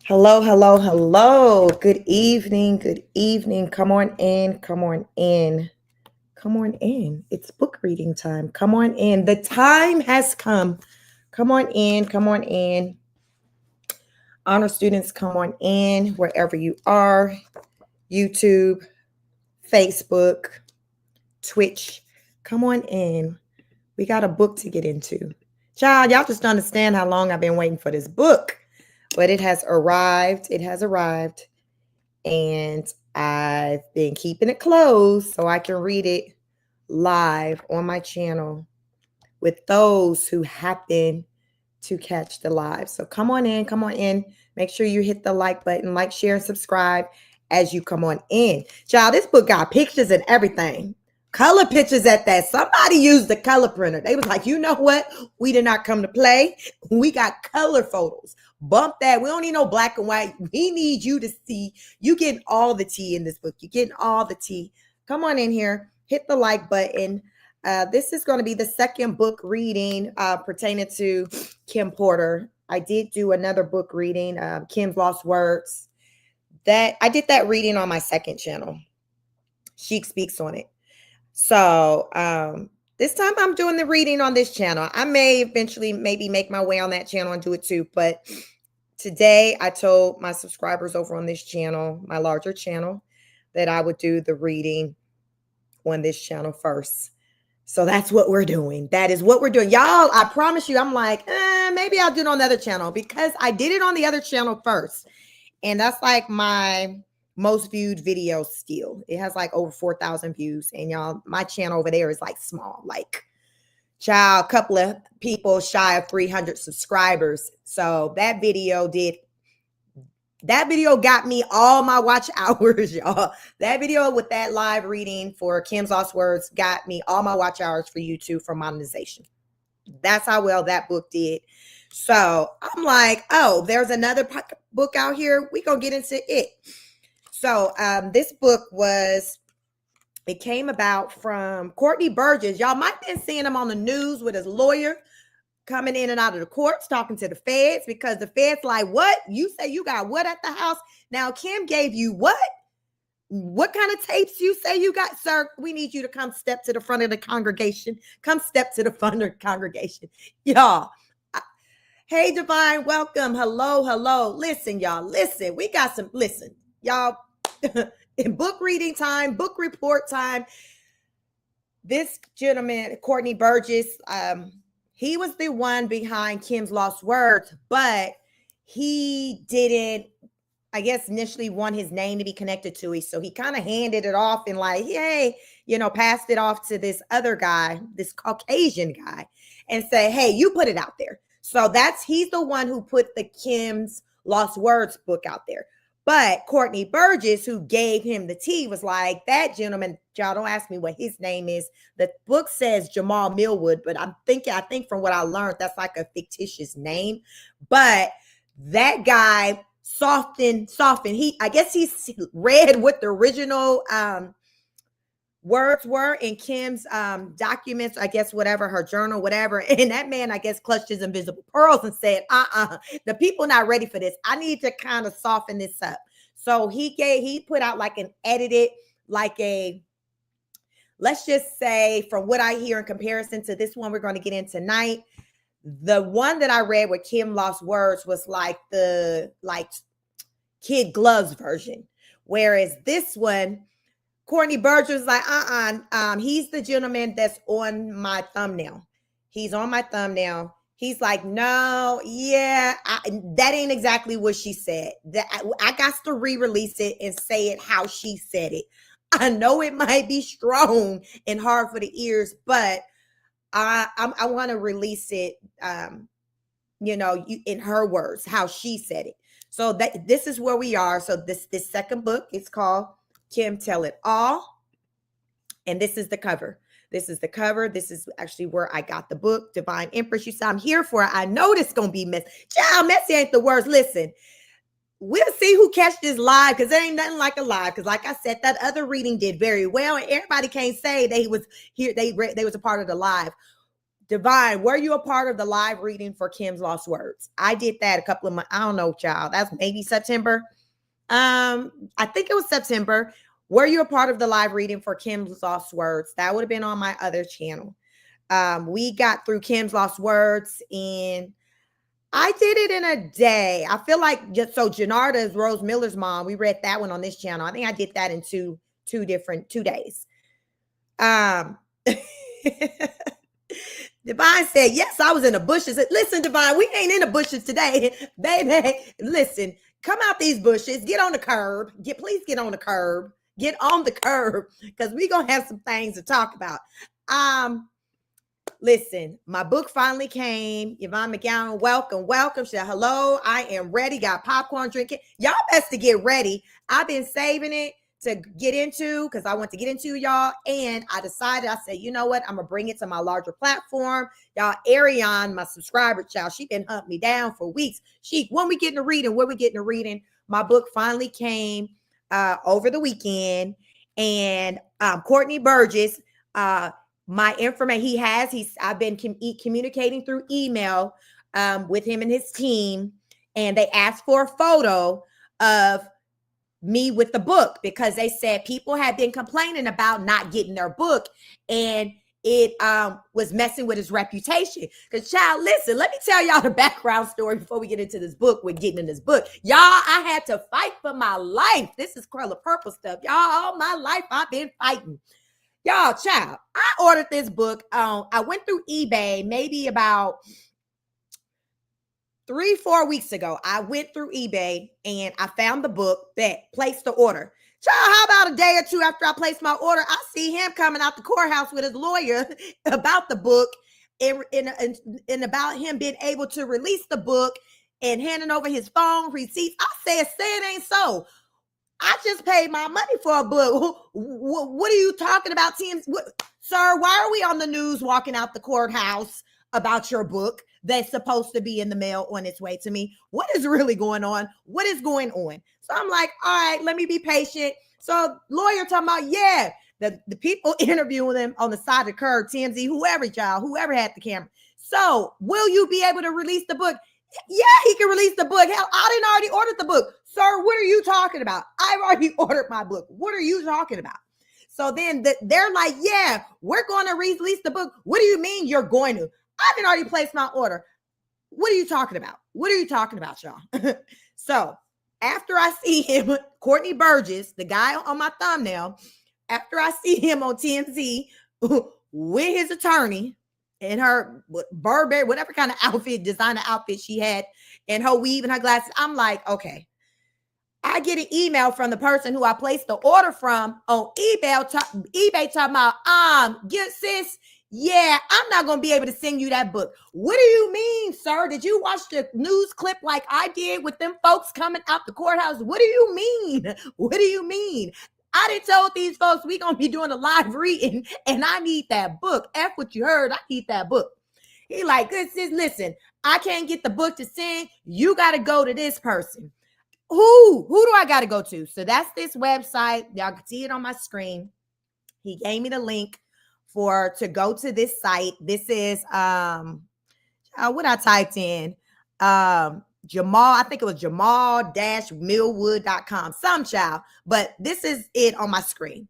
Hello, hello, hello. Good evening. Good evening. Come on in. Come on in. Come on in. It's book reading time. Come on in. The time has come. Come on in. Come on in. Honor students, come on in wherever you are. YouTube, Facebook, Twitch. Come on in. We got a book to get into. Child, y'all just don't understand how long I've been waiting for this book. But it has arrived. It has arrived. And I've been keeping it closed so I can read it live on my channel with those who happen to catch the live. So come on in, come on in. Make sure you hit the like button, like, share, and subscribe as you come on in. Child, this book got pictures and everything. Color pictures at that. Somebody used the color printer. They was like, you know what? We did not come to play. We got color photos. Bump that. We don't need no black and white. We need you to see. You getting all the tea in this book. You're getting all the tea. Come on in here. Hit the like button. This is going to be the second book reading pertaining to Kim Porter. I did do another book reading, Kim's Lost Words. That I did that reading on my second channel. Chic Speaks on it. So this time I'm doing the reading on this channel. I may eventually maybe make my way on that channel and do it too. But today I told my subscribers over on this channel, my larger channel, that I would do the reading on this channel first. So that's what we're doing. That is what we're doing. Y'all, I promise you, I'm like, maybe I'll do it on the other channel because I did it on the other channel first. And that's like my most viewed video still. It has like over 4,000 views. And y'all, my channel over there is like small, like child, couple of people shy of 300 subscribers. So that video got me all my watch hours, y'all. That video with that live reading for Kim's Lost Words got me all my watch hours for YouTube for monetization. That's how well that book did. So I'm like, oh, there's another book out here. We're going to get into it. So this book it came about from Courtney Burgess. Y'all might have been seeing him on the news with his lawyer coming in and out of the courts, talking to the feds, because the feds like, what? You say you got what at the house? Now, Kim gave you what? What kind of tapes you say you got, sir? We need you to come step to the front of the congregation. Come step to the front of the congregation. Y'all. Hey, Divine, welcome. Hello, hello. Listen, y'all. Listen, we got some, listen, y'all. In book reading time, book report time, this gentleman, Courtney Burgess, he was the one behind Kim's Lost Words, but he didn't, I guess, initially want his name to be connected to it. So he kind of handed it off and like, hey, passed it off to this other guy, this Caucasian guy, and say, hey, you put it out there. So he's the one who put the Kim's Lost Words book out there. But Courtney Burgess, who gave him the tea, was like, that gentleman, y'all don't ask me what his name is. The book says Jamal Millwood, but I think from what I learned, that's like a fictitious name. But that guy softened. I guess he read what the original words were in Kim's documents, I guess, whatever, her journal, whatever. And that man, I guess, clutched his invisible pearls and said, the people not ready for this. I need to kind of soften this up. So he put out like an edited, like let's just say, from what I hear in comparison to this one we're going to get in tonight, the one that I read with Kim Lost Words was like the kid gloves version. Whereas this one, Courtney Burgess was like, he's the gentleman that's on my thumbnail. He's on my thumbnail. He's like, no, yeah, that ain't exactly what she said. I got to re-release it and say it how she said it. I know it might be strong and hard for the ears, but I want to release it, in her words, how she said it. So this is where we are. So this second book is called Kim Tell It All. And this is the cover. This is the cover. This is actually where I got the book, Divine Empress. You said I'm here for it. I know this going to be messy. Child, messy ain't the words. Listen, we'll see who catch this live, because there ain't nothing like a live. Because like I said, that other reading did very well. And everybody can't say they was here. They was a part of the live. Divine, were you a part of the live reading for Kim's Lost Words? I did that a couple of months. I don't know, child. That's maybe September. I think it was September. Were you a part of the live reading for Kim's Lost Words? That would have been on my other channel. We got through Kim's Lost Words and I did it in a day. I feel like so Janarda is Rose Miller's mom. We read that one on this channel. I think I did that in two days. Divine said, yes, I was in the bushes. Listen, Divine, we ain't in the bushes today. Baby, listen, come out these bushes. Get on the curb. Please get on the curb. Get on the curb because we're going to have some things to talk about. Listen, my book finally came. Yvonne McGowan, welcome. She said, hello, I am ready. Got popcorn drinking. Y'all best to get ready. I've been saving it to get into because I want to get into y'all. And I decided, I said, you know what? I'm going to bring it to my larger platform. Y'all, Ariane, my subscriber child, she been hunting me down for weeks. When we getting to reading? My book finally came over the weekend. And Courtney Burgess, my information, I've been communicating through email with him and his team. And they asked for a photo of me with the book because they said people had been complaining about not getting their book and it was messing with his reputation. Because child, listen, let me tell y'all the background story before we get into this book. We're getting in this book. Y'all, I had to fight for my life. This is Curl of Purple stuff. Y'all, all my life I've been fighting. Y'all, child, I ordered this book. I went through eBay maybe about 3-4 weeks ago. I went through eBay and I found the book, that placed the order. Child, how about a day or two after I placed my order, I see him coming out the courthouse with his lawyer about the book and about him being able to release the book and handing over his phone receipts. I said, say it ain't so. I just paid my money for a book. What are you talking about, Tim? Sir, why are we on the news walking out the courthouse about your book that's supposed to be in the mail on its way to me? What is really going on? What is going on? So I'm like, all right, let me be patient. So lawyer talking about, yeah, the people interviewing them on the side of the curb, TMZ, whoever had the camera. So will you be able to release the book? Yeah, he can release the book. Hell, I didn't already order the book. Sir, what are you talking about? I've already ordered my book. What are you talking about? So then they're like, yeah, we're going to release the book. What do you mean you're going to? I didn't already place my order. What are you talking about? What are you talking about, y'all? So after I see him, Courtney Burgess, the guy on my thumbnail, after I see him on TMZ with his attorney, in her Burberry, whatever kind of outfit, designer outfit she had, and her weave and her glasses, I'm like, okay. I get an email from the person who I placed the order from on eBay talking about, sis, yeah, I'm not going to be able to send you that book. What do you mean, sir? Did you watch the news clip like I did with them folks coming out the courthouse? What do you mean? What do you mean? I done told these folks we going to be doing a live reading and I need that book. F what you heard. I need that book. He like, sis, listen, I can't get the book to send. You got to go to this person. Who do I got to go to? So that's this website. Y'all can see it on my screen. He gave me the link to go to this site. This is what I typed in. Jamal, I think it was jamal-millwood.com, some child, but this is it on my screen.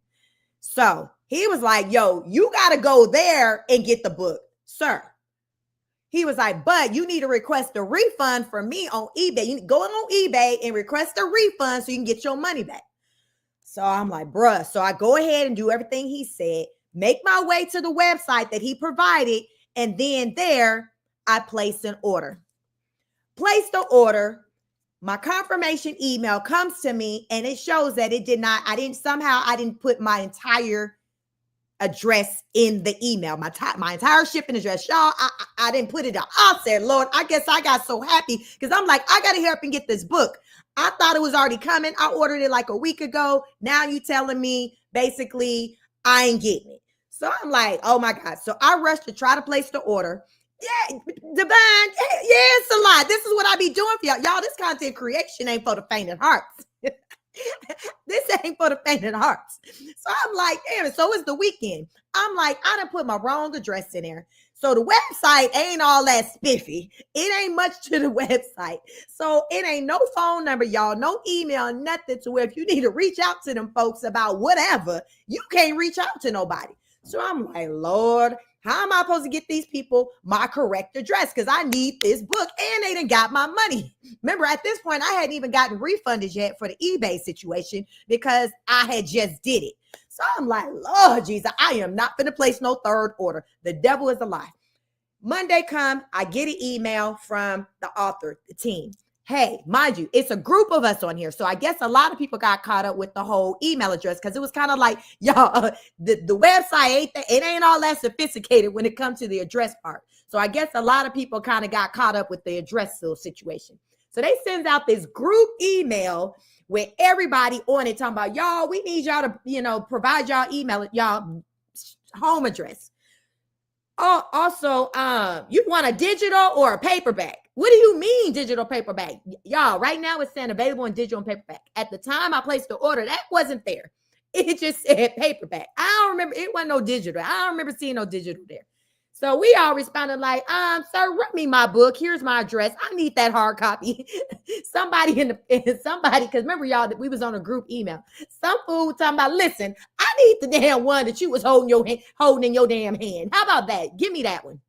So he was like, yo, you got to go there and get the book, sir. He was like, but you need to request a refund from me on eBay. You go on eBay and request a refund so you can get your money back. So I'm like, bruh. So I go ahead and do everything he said, make my way to the website that he provided, and then there I place an order. Place the order. My confirmation email comes to me and it shows that I didn't put my entire address in the email, my entire shipping address. Y'all, I didn't put it out. I said, Lord, I guess I got so happy because I'm like, I got to hurry up and get this book. I thought it was already coming. I ordered it like a week ago. Now you telling me basically I ain't getting it. So I'm like, oh my God. So I rushed to try to place the order. Yeah, Divine. Yeah, it's a lot. This is what I be doing for y'all. Y'all, this content creation ain't for the faint of hearts. This ain't for the faint of hearts. So I'm like, damn it. So it's the weekend. I'm like, I done put my wrong address in there. So the website ain't all that spiffy. It ain't much to the website. So it ain't no phone number, y'all, no email, nothing to where if you need to reach out to them folks about whatever, you can't reach out to nobody. So I'm like, Lord, how am I supposed to get these people my correct address? Because I need this book and they done got my money. Remember, at this point, I hadn't even gotten refunded yet for the eBay situation because I had just did it. So I'm like, Lord Jesus, I am not going to place no third order. The devil is a lie. Monday come, I get an email from the author, the team. Hey, mind you, it's a group of us on here. So I guess a lot of people got caught up with the whole email address because it was kind of like, y'all, the website ain't all that sophisticated when it comes to the address part. So I guess a lot of people kind of got caught up with the address situation. So they send out this group email with everybody on it talking about, y'all, we need y'all to, provide y'all email, y'all home address. Oh, also, you want a digital or a paperback? What do you mean digital paperback? Y'all, right now it's saying available in digital and paperback. At the time I placed the order, that wasn't there. It just said paperback. I don't remember. It wasn't no digital. I don't remember seeing no digital there. So we all responded like, sir, run me my book. Here's my address. I need that hard copy. somebody, because remember y'all that we was on a group email. Some fool talking about, listen, I need the damn one that you was holding in your damn hand. How about that? Give me that one.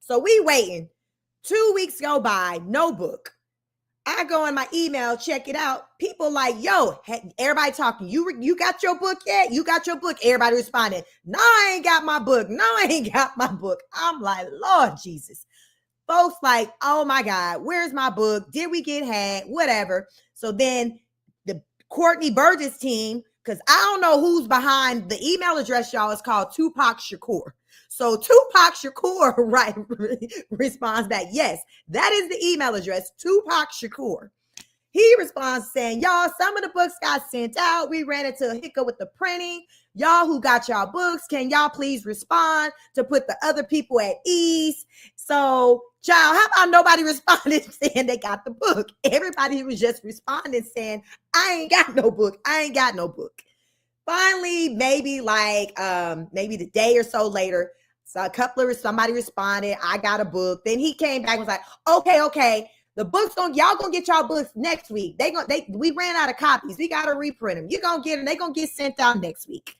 So we waiting. 2 weeks go by, no book. I go in my email, check it out. People like, yo, everybody talking. You got your book yet? You got your book? Everybody responding, no, I ain't got my book. No, I ain't got my book. I'm like, Lord Jesus. Folks like, oh my God, where's my book? Did we get hacked? Whatever. So then the Courtney Burgess team, because I don't know who's behind the email address, y'all, is called Tupac Shakur. So Tupac Shakur responds back, yes, that is the email address, Tupac Shakur. He responds saying, y'all, some of the books got sent out. We ran into a hiccup with the printing. Y'all who got y'all books, can y'all please respond to put the other people at ease? So, child, how about nobody responded saying they got the book? Everybody was just responding saying, I ain't got no book. I ain't got no book. Finally, maybe the day or so later, so somebody responded, I got a book. Then he came back and was like, okay. The books y'all gonna get y'all books next week. We ran out of copies. We gotta reprint them. You're gonna get them. They're gonna get sent out next week.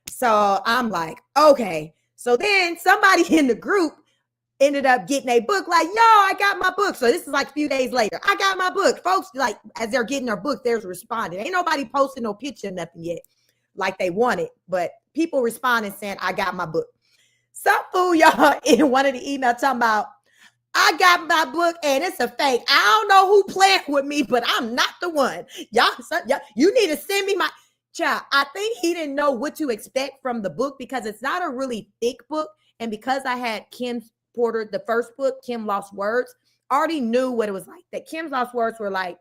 So I'm like, okay. So then somebody in the group ended up getting a book like, yo, I got my book. So this is like a few days later. I got my book. Folks, like, as they're getting their book, they're responding. Ain't nobody posting no picture, nothing yet, like they wanted. But people responding saying, I got my book. Some fool, y'all, in one of the emails talking about, I got my book and it's a fake. I don't know who playing with me, but I'm not the one. Y'all, you need to send me my child. I think he didn't know what to expect from the book because it's not a really thick book. And because I had Kim Porter, the first book, Kim Lost Words, I already knew what it was like. That Kim's Lost Words were like,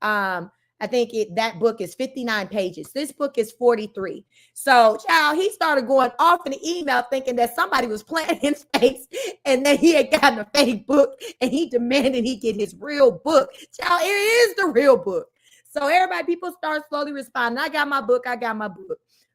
I think that book is 59 pages. This book is 43. So, child, he started going off in the email thinking that somebody was playing in his face and then he had gotten a fake book and he demanded he get his real book. Child, it is the real book. So people start slowly responding. I got my book.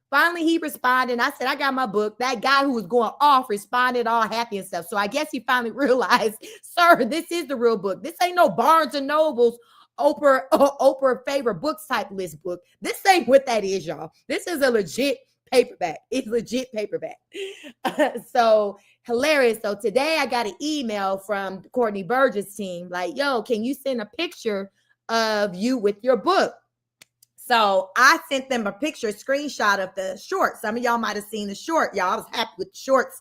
Finally, he responded and I said, I got my book. That guy who was going off responded all happy and stuff. So I guess he finally realized, sir, this is the real book. This ain't no Barnes and Noble's Oprah favorite books type list book. This ain't what that is, y'all. This is a legit paperback. It's legit paperback. So hilarious. So today I got an email from the Courtney Burgess team like, yo, can you send a picture of you with your book? So I sent them a screenshot of the short. Some of y'all might have seen the short. Y'all, I was happy with the shorts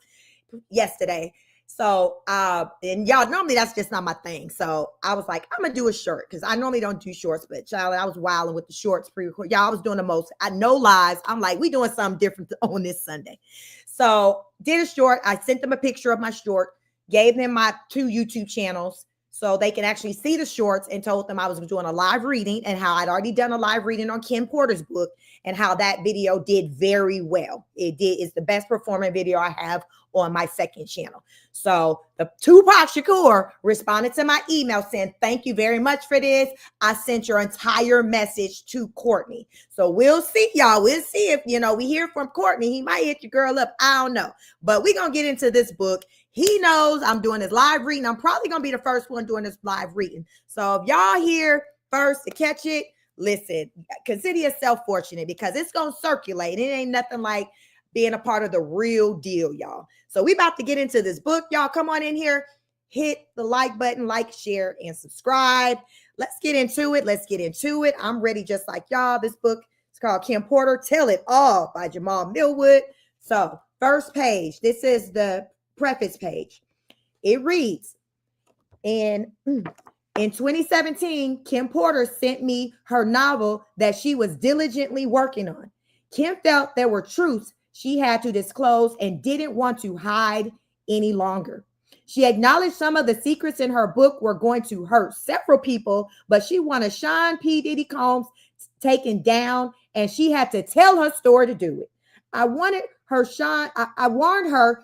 yesterday. So, and y'all, normally that's just not my thing. So I was like, I'm going to do a short because I normally don't do shorts, but child, I was wilding with the shorts pre-record. Y'all, I was doing the most. No lies. I'm like, we doing something different on this Sunday. So did a short. I sent them a picture of my short, gave them my 2 YouTube channels so they can actually see the shorts, and told them I was doing a live reading and how I'd already done a live reading on Kim Porter's book and how that video did very well. It's the best performing video I have on my second channel. So the Tupac Shakur responded to my email saying, thank you very much for this. I sent your entire message to Courtney. So we'll see, y'all. We'll see if, we hear from Courtney. He might hit your girl up. I don't know. But we're going to get into this book. He knows I'm doing this live reading. I'm probably going to be the first one doing this live reading. So if y'all here first to catch it, listen, consider yourself fortunate because it's going to circulate. It ain't nothing like being a part of the real deal, y'all. So we about to get into this book. Y'all come on in here, hit the like button, like, share, and subscribe. Let's get into it. Let's get into it. I'm ready just like y'all. This book is called Kim Porter, Tell It All by Jamal Millwood. So first page, this is the preface page. It reads, in 2017, Kim Porter sent me her novel that she was diligently working on. Kim felt there were truths she had to disclose and didn't want to hide any longer. She acknowledged some of the secrets in her book were going to hurt several people, but she wanted Sean P. Diddy Combs taken down, and she had to tell her story to do it. I warned her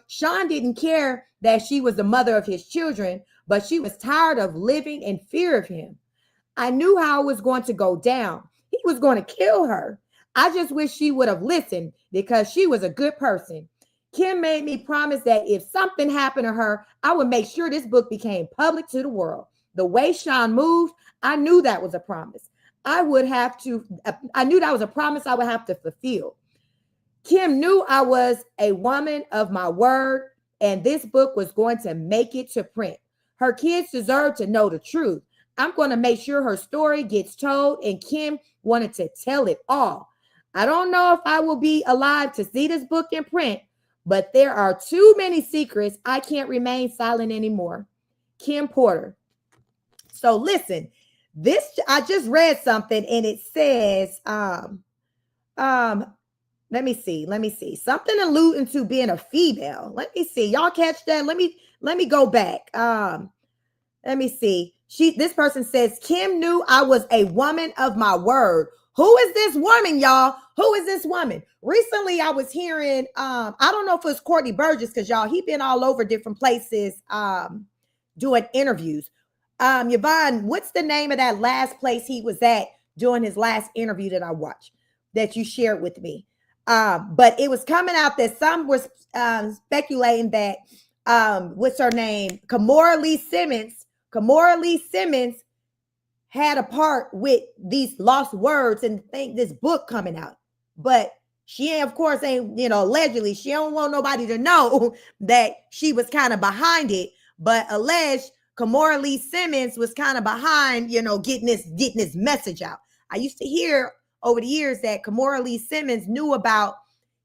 Sean didn't care that she was the mother of his children, but she was tired of living in fear of him. I knew how it was going to go down. He was going to kill her. I just wish she would have listened because she was a good person. Kim made me promise that if something happened to her, I would make sure this book became public to the world. The way Sean moved, I knew that was a promise. I knew that was a promise I would have to fulfill. Kim knew I was a woman of my word, and this book was going to make it to print. Her kids deserve to know the truth. I'm going to make sure her story gets told, and Kim wanted to tell it all. I don't know if I will be alive to see this book in print, but there are too many secrets. I can't remain silent anymore. Kim Porter. So listen, I just read something and it says, let me see. Something alluding to being a female. Let me see. Y'all catch that? Let me go back. Let me see. This person says, Kim knew I was a woman of my word. Who is this woman, y'all? Who is this woman? Recently, I was hearing, I don't know if it was Courtney Burgess, because y'all, he been all over different places doing interviews. Yvonne, what's the name of that last place he was at doing his last interview that I watched, that you shared with me? But it was coming out that some were speculating that, what's her name? Kimora Lee Simmons had a part with these lost words and this book coming out. But she, of course, ain't, allegedly, she don't want nobody to know that she was kind of behind it. But alleged Kimora Lee Simmons was kind of behind, getting this message out. I used to hear over the years that Kimora Lee Simmons knew about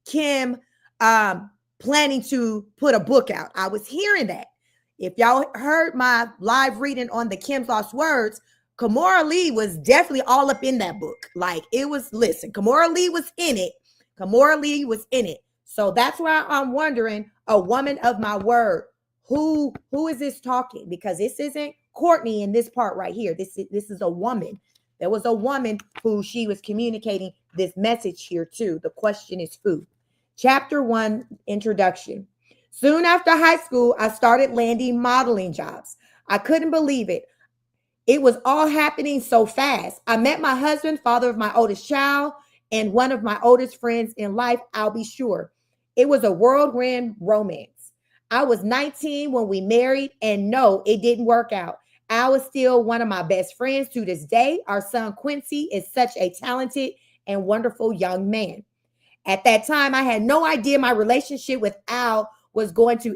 Kim planning to put a book out. I was hearing that. If y'all heard my live reading on the Kim's Lost Words, Kimora Lee was definitely all up in that book. Like it was, listen, Kimora Lee was in it. So that's why I'm wondering, a woman of my word, who is this talking? Because this isn't Courtney in this part right here. This is a woman. There was a woman who she was communicating this message here to. The question is who? Chapter 1, introduction. Soon after high school, I started landing modeling jobs. I couldn't believe it. It was all happening so fast. I met my husband, father of my oldest child, and one of my oldest friends in life, I'll be sure. It was a whirlwind romance. I was 19 when we married, and no, it didn't work out. Al is still one of my best friends to this day. Our son Quincy is such a talented and wonderful young man. At that time, I had no idea my relationship with Al was going to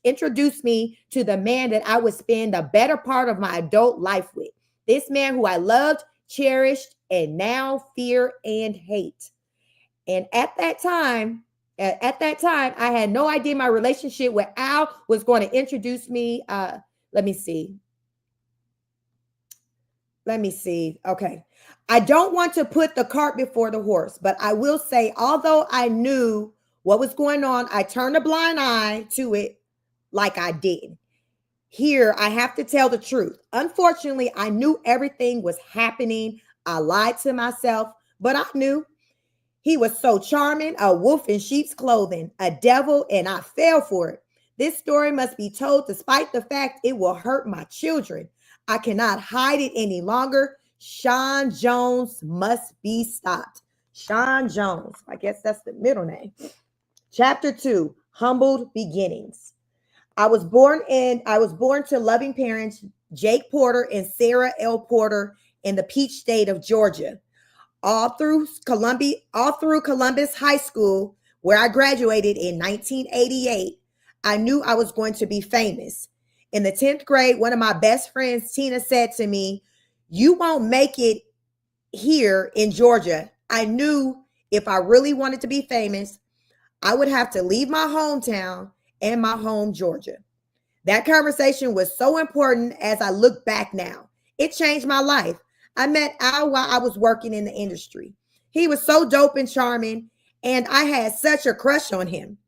introduce me to the man that I would spend the better part of my adult life with. This man who I loved, cherished, and now fear and hate. And at that time, I had no idea my relationship with Al was going to introduce me. Let me see. Okay. I don't want to put the cart before the horse, but I will say, although I knew what was going on, I turned a blind eye to it like I did. Here, I have to tell the truth. Unfortunately, I knew everything was happening. I lied to myself, but I knew. He was so charming, a wolf in sheep's clothing, a devil, and I fell for it. This story must be told despite the fact it will hurt my children. I cannot hide it any longer. Sean Jones must be stopped. Sean Jones. I guess that's the middle name. Chapter 2, Humbled Beginnings. I was born to loving parents, Jake Porter and Sarah L. Porter, in the Peach State of Georgia. All through Columbus High School, where I graduated in 1988, I knew I was going to be famous. In the 10th grade, one of my best friends, Tina, said to me, "You won't make it here in Georgia." I knew if I really wanted to be famous, I would have to leave my hometown and my home, Georgia. That conversation was so important as I look back now. It changed my life. I met Al while I was working in the industry. He was so dope and charming, and I had such a crush on him.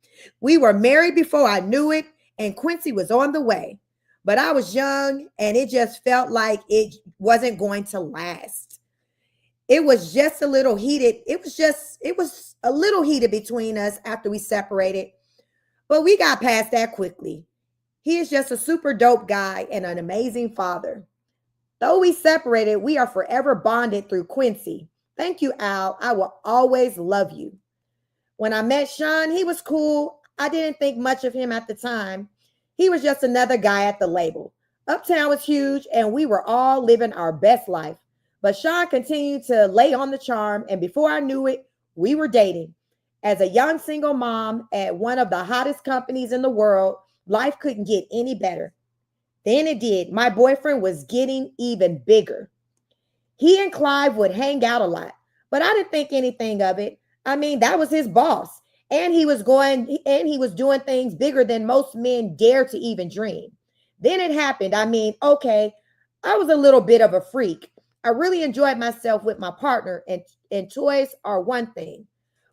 We were married before I knew it, and Quincy was on the way. But I was young, and it just felt like it wasn't going to last. It was just a little heated. It was a little heated between us after we separated, but we got past that quickly. He is just a super dope guy and an amazing father. Though we separated, we are forever bonded through Quincy. Thank you, Al. I will always love you. When I met Sean, he was cool. I didn't think much of him at the time. He was just another guy at the label. Uptown was huge, and we were all living our best life. But Sean continued to lay on the charm, and before I knew it, we were dating. As a young single mom at one of the hottest companies in the world, life couldn't get any better. Then it did. My boyfriend was getting even bigger. He and Clive would hang out a lot, but I didn't think anything of it. I mean, that was his boss, and he was doing things bigger than most men dare to even dream. Then it happened. I mean, okay, I was a little bit of a freak. I really enjoyed myself with my partner, and toys are one thing.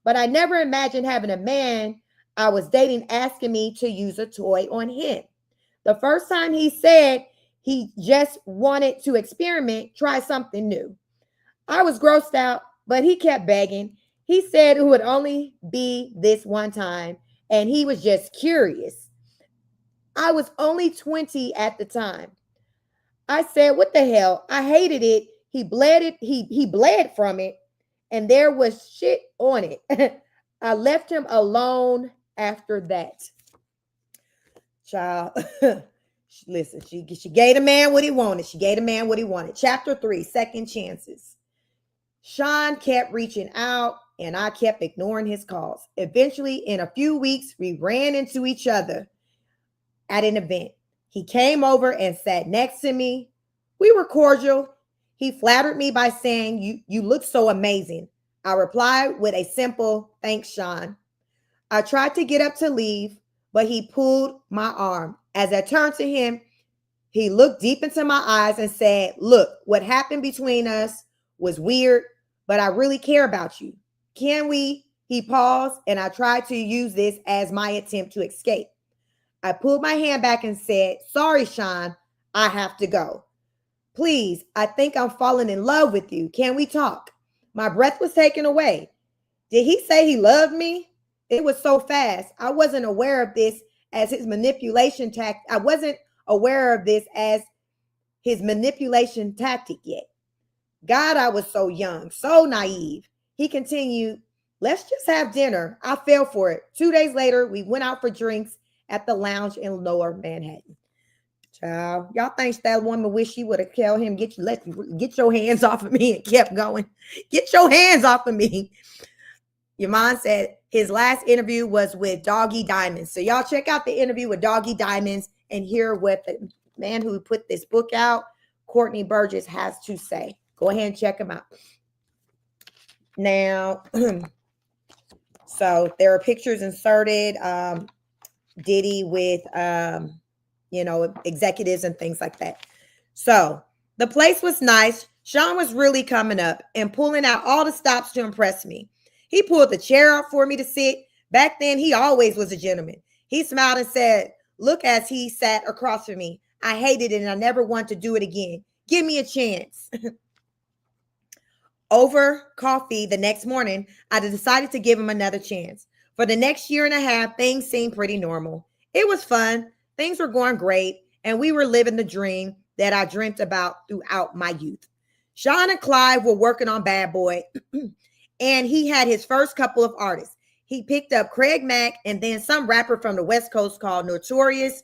But I never imagined having a man I was dating asking me to use a toy on him. The first time he said he just wanted to experiment, try something new. I was grossed out, but he kept begging. He said it would only be this one time, and he was just curious. I was only 20 at the time. I said, "What the hell? I hated it. He bled from it, and there was shit on it." I left him alone after that. Child, listen, she gave the man what he wanted. She gave the man what he wanted. Chapter 3, Second Chances. Sean kept reaching out, and I kept ignoring his calls. Eventually, in a few weeks, we ran into each other at an event. He came over and sat next to me. We were cordial. He flattered me by saying, you look so amazing." I replied with a simple, "Thanks, Sean." I tried to get up to leave, but he pulled my arm. As I turned to him, he looked deep into my eyes and said, "Look, what happened between us was weird, but I really care about you. Can we?" He paused, and I tried to use this as my attempt to escape. I pulled my hand back and said, "Sorry, Sean, I have to go. Please, I think I'm falling in love with you. Can we talk?" My breath was taken away. Did he say he loved me? It was so fast. I wasn't aware of this as his manipulation tactic. I wasn't aware of this as his manipulation tactic yet. God, I was so young, so naive. He continued, "Let's just have dinner." I fell for it. 2 days later, we went out for drinks at the lounge in Lower Manhattan. Child, y'all think that woman wish she would have told him, get your hands off of me, and kept going. Get your hands off of me. Your mom said his last interview was with Doggy Diamonds. So y'all check out the interview with Doggy Diamonds and hear what the man who put this book out, Courtney Burgess, has to say. Go ahead and check him out. Now, so there are pictures inserted. Diddy with executives and things like that. So the place was nice. Sean was really coming up and pulling out all the stops to impress me. He pulled the chair up for me to sit. Back then, he always was a gentleman. He smiled and said, "Look," as he sat across from me. "I hated it and I never want to do it again. Give me a chance." Over coffee the next morning, I decided to give him another chance. For the next year and a half, things seemed pretty normal. It was fun. Things were going great, and we were living the dream that I dreamt about throughout my youth. Sean and Clive were working on Bad Boy, and he had his first couple of artists. He picked up Craig Mack and then some rapper from the West Coast called Notorious.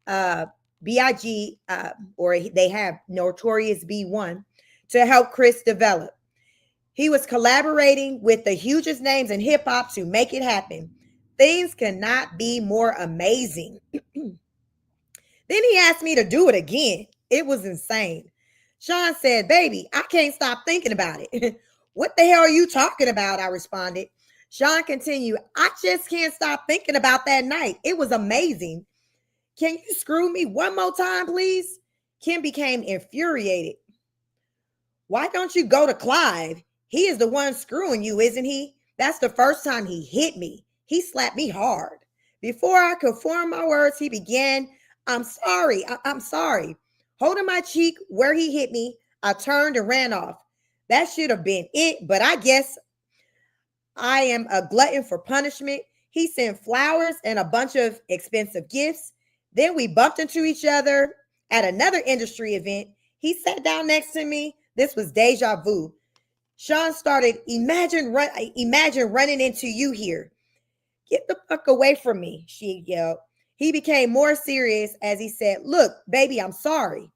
Big, or they have Notorious B1, to help Chris develop. He was collaborating with the hugest names in hip hop to make it happen. Things cannot be more amazing. Then he asked me to do it again. It was insane. Sean said, "Baby, I can't stop thinking about it." "What the hell are you talking about?" I responded. Sean continued, "I just can't stop thinking about that night. It was amazing. Can you screw me one more time, please?" Kim became infuriated. "Why don't you go to Clive? He is the one screwing you, isn't he? That's the first time he hit me. He slapped me hard." Before I could form my words, he began, "I'm sorry. I'm sorry." Holding my cheek where he hit me, I turned and ran off. That should have been it, but I guess I am a glutton for punishment. He sent flowers and a bunch of expensive gifts. Then we bumped into each other at another industry event. He sat down next to me. This was deja vu. Sean started, imagine running into you here. "Get the fuck away from me," she yelled. He became more serious as he said, "Look, baby, I'm sorry."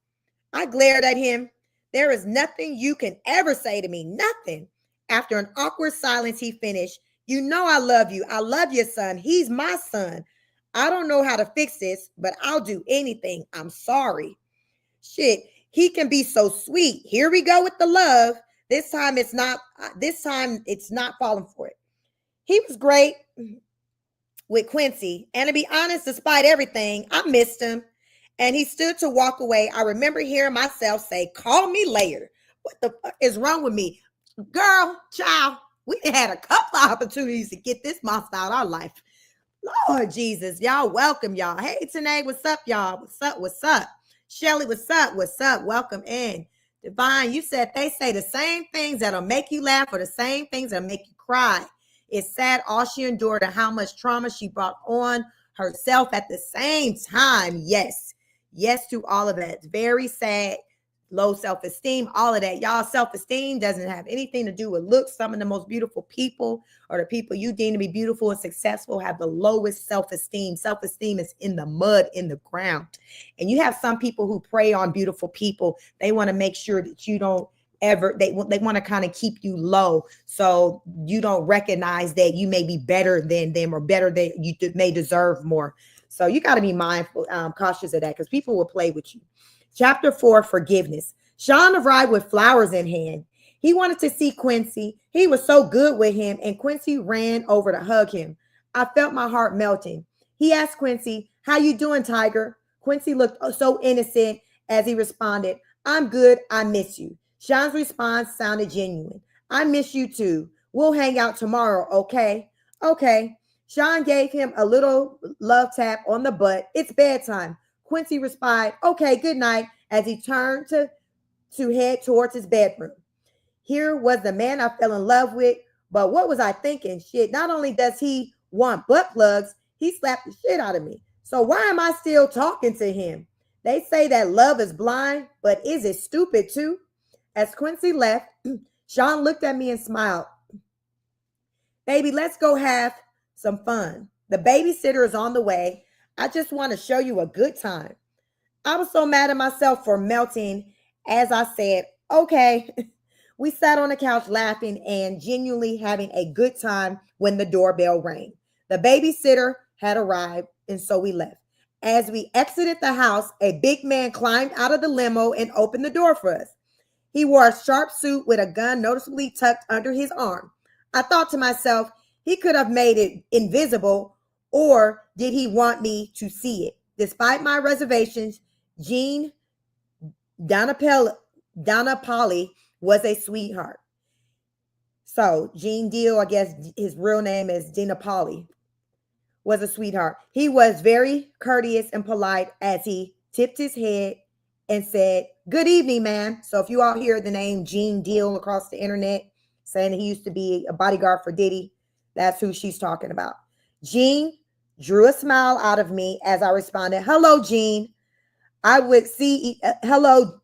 I glared at him. "There is nothing you can ever say to me, nothing." After an awkward silence, he finished, "You know I love you. I love your son. He's my son. I don't know how to fix this, but I'll do anything. I'm sorry." Shit, he can be so sweet. Here we go with the love. This time it's not falling for it. He was great with Quincy, and to be honest, despite everything, I missed him. And he stood to walk away. I remember hearing myself say, "Call me later." What the fuck is wrong with me? Girl, child, we had a couple of opportunities to get this monster out of our life. Lord Jesus, y'all, welcome, y'all. Hey, Tanae, what's up, y'all? What's up? What's up? Shelly, what's up? What's up? Welcome in. Divine, you said they say the same things that'll make you laugh or the same things that'll make you cry. It's sad all she endured and how much trauma she brought on herself at the same time. Yes. Yes to all of that. It's very sad. Low self-esteem, all of that. Y'all, self-esteem doesn't have anything to do with looks. Some of the most beautiful people, or the people you deem to be beautiful and successful, have the lowest self-esteem. Self-esteem is in the mud, in the ground. And you have some people who prey on beautiful people. They want to make sure that you don't ever, they want to kind of keep you low so you don't recognize that you may be better than them or better than you may deserve more. So you got to be mindful, cautious of that, because people will play with you. Chapter 4, forgiveness. Sean arrived with flowers in hand. He wanted to see Quincy. He was so good with him, and Quincy ran over to hug him. I felt my heart melting. He asked Quincy, "How you doing, Tiger?" Quincy looked so innocent as he responded, "I'm good. I miss you." Sean's response sounded genuine. "I miss you too. We'll hang out tomorrow, okay?" "Okay." Sean gave him a little love tap on the butt. "It's bedtime." Quincy responded, "Okay, good night," as he turned to head towards his bedroom. Here was the man I fell in love with, but what was I thinking? Shit, not only does he want butt plugs, he slapped the shit out of me. So why am I still talking to him? They say that love is blind, but is it stupid too? As Quincy left, Sean looked at me and smiled. "Baby, let's go have some fun. The babysitter is on the way. I just want to show you a good time." I was so mad at myself for melting as I said, "Okay." We sat on the couch laughing and genuinely having a good time when the doorbell rang. The babysitter had arrived, and so we left. As we exited the house, a big man climbed out of the limo and opened the door for us. He wore a sharp suit with a gun noticeably tucked under his arm. I thought to myself, he could have made it invisible, or did he want me to see it? Despite my reservations, Gene Donapoli was a sweetheart. So Gene Deal, I guess his real name is Dinapoli, was a sweetheart. He was very courteous and polite as he tipped his head and said, "Good evening, ma'am." So if you all hear the name Gene Deal across the internet saying he used to be a bodyguard for Diddy, that's who she's talking about. Gene drew a smile out of me as I responded, "Hello, Gene." I would see hello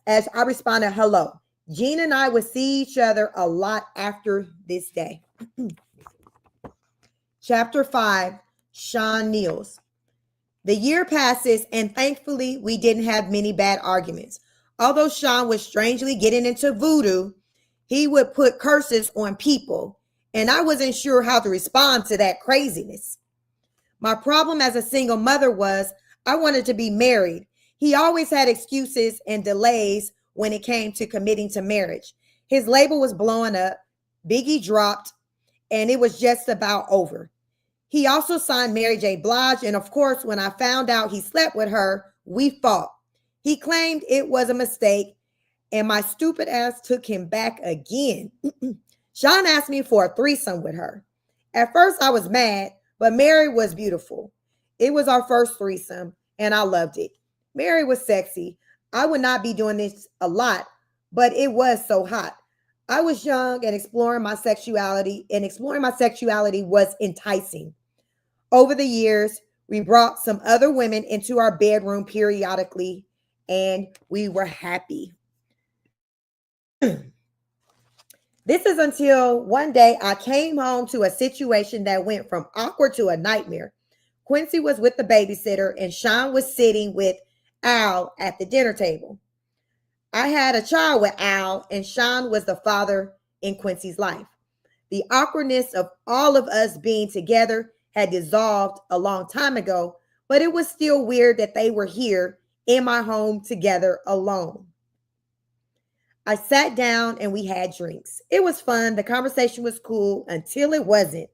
as I responded, "Hello." Gene and I would see each other a lot after this day. Chapter 5, Sean Niels. The year passes, and thankfully, we didn't have many bad arguments. Although Sean was strangely getting into voodoo, he would put curses on people, and I wasn't sure how to respond to that craziness. My problem as a single mother was I wanted to be married. He always had excuses and delays when it came to committing to marriage. His label was blowing up, Biggie dropped, and it was just about over. He also signed Mary J. Blige, and of course, when I found out he slept with her, we fought. He claimed it was a mistake, and my stupid ass took him back again. Sean asked me for a threesome with her. At first, I was mad, but Mary was beautiful. It was our first threesome, and I loved it. Mary was sexy. I would not be doing this a lot, but it was so hot. I was young and exploring my sexuality was enticing. Over the years, we brought some other women into our bedroom periodically, and we were happy. This is until one day I came home to a situation that went from awkward to a nightmare. Quincy was with the babysitter, and Sean was sitting with Al at the dinner table. I had a child with Al, and Sean was the father in Quincy's life. The awkwardness of all of us being together had dissolved a long time ago, but it was still weird that they were here in my home together alone. I sat down and we had drinks. It was fun. The conversation was cool until it wasn't.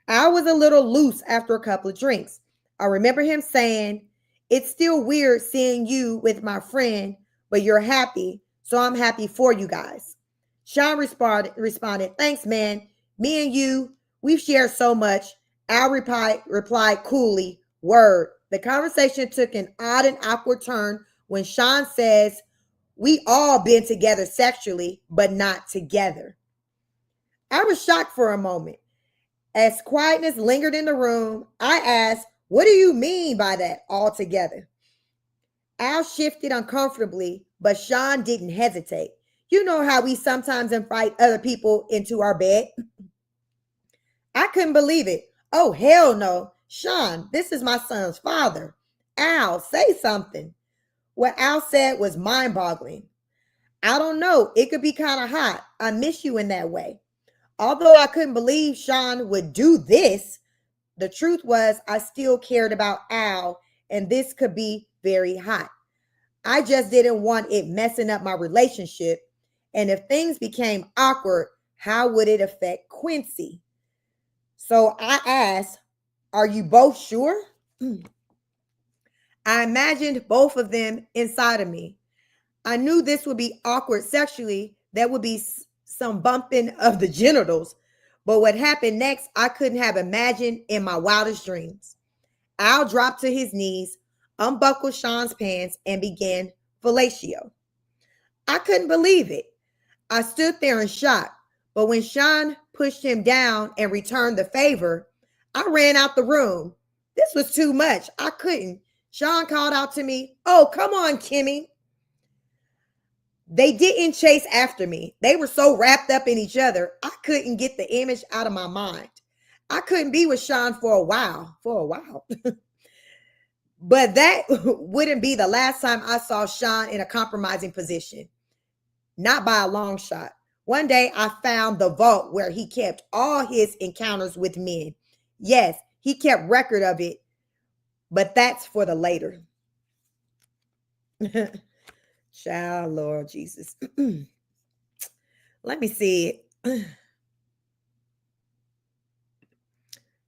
I was a little loose after a couple of drinks. I remember him saying, "It's still weird seeing you with my friend, but you're happy, so I'm happy for you guys." Sean responded, "Thanks, man. Me and you, we've shared so much." Al replied coolly, "Word." The conversation took an odd and awkward turn when Sean says, "We all been together sexually, but not together." I was shocked for a moment. As quietness lingered in the room, I asked, "What do you mean by that, all together?" Al shifted uncomfortably, but Sean didn't hesitate. "You know how we sometimes invite other people into our bed?" I couldn't believe it. "Oh, hell no. Sean, this is my son's father. Al, say something." What Al said was mind-boggling. "I don't know. It could be kind of hot. I miss you in that way." Although I couldn't believe Sean would do this, the truth was I still cared about Al, and this could be very hot. I just didn't want it messing up my relationship. And if things became awkward, how would it affect Quincy? So I asked, "Are you both sure?" I imagined both of them inside of me. I knew this would be awkward sexually. There would be some bumping of the genitals. But what happened next, I couldn't have imagined in my wildest dreams. Al dropped to his knees, unbuckled Sean's pants, and began fellatio. I couldn't believe it. I stood there in shock. But when Sean pushed him down and returned the favor, I ran out the room. This was too much. I couldn't. Sean called out to me, "Oh, come on, Kimmy." They didn't chase after me. They were so wrapped up in each other, I couldn't get the image out of my mind. I couldn't be with Sean for a while. But that wouldn't be the last time I saw Sean in a compromising position. Not by a long shot. One day I found the vault where he kept all his encounters with men. Yes, he kept record of it, but that's for the later. Child, Lord Jesus. Let me see.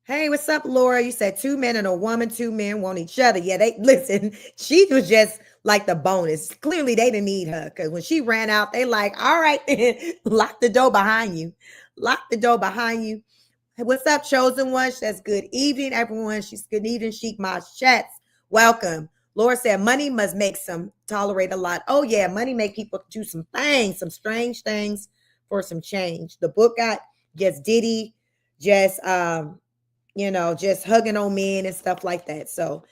Hey, what's up, Laura? You said 2 men and a woman, 2 men want each other. Yeah, they listen. She was just like the bonus. Clearly, they didn't need her because when she ran out, they like, all right, then lock the door behind you. Lock the door behind you. Hey, what's up, chosen one? That's good evening, everyone. She's good evening, Sheik Maj Chats. Welcome. Laura said, money must make some tolerate a lot. Oh, yeah, money make people do some things, some strange things for some change. The book got just Diddy, just just hugging on men and stuff like that. So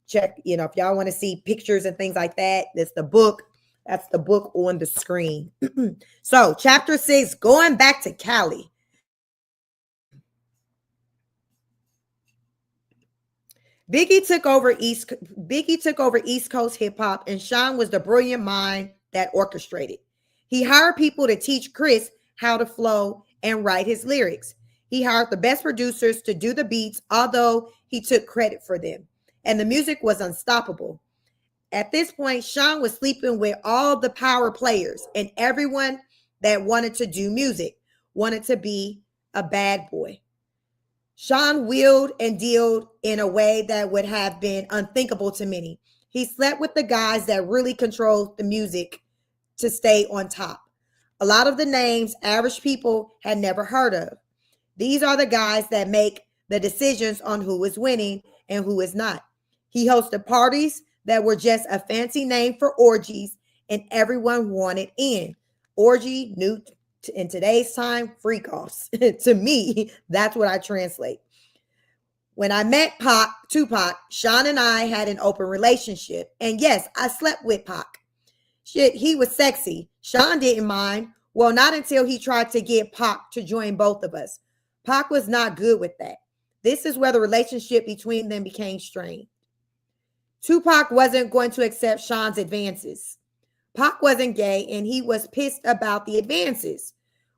check, if y'all want to see pictures and things like that, that's the book. That's the book on the screen. So chapter 6, going back to Cali. Biggie took over East Coast hip hop, and Sean was the brilliant mind that orchestrated. He hired people to teach Chris how to flow and write his lyrics. He hired the best producers to do the beats, although he took credit for them. And the music was unstoppable. At this point, Sean was sleeping with all the power players and everyone that wanted to do music, wanted to be a bad boy. Sean wheeled and dealed in a way that would have been unthinkable to many. He slept with the guys that really controlled the music to stay on top. A lot of the names average people had never heard of. These are the guys that make the decisions on who is winning and who is not. He hosted parties that were just a fancy name for orgies, and everyone wanted in. Orgy, new in today's time, freak offs. To me, that's what I translate. When I met Tupac, Sean and I had an open relationship. And yes, I slept with Pac. Shit, he was sexy. Sean didn't mind. Well, not until he tried to get Pac to join both of us. Pac was not good with that. This is where the relationship between them became strained. Tupac wasn't going to accept Sean's advances. Pac wasn't gay, and he was pissed about the advances.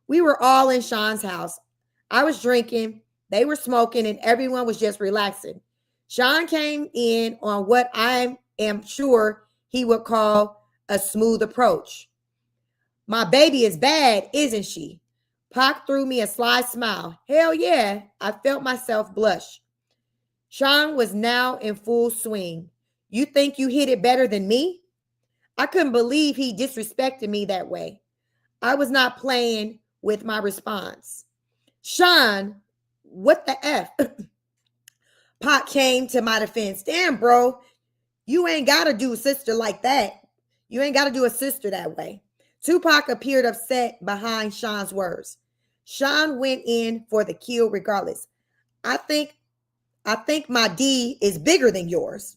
We were all in Sean's house. I was drinking, they were smoking, and everyone was just relaxing. Sean came in on what I am sure he would call a smooth approach. My baby is bad, isn't she? Pac threw me a sly smile. Hell yeah, I felt myself blush. Sean was now in full swing. You think you hit it better than me? I couldn't believe he disrespected me that way. I was not playing with my response. Sean, what the F? Pac came to my defense. Damn, bro, you ain't got to do a sister like that. You ain't got to do a sister that way. Tupac appeared upset behind Sean's words. Sean went in for the kill regardless. I think my D is bigger than yours.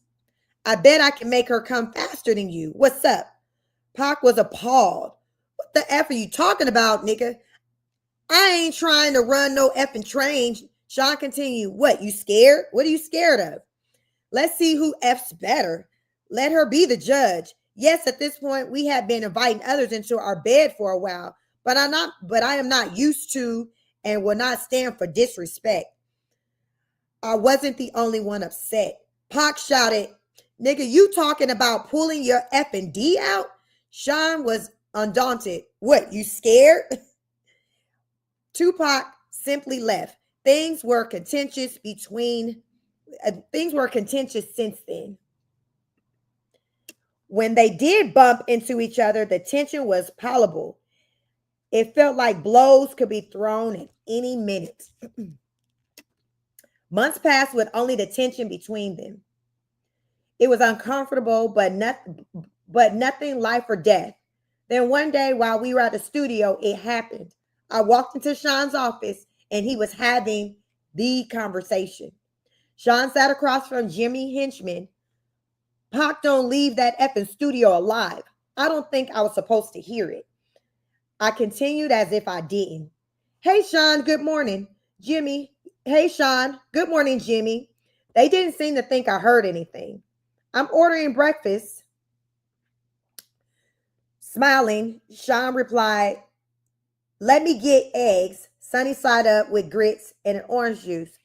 I bet I can make her come faster than you. What's up? Pac was appalled. What the F are you talking about, nigga? I ain't trying to run no effing train. Sean continued. What, you scared? What are you scared of? Let's see who F's better. Let her be the judge. Yes, at this point, we have been inviting others into our bed for a while, but I am not used to and will not stand for disrespect. I wasn't the only one upset. Pac shouted, nigga, you talking about pulling your effing D out? Sean was undaunted. What, you scared? Tupac simply left. Things were contentious since then. When they did bump into each other, the tension was palpable. It felt like blows could be thrown at any minute. Months passed with only the tension between them. It was uncomfortable, but nothing life or death. Then one day while we were at the studio, it happened. I walked into Sean's office and he was having the conversation. Sean sat across from Jimmy Henchman. Pac don't leave that effing studio alive. I don't think I was supposed to hear it. I continued as if I didn't. Hey, Sean, good morning. Jimmy. Hey, Sean, good morning, Jimmy. They didn't seem to think I heard anything. I'm ordering breakfast. Smiling, Sean replied, let me get eggs, sunny side up with grits and an orange juice.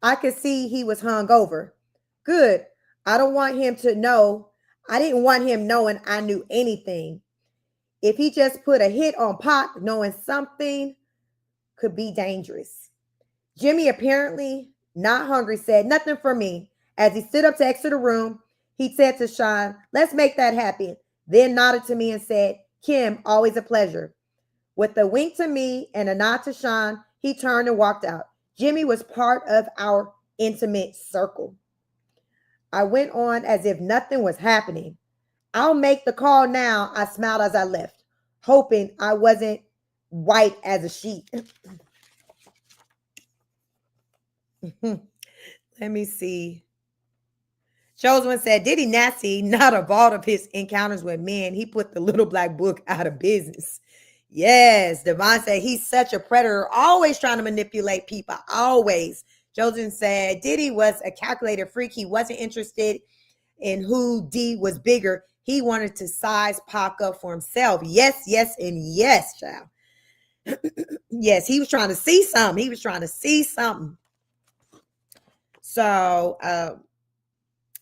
I could see he was hungover. Good. I didn't want him knowing I knew anything. If he just put a hit on Pac, knowing something could be dangerous. Jimmy, apparently not hungry, said, nothing for me. As he stood up to exit the room, he said to Sean, let's make that happen. Then nodded to me and said, Kim, always a pleasure. With a wink to me and a nod to Sean, he turned and walked out. Jimmy was part of our intimate circle. I went on as if nothing was happening. I'll make the call now, I smiled as I left, hoping I wasn't white as a sheet. Let me see. Chosen One said, Diddy nasty, not of all of his encounters with men. He put the little black book out of business. Yes, Devon said he's such a predator, always trying to manipulate people, always Jojen said Diddy was a calculated freak. He wasn't interested in who D was bigger. He wanted to size Pac up for himself. Yes, yes, and yes, child. Yes, he was trying to see something. He was trying to see something. So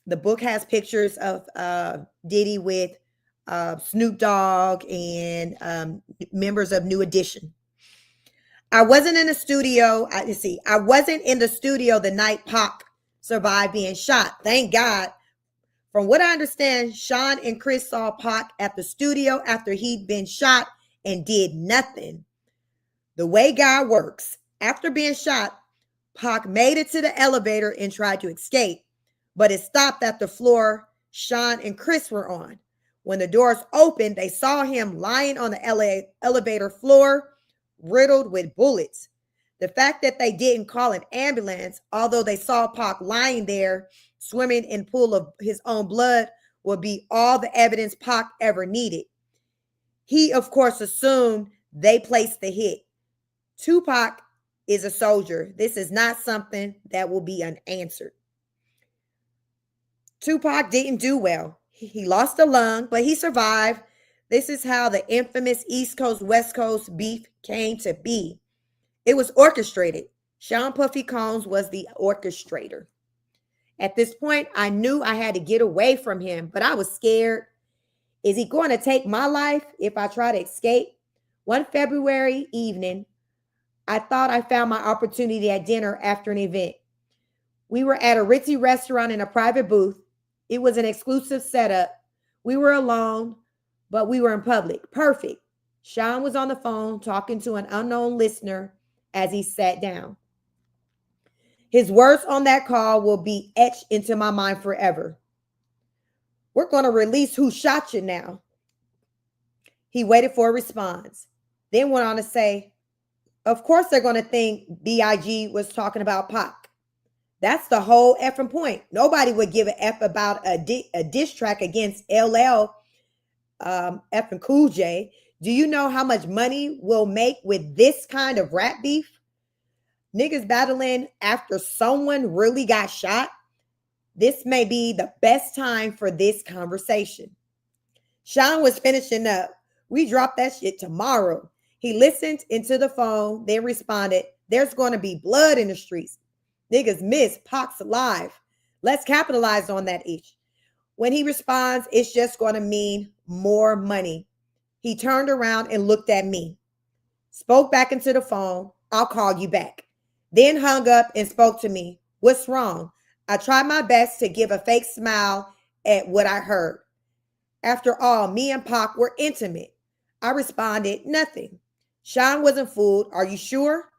the book has pictures of Diddy with Snoop Dogg and members of New Edition. I wasn't in the studio. I wasn't in the studio the night Pac survived being shot. Thank God. From what I understand, Sean and Chris saw Pac at the studio after he'd been shot and did nothing. The way God works, after being shot, Pac made it to the elevator and tried to escape, but it stopped at the floor Sean and Chris were on. When the doors opened, they saw him lying on the elevator floor, riddled with bullets. The fact that they didn't call an ambulance, although they saw Pac lying there, swimming in a pool of his own blood, would be all the evidence Pac ever needed. He, of course, assumed they placed the hit. Tupac is a soldier. This is not something that will be unanswered. Tupac didn't do well. He lost a lung, but he survived. This is how the infamous East Coast, West Coast beef came to be. It was orchestrated. Sean Puffy Combs was the orchestrator. At this point, I knew I had to get away from him, but I was scared. Is he going to take my life if I try to escape? One February evening, I thought I found my opportunity at dinner after an event. We were at a ritzy restaurant in a private booth. It was an exclusive setup. We were alone, but we were in public. Perfect. Sean was on the phone talking to an unknown listener as he sat down. His words on that call will be etched into my mind forever. We're going to release who shot you now. He waited for a response, then went on to say, of course they're going to think B.I.G. was talking about Pac. That's the whole effing point. Nobody would give a F about a diss track against LL effing Cool J. Do you know how much money we'll make with this kind of rap beef? Niggas battling after someone really got shot? This may be the best time for this conversation. Sean was finishing up. We drop that shit tomorrow. He listened into the phone, then responded, there's going to be blood in the streets. Niggas miss Pac's alive. Let's capitalize on that each. When he responds, it's just going to mean more money. He turned around and looked at me. Spoke back into the phone. I'll call you back. Then hung up and spoke to me. What's wrong? I tried my best to give a fake smile at what I heard. After all, me and Pac were intimate. I responded, nothing. Sean wasn't fooled. Are you sure?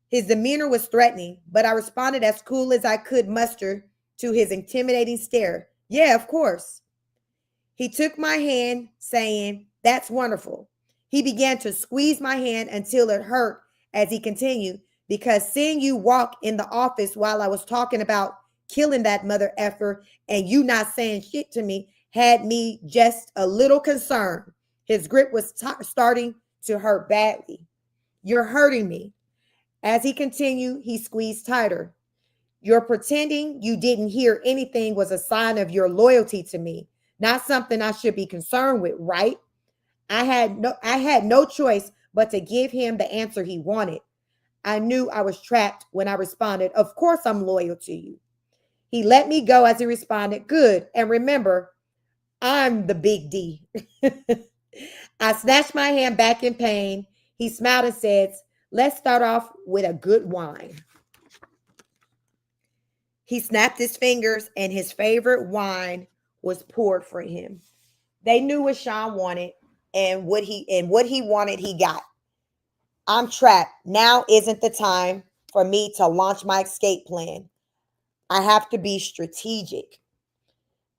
His demeanor was threatening, but I responded as cool as I could muster to his intimidating stare. Yeah, of course. He took my hand, saying, that's wonderful. He began to squeeze my hand until it hurt as he continued, because seeing you walk in the office while I was talking about killing that mother effer and you not saying shit to me had me just a little concerned. His grip was starting to hurt badly. You're hurting me. As he continued, he squeezed tighter. Your pretending you didn't hear anything was a sign of your loyalty to me, not something I should be concerned with, right? I had no choice but to give him the answer he wanted. I knew I was trapped when I responded, of course I'm loyal to you. He let me go as he responded, good. And remember, I'm the big D. I snatched my hand back in pain. He smiled and said, let's start off with a good wine. He snapped his fingers and his favorite wine was poured for him. They knew what Sean wanted and what he wanted, he got. I'm trapped. Now isn't the time for me to launch my escape plan. I have to be strategic.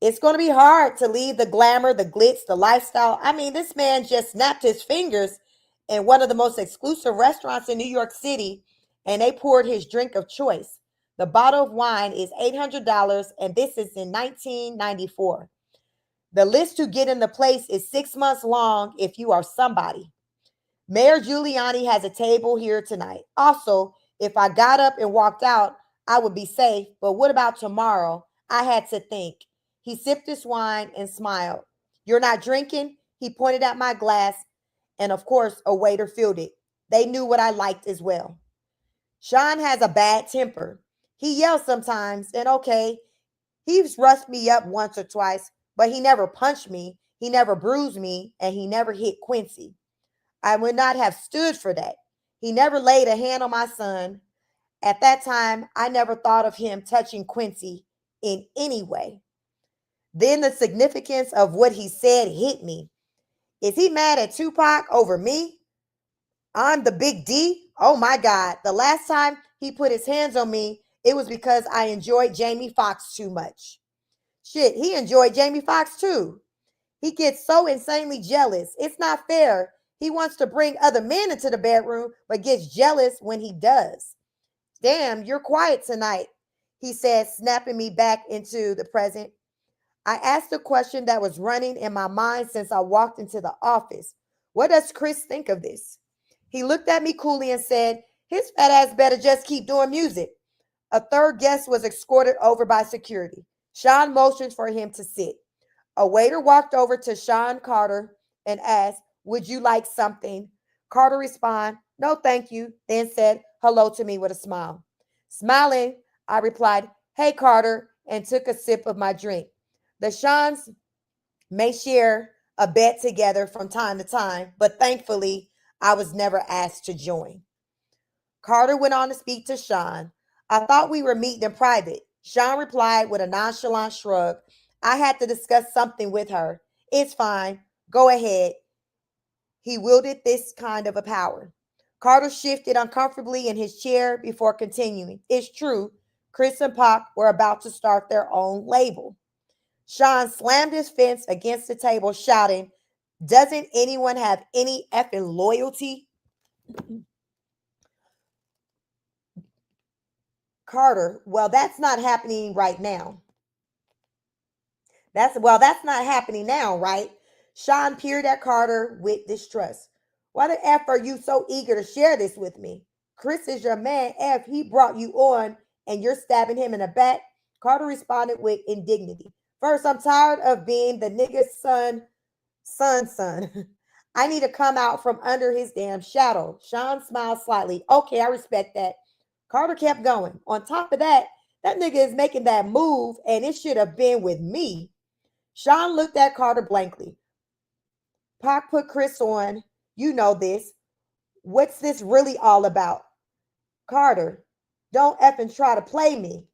It's going to be hard to leave the glamour, the glitz, the lifestyle. I mean, this man just snapped his fingers in one of the most exclusive restaurants in New York City, and they poured his drink of choice. The bottle of wine is $800, and this is in 1994. The list to get in the place is 6 months long if you are somebody. Mayor Giuliani has a table here tonight. Also, if I got up and walked out, I would be safe, but what about tomorrow? I had to think. He sipped his wine and smiled. You're not drinking? He pointed at my glass, and of course, a waiter filled it. They knew what I liked as well. Sean has a bad temper. He yells sometimes, and okay, he's roughed me up once or twice, but he never punched me, he never bruised me, and he never hit Quincy. I would not have stood for that. He never laid a hand on my son. At that time, I never thought of him touching Quincy in any way. Then the significance of what he said hit me. Is he mad at Tupac over me? I'm the big D? Oh my God. The last time he put his hands on me, it was because I enjoyed Jamie Foxx too much. Shit, he enjoyed Jamie Foxx too. He gets so insanely jealous. It's not fair. He wants to bring other men into the bedroom, but gets jealous when he does. Damn, you're quiet tonight, he said, snapping me back into the present. I asked a question that was running in my mind since I walked into the office. What does Chris think of this? He looked at me coolly and said, his fat ass better just keep doing music. A third guest was escorted over by security. Sean motioned for him to sit. A waiter walked over to Sean Carter and asked, would you like something? Carter responded, no, thank you, then said hello to me with a smile. Smiling, I replied, hey, Carter, and took a sip of my drink. The Seans may share a bed together from time to time, but thankfully, I was never asked to join. Carter went on to speak to Sean. I thought we were meeting in private. Sean replied with a nonchalant shrug. I had to discuss something with her. It's fine. Go ahead. He wielded this kind of a power. Carter shifted uncomfortably in his chair before continuing. It's true. Chris and Pac were about to start their own label. Sean slammed his fist against the table, shouting, doesn't anyone have any effing loyalty? Carter, well, that's not happening right now. That's not happening now, right? Sean peered at Carter with distrust. Why the F are you so eager to share this with me? Chris is your man. F, he brought you on and you're stabbing him in the back. Carter responded with indignity. First, I'm tired of being the nigga's son. I need to come out from under his damn shadow. Sean smiled slightly. Okay, I respect that. Carter kept going. On top of that, that nigga is making that move and it should have been with me. Sean looked at Carter blankly. Pac put Chris on. You know this. What's this really all about? Carter, don't effing try to play me.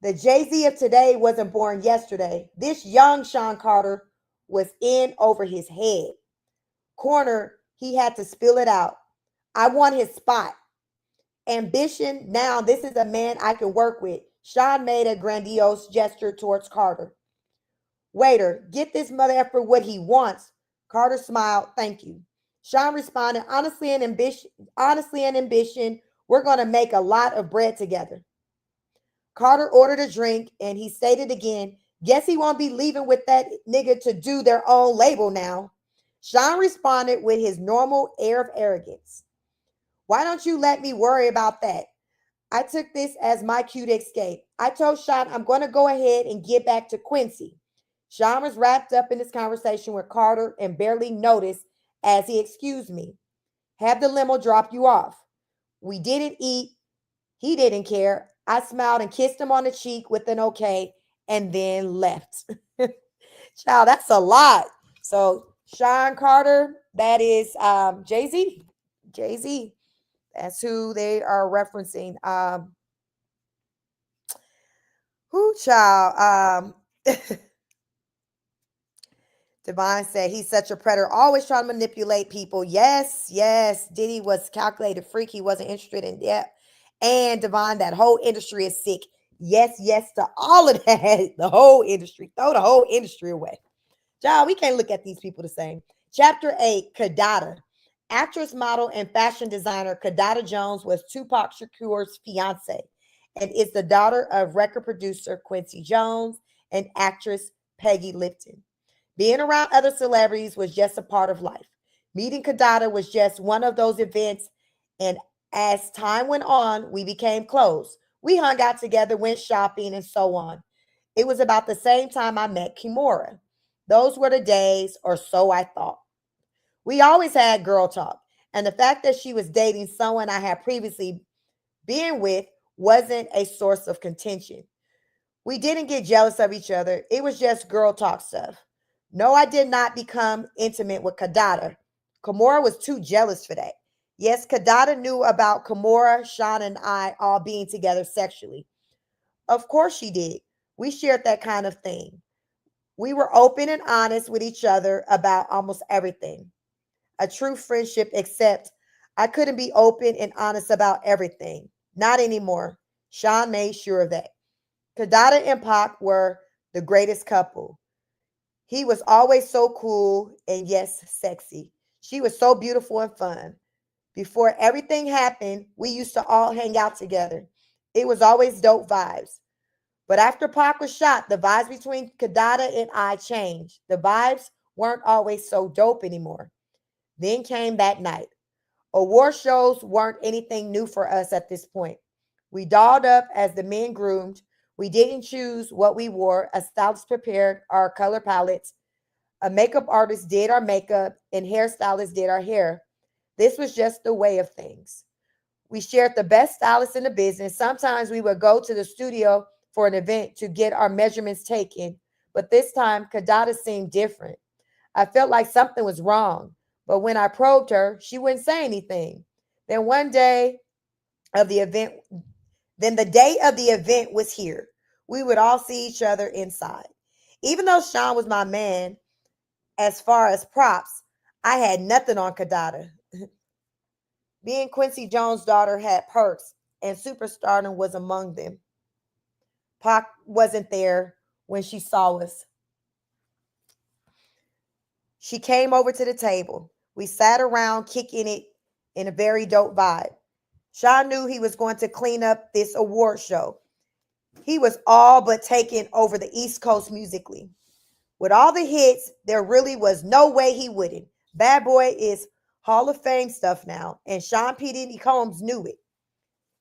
The Jay-Z of today wasn't born yesterday. This young Sean Carter was in over his head. Corner, he had to spill it out. I want his spot. Ambition, now this is a man I can work with. Sean made a grandiose gesture towards Carter. Waiter, get this mother effer what he wants. Carter smiled, thank you. Sean responded, honestly and ambition, we're going to make a lot of bread together. Carter ordered a drink and he stated again, guess he won't be leaving with that nigga to do their own label now. Sean responded with his normal air of arrogance. Why don't you let me worry about that? I took this as my cue to escape. I told Sean I'm going to go ahead and get back to Quincy. Sean was wrapped up in this conversation with Carter and barely noticed as he excused me. Have the limo drop you off. We didn't eat. He didn't care. I smiled and kissed him on the cheek with an okay and then left. Child, that's a lot. So Sean Carter, that is Jay-Z. Jay-Z. That's who they are referencing. Who child? Divine said he's such a predator, always trying to manipulate people. Yes, yes. Diddy was a calculated freak. He wasn't interested in that. And Divine, that whole industry is sick. Yes, yes to all of that. The whole industry. Throw the whole industry away. Child, we can't look at these people the same. Chapter 8, Kadada. Actress, model, and fashion designer Kadada Jones was Tupac Shakur's fiance and is the daughter of record producer Quincy Jones and actress Peggy Lipton. Being around other celebrities was just a part of life. Meeting Kadada was just one of those events, and as time went on, we became close. We hung out together, went shopping, and so on. It was about the same time I met Kimura. Those were the days, or so I thought. We always had girl talk, and the fact that she was dating someone I had previously been with wasn't a source of contention. We didn't get jealous of each other. It was just girl talk stuff. No, I did not become intimate with Kadada. Kimura was too jealous for that. Yes, Kadada knew about Kimura, Sean, and I all being together sexually. Of course she did. We shared that kind of thing. We were open and honest with each other about almost everything. A true friendship, except I couldn't be open and honest about everything. Not anymore. Sean made sure of that. Kadada and Pac were the greatest couple. He was always so cool and, yes, sexy. She was so beautiful and fun. Before everything happened, we used to all hang out together. It was always dope vibes. But after Pac was shot, the vibes between Kadada and I changed. The vibes weren't always so dope anymore. Then came that night. Award shows weren't anything new for us at this point. We dolled up as the men groomed. We didn't choose what we wore. A stylist prepared our color palettes. A makeup artist did our makeup, and hairstylist did our hair. This was just the way of things. We shared the best stylists in the business. Sometimes we would go to the studio for an event to get our measurements taken, but this time Kadada seemed different. I felt like something was wrong, but when I probed her, she wouldn't say anything. Then one day of the event, then the day of the event was here. We would all see each other inside. Even though Sean was my man, as far as props, I had nothing on Kadada. Being Quincy Jones' daughter had perks, and superstardom was among them. Pac wasn't there when she saw us. She came over to the table. We sat around kicking it in a very dope vibe. Sean knew he was going to clean up this award show. He was all but taking over the East Coast musically. With all the hits, there really was no way he wouldn't. Bad Boy is Hall of Fame stuff now, and Sean P. Diddy Combs knew it.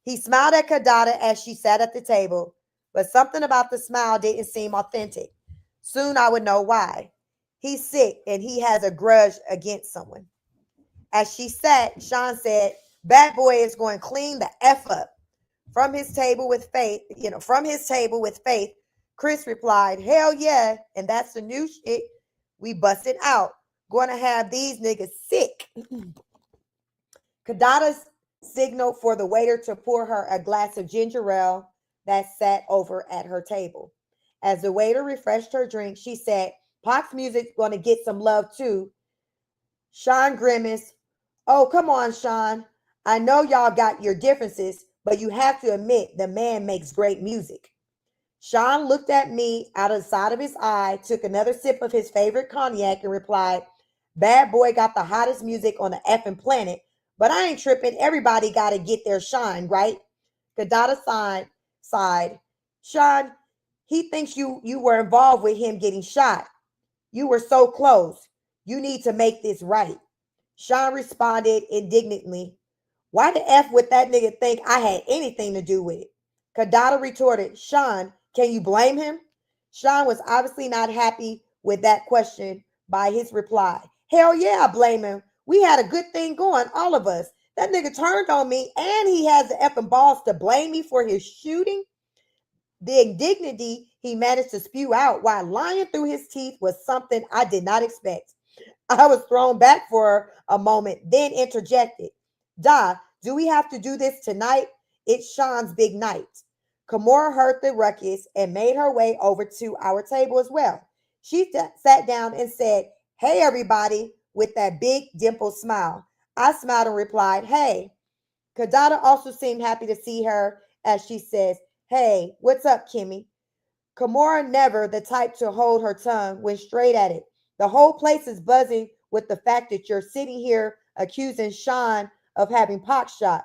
He smiled at Kadada as she sat at the table, but something about the smile didn't seem authentic. Soon I would know why. He's sick and he has a grudge against someone. As she sat, Sean said, Bad Boy is going to clean the F up. From his table with Faith, Chris replied, Hell yeah, and that's the new shit we busted out. Going to have these niggas sick. Kadada signaled for the waiter to pour her a glass of ginger ale that sat over at her table. As the waiter refreshed her drink, she said, Pac's music's going to get some love too. Sean grimaced. Oh, come on, Sean. I know y'all got your differences, but you have to admit the man makes great music. Sean looked at me out of the side of his eye, took another sip of his favorite cognac, and replied, Bad Boy got the hottest music on the effing planet, but I ain't tripping. Everybody got to get their shine, right? Kadada sighed. Sean, he thinks you were involved with him getting shot. You were so close. You need to make this right. Sean responded indignantly. Why the F would that nigga think I had anything to do with it? Kadada retorted, Sean, can you blame him? Sean was obviously not happy with that question by his reply. Hell yeah, I blame him. We had a good thing going, all of us. That nigga turned on me and he has the effing balls to blame me for his shooting. The indignity he managed to spew out while lying through his teeth was something I did not expect. I was thrown back for a moment, then interjected. Da, do we have to do this tonight? It's Sean's big night. Kimura heard the ruckus and made her way over to our table as well. She sat down and said, Hey, everybody, with that big dimpled smile. I smiled and replied, Hey. Kadada also seemed happy to see her as she says, Hey, what's up, Kimmy? Kimura, never the type to hold her tongue, went straight at it. The whole place is buzzing with the fact that you're sitting here accusing Sean of having Pac shot.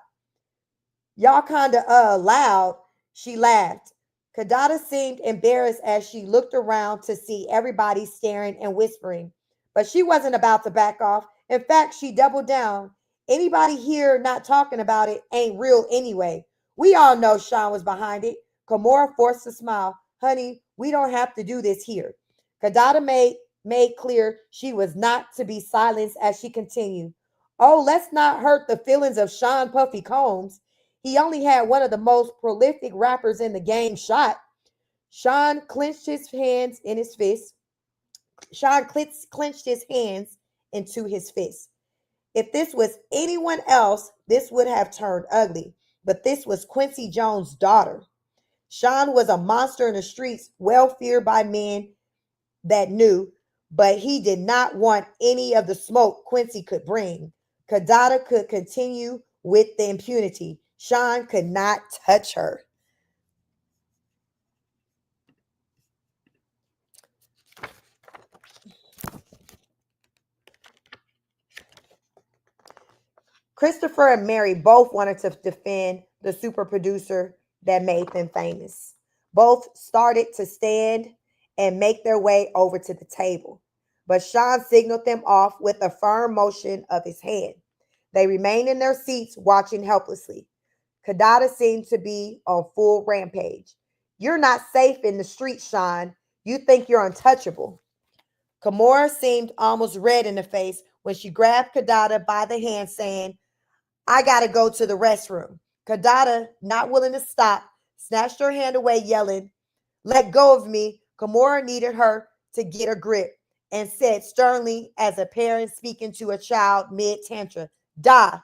Y'all kinda loud. She laughed. Kadada seemed embarrassed as she looked around to see everybody staring and whispering. But she wasn't about to back off. In fact, she doubled down. Anybody here not talking about it ain't real anyway. We all know Sean was behind it. Kimora forced a smile. Honey, we don't have to do this here. Kadada made clear she was not to be silenced as she continued. Oh, let's not hurt the feelings of Sean Puffy Combs. He only had one of the most prolific rappers in the game shot. Sean clenched his hands in his fist. Sean clenched his hands into his fist. If this was anyone else, this would have turned ugly. But this was Quincy Jones' daughter. Sean was a monster in the streets, well feared by men that knew, but he did not want any of the smoke Quincy could bring. Kadada could continue with the impunity. Sean could not touch her. Christopher and Mary both wanted to defend the super producer that made them famous. Both started to stand and make their way over to the table, but Sean signaled them off with a firm motion of his hand. They remained in their seats, watching helplessly. Kadada seemed to be on full rampage. You're not safe in the street, Sean. You think you're untouchable. Kimora seemed almost red in the face when she grabbed Kadada by the hand, saying, I gotta go to the restroom. Kadada, not willing to stop, snatched her hand away, yelling, Let go of me. Kimora needed her to get a grip and said sternly, as a parent speaking to a child mid tantrum, Da.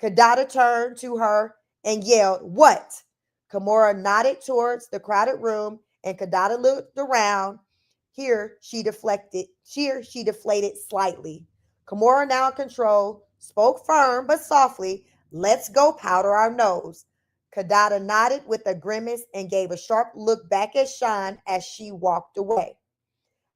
Kadada turned to her and yelled, What? Kimora nodded towards the crowded room, and Kadada looked around. Here she deflated slightly. Kimora, now in control, spoke firm but softly. Let's go powder our nose. Kadada nodded with a grimace and gave a sharp look back at Sean as she walked away.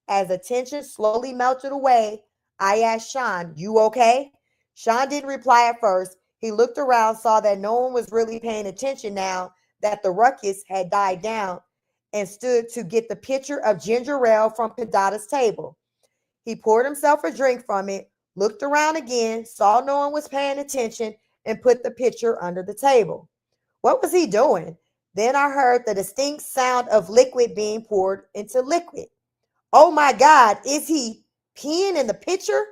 As the tension slowly melted away, I asked Sean, You okay? Sean didn't reply at first. He looked around, saw that no one was really paying attention now that the ruckus had died down, and stood to get the pitcher of ginger ale from Kadada's table. He poured himself a drink from it, looked around again, saw no one was paying attention, and put the pitcher under the table. What was he doing? Then I heard the distinct sound of liquid being poured into liquid. Oh my God, is he peeing in the pitcher?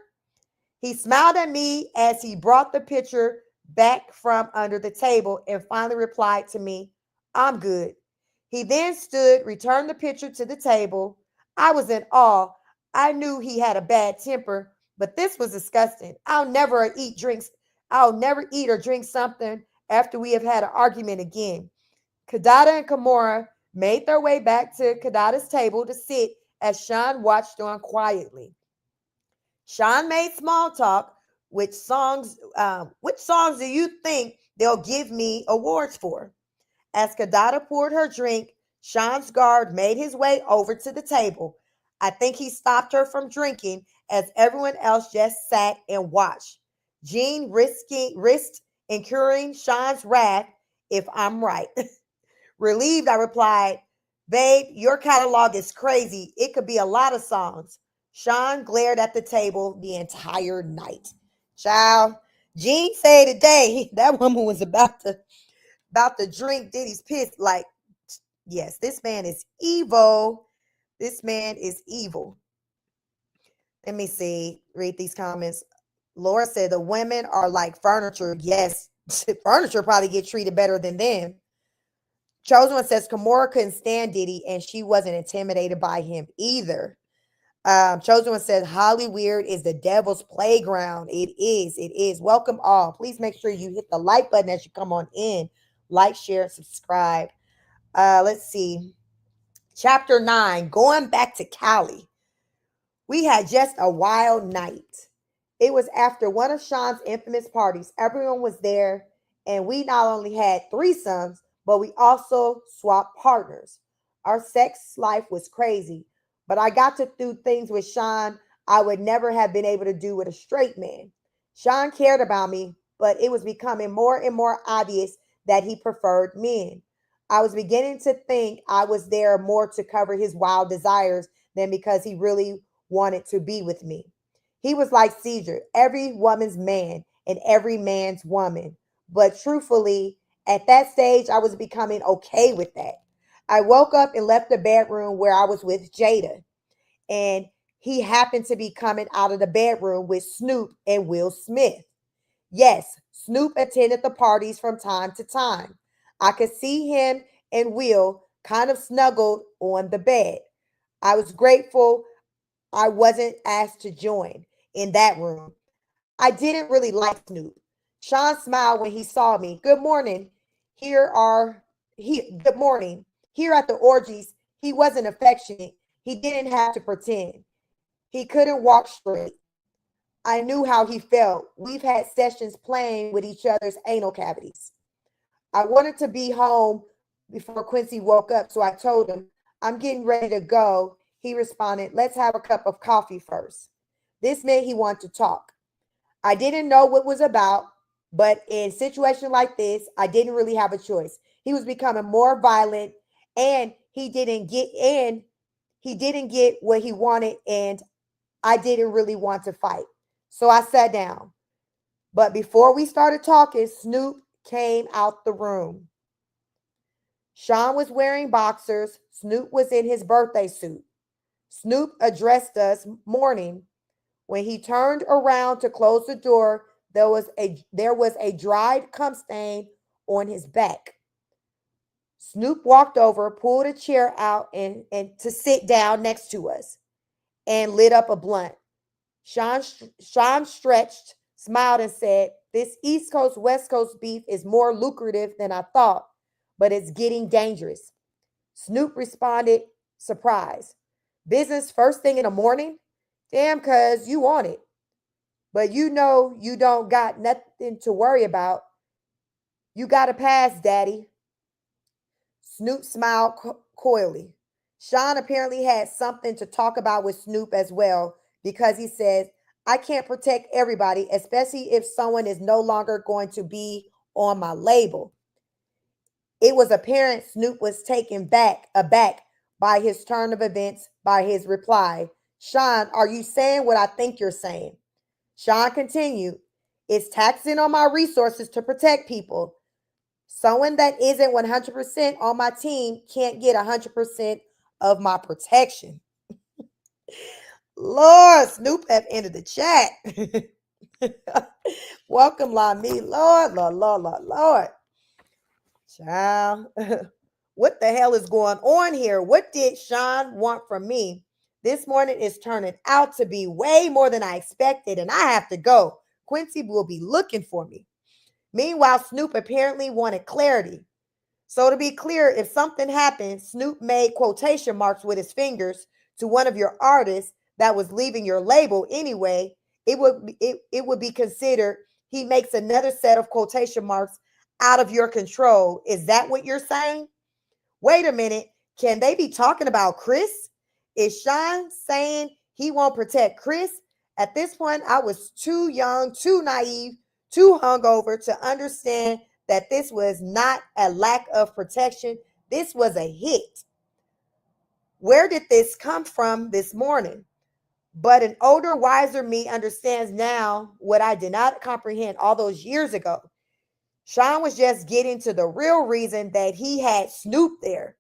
He smiled at me as he brought the pitcher back from under the table and finally replied to me, I'm good. He then stood, returned the pitcher to the table. I was in awe. I knew he had a bad temper, but this was disgusting. I'll never eat or drink something after we have had an argument again. Kadada and Kimora made their way back to Kadada's table to sit as Sean watched on quietly. Sean made small talk. Which songs do you think they'll give me awards for? As Kadada poured her drink, Sean's guard made his way over to the table. I think he stopped her from drinking as everyone else just sat and watched. Jean risked incurring Sean's wrath if I'm right. Relieved, I replied, Babe, your catalog is crazy. It could be a lot of songs. Sean glared at the table the entire night. Child, Jean said today that woman was about to drink Diddy's piss. Like, yes, this man is evil. This man is evil. Let me see. Read these comments. Laura said the women are like furniture. Yes, furniture probably get treated better than them. Chosen One says Kimora couldn't stand Diddy and she wasn't intimidated by him either. Chosen One says Hollywood is the devil's playground. It is. It is. Welcome all. Please make sure you hit the like button as you come on in. Like, share, subscribe. Let's see. Chapter 9, going back to Cali. We had just a wild night. It was after one of Sean's infamous parties. Everyone was there, and we not only had threesomes, but we also swapped partners. Our sex life was crazy, but I got to do things with Sean I would never have been able to do with a straight man. Sean cared about me, but it was becoming more and more obvious that he preferred men. I was beginning to think I was there more to cover his wild desires than because he really wanted to be with me. He was like Caesar, every woman's man and every man's woman. But truthfully, At that stage, I was becoming okay with that. I woke up and left the bedroom where I was with Jada, and he happened to be coming out of the bedroom with Snoop and Will Smith. Yes, Snoop attended the parties from time to time. I could see him and Will kind of snuggled on the bed. I was grateful I wasn't asked to join in that room. I didn't really like Snoop. Sean smiled when he saw me. Good morning. Good morning. Here at the orgies, he wasn't affectionate. He didn't have to pretend. He couldn't walk straight. I knew how he felt. We've had sessions playing with each other's anal cavities. I wanted to be home before Quincy woke up, so I told him, I'm getting ready to go. He responded, let's have a cup of coffee first. This meant he wanted to talk. I didn't know what it was about, but in a situation like this, I didn't really have a choice. He was becoming more violent, and he didn't get what he wanted, and I didn't really want to fight. So I sat down. But before we started talking, Snoop came out the room. Sean was wearing boxers. Snoop was in his birthday suit. Snoop addressed us morning. When he turned around to close the door, there was a dried cum stain on his back. Snoop walked over, pulled a chair out and to sit down next to us, and lit up a blunt. Sean stretched, smiled, and said, this East Coast, West Coast beef is more lucrative than I thought, but it's getting dangerous. Snoop responded, surprised. Business first thing in the morning? Damn, cuz you want it. But you know you don't got nothing to worry about. You got a pass, daddy. Snoop smiled coyly. Sean apparently had something to talk about with Snoop as well because he says, I can't protect everybody, especially if someone is no longer going to be on my label. It was apparent Snoop was taken aback by his turn of events, by his reply. Sean, are you saying what I think you're saying? Sean continued, it's taxing on my resources to protect people. Someone that isn't 100% on my team can't get 100% of my protection. Lord, Snoop have entered the chat. Welcome, Lami. Lord, Lord, Lord, Lord, Lord. Child, what the hell is going on here? What did Sean want from me? This morning is turning out to be way more than I expected, and I have to go. Quincy will be looking for me. Meanwhile, Snoop apparently wanted clarity. So to be clear, if something happened, Snoop made quotation marks with his fingers to one of your artists that was leaving your label anyway, it would be considered he makes another set of quotation marks out of your control. Is that what you're saying? Wait a minute. Can they be talking about Chris? Is Sean saying he won't protect Chris? At this point, I was too young, too naive, too hungover to understand that this was not a lack of protection. This was a hit. Where did this come from this morning? But an older, wiser me understands now what I did not comprehend all those years ago. Sean was just getting to the real reason that he had Snoop there.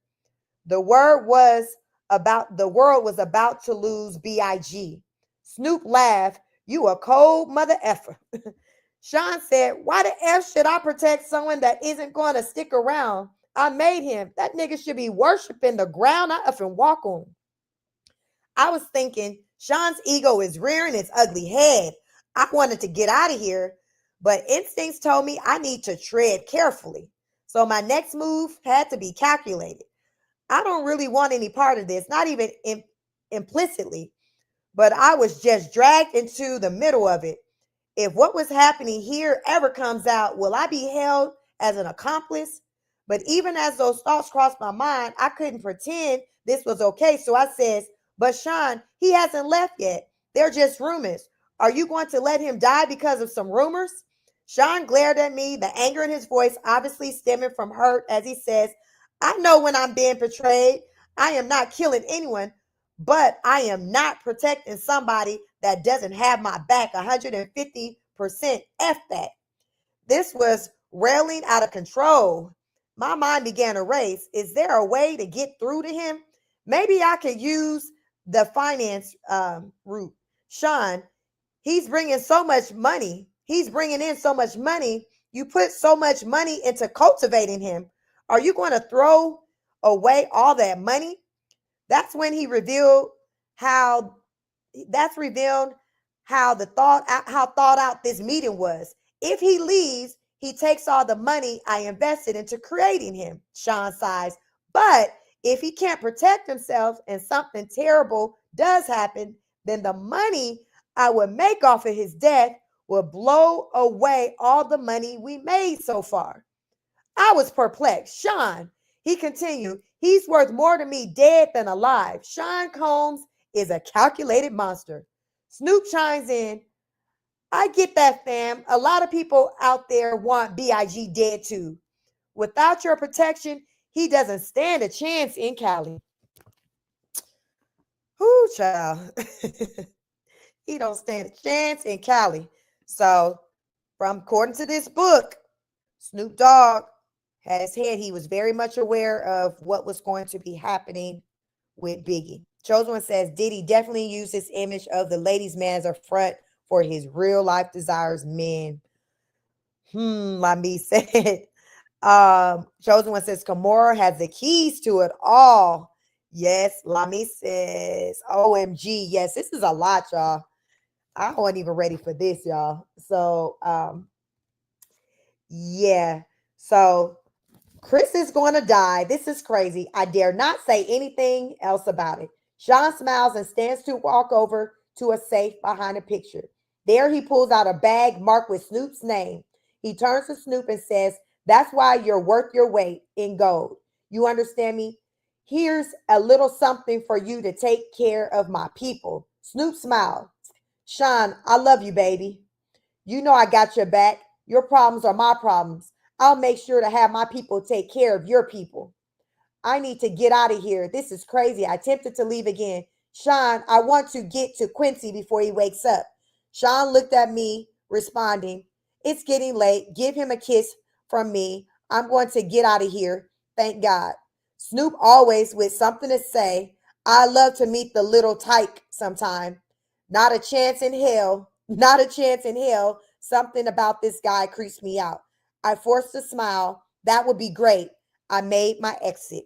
The world was about to lose Big. Snoop laughed. You a cold mother effer. Sean said, why the F should I protect someone that isn't going to stick around? I made him. That nigga should be worshiping the ground I effing walk on. I was thinking, Sean's ego is rearing its ugly head. I wanted to get out of here, but instincts told me I need to tread carefully. So my next move had to be calculated. I don't really want any part of this, not even implicitly, but I was just dragged into the middle of it. If what was happening here ever comes out, will I be held as an accomplice? But even as those thoughts crossed my mind, I couldn't pretend this was okay. So I says, but Sean, he hasn't left yet. They're just rumors. Are you going to let him die because of some rumors? Sean glared at me, the anger in his voice obviously stemming from hurt as he says, I know when I'm being betrayed. I am not killing anyone, but I am not protecting somebody that doesn't have my back 150%. F that. This was railing out of control. My mind began to race. Is there a way to get through to him? Maybe I could use the finance route. Sean, he's bringing so much money. He's bringing in so much money. You put so much money into cultivating him. Are you going to throw away all that money? That's when he revealed how that's revealed how thought out this meeting was. If he leaves, he takes all the money I invested into creating him, Sean sighs. But if he can't protect himself and something terrible does happen, then the money I would make off of his death will blow away all the money we made so far. I was perplexed. Sean, he continued, he's worth more to me dead than alive. Sean Combs is a calculated monster. Snoop chimes in. I get that, fam. A lot of people out there want BIG dead too. Without your protection, he doesn't stand a chance in Cali. Whoo, child. He don't stand a chance in Cali. So, from according to this book, Snoop Dogg had his head. He was very much aware of what was going to be happening with Biggie. Chosen One says Diddy definitely used this image of the ladies' man as a front for his real life desires men. Lami said. Chosen One says Kimura has the keys to it all. Yes, Lami says, OMG. Yes, this is a lot, y'all. I wasn't even ready for this, y'all. So, yeah. So, Chris is going to die. This is crazy. I dare not say anything else about it. Sean smiles and stands to walk over to a safe behind a picture. There he pulls out a bag marked with Snoop's name. He turns to Snoop and says, that's why you're worth your weight in gold. You understand me? Here's a little something for you to take care of my people. Snoop smiled. Sean, I love you, baby. You know I got your back. Your problems are my problems. I'll make sure to have my people take care of your people. I need to get out of here. This is crazy. I attempted to leave again. Sean, I want to get to Quincy before he wakes up. Sean looked at me, responding, it's getting late. Give him a kiss from me. I'm going to get out of here. Thank God. Snoop always with something to say. I love to meet the little tyke sometime. Not a chance in hell. Not a chance in hell. Something about this guy creeps me out. I forced a smile. That would be great. I made my exit.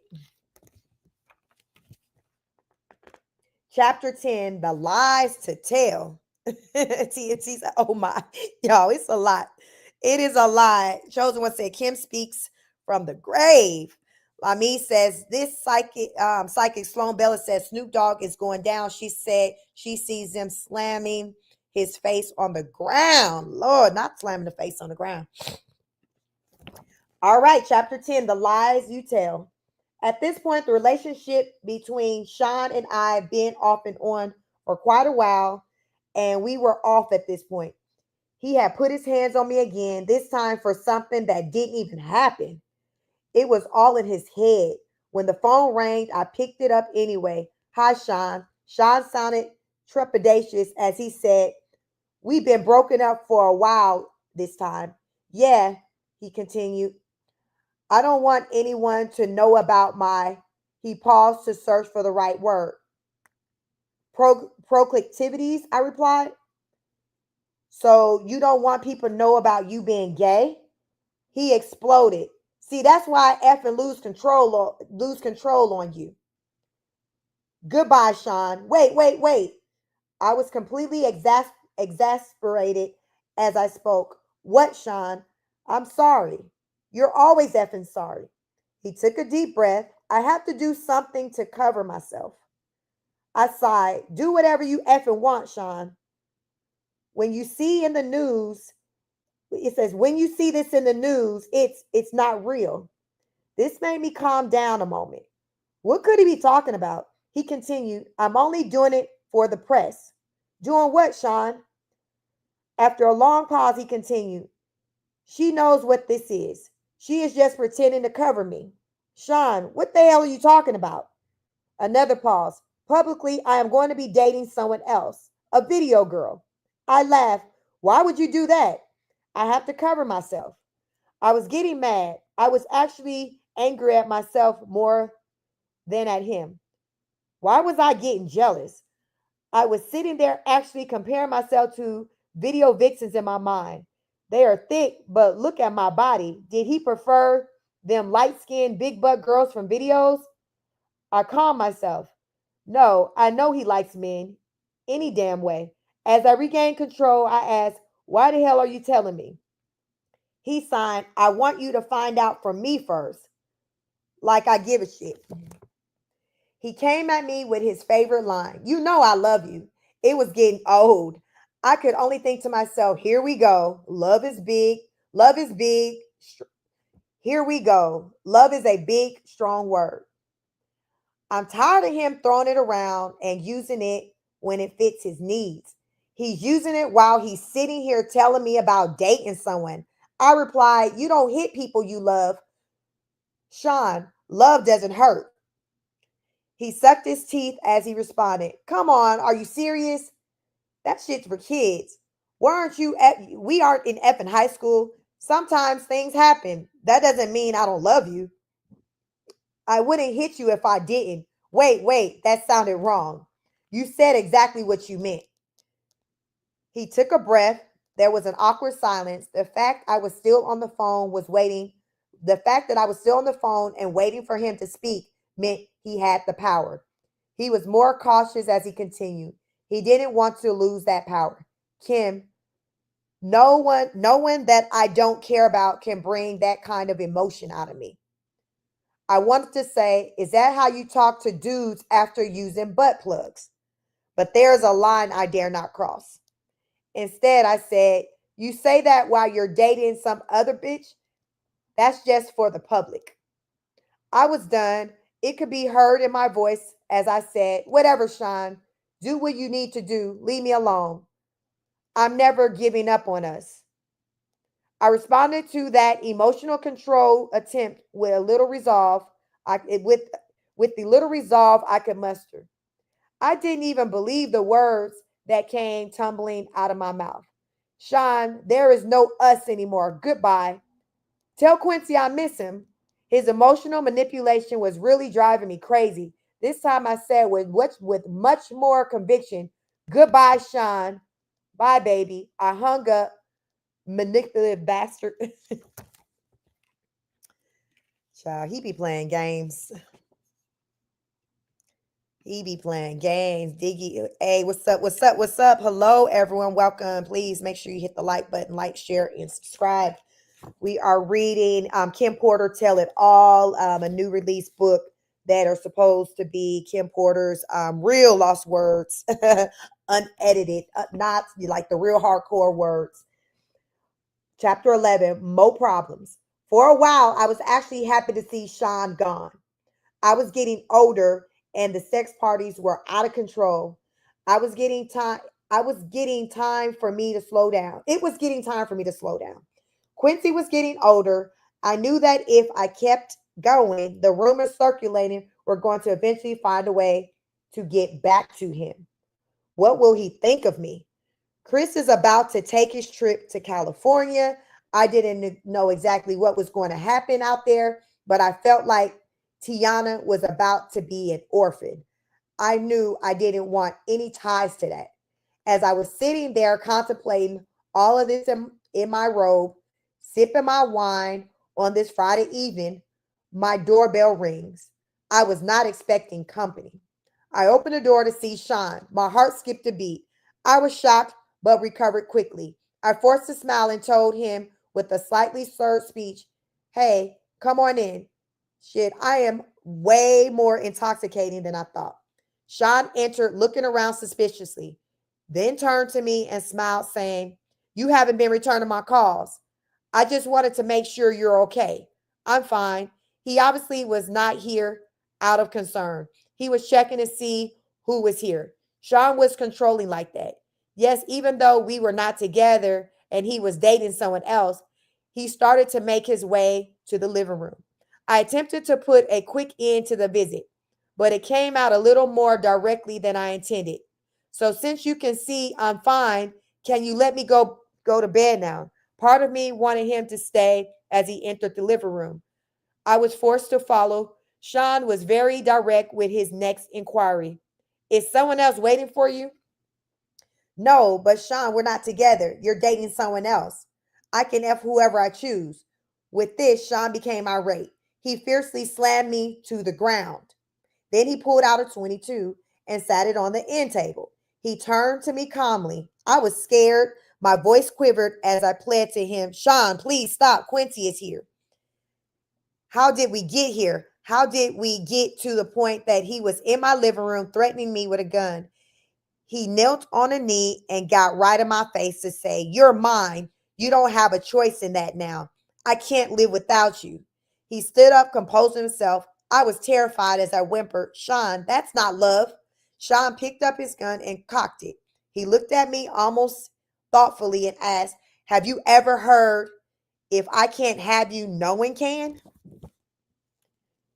Chapter 10, The Lies to Tell. TNT said, oh my, y'all, it's a lot. It is a lot. Chosen One said, Kim speaks from the grave. Lami says, this psychic Sloan Bella says Snoop Dogg is going down. She said she sees him slamming his face on the ground. Lord, not slamming the face on the ground. All right, chapter 10, The Lies You Tell. At this point, the relationship between Sean and I have been off and on for quite a while, and we were off at this point. He had put his hands on me again, this time for something that didn't even happen. It was all in his head. When the phone rang, I picked it up anyway. Hi, Sean. Sean sounded trepidatious as he said, we've been broken up for a while this time. Yeah, he continued. I don't want anyone to know about he paused to search for the right word. Proclivities, I replied. So you don't want people to know about you being gay? He exploded. See, that's why I F and lose control on you. Goodbye, Sean. Wait. I was completely exasperated as I spoke. What, Sean? I'm sorry. You're always effing sorry. He took a deep breath. I have to do something to cover myself. I sighed. Do whatever you effing want, Sean. When you see in the news, it says, when you see this in the news, it's not real. This made me calm down a moment. What could he be talking about? He continued, I'm only doing it for the press. Doing what, Sean? After a long pause, he continued, she knows what this is. She is just pretending to cover me. Sean, what the hell are you talking about? Another pause. Publicly, I am going to be dating someone else, a video girl. I laughed. Why would you do that? I have to cover myself. I was getting mad. I was actually angry at myself more than at him. Why was I getting jealous? I was sitting there actually comparing myself to video vixens in my mind. They are thick, but look at my body. Did he prefer them light skinned, big butt girls from videos? I calmed myself. No, I know he likes men any damn way. As I regained control, I asked, why the hell are you telling me? He signed, I want you to find out from me first. Like I give a shit. He came at me with his favorite line. You know I love you. It was getting old. I could only think to myself, here we go. Love is big. Love is big. Here we go. Love is a big, strong word. I'm tired of him throwing it around and using it when it fits his needs. He's using it while he's sitting here telling me about dating someone. I replied, you don't hit people you love. Sean, love doesn't hurt. He sucked his teeth as he responded, come on, are you serious? That shit's for kids. Why aren't you at, we aren't in effing high school. Sometimes things happen. That doesn't mean I don't love you. I wouldn't hit you if I didn't. Wait, that sounded wrong. You said exactly what you meant. He took a breath. There was an awkward silence. The fact I was still on the phone was waiting. The fact that I was still on the phone and waiting for him to speak meant he had the power. He was more cautious as he continued. He didn't want to lose that power. Kim, no one that I don't care about can bring that kind of emotion out of me. I wanted to say, is that how you talk to dudes after using butt plugs? But there's a line I dare not cross. Instead, I said, you say that while you're dating some other bitch? That's just for the public. I was done. It could be heard in my voice as I said, whatever, Sean. Do what you need to do. Leave me alone. I'm never giving up on us. I responded to that emotional control attempt with a little resolve. With the little resolve I could muster. I didn't even believe the words that came tumbling out of my mouth. Sean, there is no us anymore. Goodbye. Tell Quincy I miss him. His emotional manipulation was really driving me crazy. This time I said with much more conviction, goodbye, Sean. Bye, baby. I hung up. Manipulative bastard. Child, he be playing games. He be playing games. Diggy. Hey, what's up? What's up? What's up? Hello, everyone. Welcome. Please make sure you hit the like button, like, share, and subscribe. We are reading Kim Porter Tell It All, a new release book that are supposed to be Kim Porter's real lost words, unedited, not like the real hardcore words. Chapter 11, Mo Problems. For a while, I was actually happy to see Sean gone. I was getting older and the sex parties were out of control. I was getting time. I was getting time for me to slow down. It was getting time for me to slow down. Quincy was getting older. I knew that if I kept going, the rumors circulating were going to eventually find a way to get back to him. What will he think of me? Chris is about to take his trip to California. I didn't know exactly what was going to happen out there, but I felt like Tiana was about to be an orphan. I knew I didn't want any ties to that. As I was sitting there contemplating all of this in my robe, sipping my wine on this Friday evening, my doorbell rings. I was not expecting company. I opened the door to see Sean. My heart skipped a beat. I was shocked, but recovered quickly. I forced a smile and told him with a slightly slurred speech, hey, come on in. Shit, I am way more intoxicating than I thought. Sean entered looking around suspiciously, then turned to me and smiled, saying, you haven't been returning my calls. I just wanted to make sure you're okay. I'm fine. He obviously was not here out of concern. He was checking to see who was here. Sean was controlling like that. Yes, even though we were not together and he was dating someone else, he started to make his way to the living room. I attempted to put a quick end to the visit, but it came out a little more directly than I intended. So since you can see I'm fine, can you let me go to bed now? Part of me wanted him to stay as he entered the living room. I was forced to follow. Sean was very direct with his next inquiry. Is someone else waiting for you? No, but Sean, we're not together. You're dating someone else. I can F whoever I choose. With this, Sean became irate. He fiercely slammed me to the ground. Then he pulled out a 22 and sat it on the end table. He turned to me calmly. I was scared. My voice quivered as I pled to him, Sean, please stop. Quincy is here. How did we get here? How did we get to the point that he was in my living room threatening me with a gun? He knelt on a knee and got right in my face to say, you're mine. You don't have a choice in that now. I can't live without you. He stood up, composed himself. I was terrified as I whimpered, Sean, that's not love. Sean picked up his gun and cocked it. He looked at me almost thoughtfully and asked, have you ever heard, if I can't have you, no one can?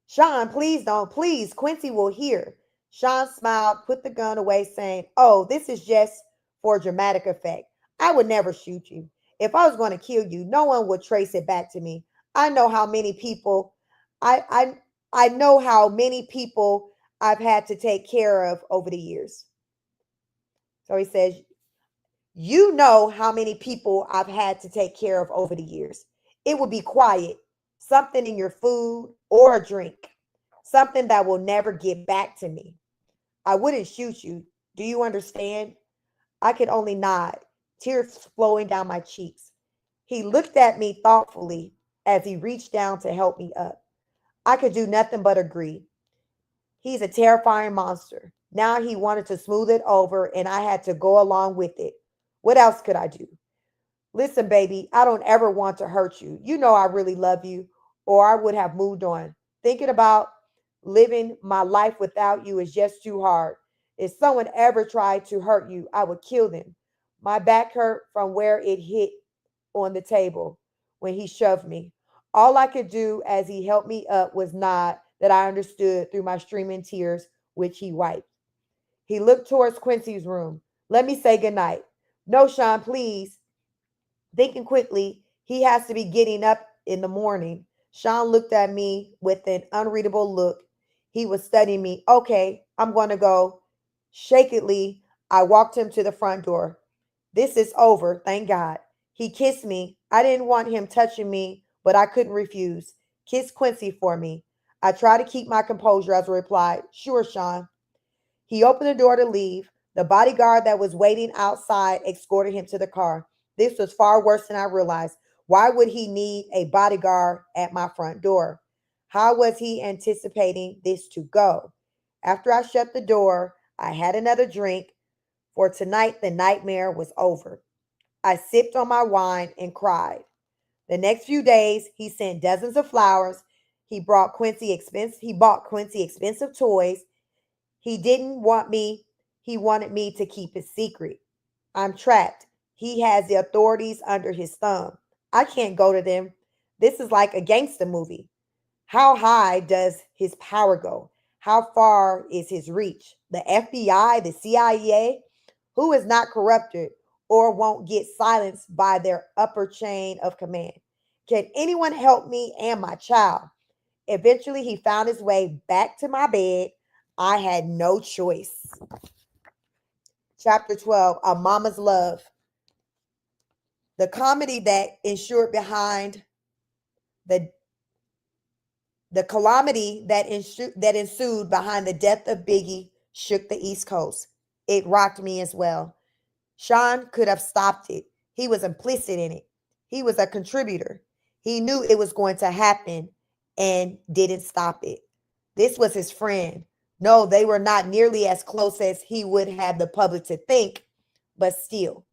Sean, please don't. Please, Quincy will hear. Sean smiled, put the gun away, saying, oh, this is just for dramatic effect. I would never shoot you. If I was going to kill you, no one would trace it back to me. I know how many people I know how many people I've had to take care of over the years. So he says, you know how many people I've had to take care of over the years. It would be quiet, something in your food or a drink, something that will never get back to me. I wouldn't shoot you. Do you understand? I could only nod, tears flowing down my cheeks. He looked at me thoughtfully as he reached down to help me up. I could do nothing but agree. He's a terrifying monster. Now he wanted to smooth it over, and I had to go along with it. What else could I do? Listen, baby, I don't ever want to hurt you. You know I really love you, or I would have moved on. Thinking about living my life without you is just too hard. If someone ever tried to hurt you, I would kill them. My back hurt from where it hit on the table when he shoved me. All I could do as he helped me up was nod that I understood through my streaming tears, which he wiped. He looked towards Quincy's room. Let me say goodnight. No, Sean, please. Thinking quickly, he has to be getting up in the morning. Sean looked at me with an unreadable look. He was studying me. Okay, I'm going to go. Shakily, I walked him to the front door. This is over, thank God. He kissed me. I didn't want him touching me, but I couldn't refuse. Kiss Quincy for me. I tried to keep my composure as I replied, sure, Sean. He opened the door to leave. The bodyguard that was waiting outside escorted him to the car. This was far worse than I realized. Why would he need a bodyguard at my front door? How was he anticipating this to go? After I shut the door, I had another drink. For tonight, the nightmare was over. I sipped on my wine and cried. The next few days, he sent dozens of flowers. He bought Quincy expensive toys. He didn't want me. He wanted me to keep it secret. I'm trapped. He has the authorities under his thumb. I can't go to them. This is like a gangster movie. How high does his power go? How far is his reach? The FBI, the CIA, who is not corrupted or won't get silenced by their upper chain of command? Can anyone help me and my child? Eventually, he found his way back to my bed. I had no choice. Chapter 12, A Mama's Love. The comedy that ensued behind the calamity that ensued behind the death of Biggie shook the East Coast. It rocked me as well. Sean could have stopped it. He was implicit in it. He was a contributor. He knew it was going to happen and didn't stop it. This was his friend. No, they were not nearly as close as he would have the public to think, but still,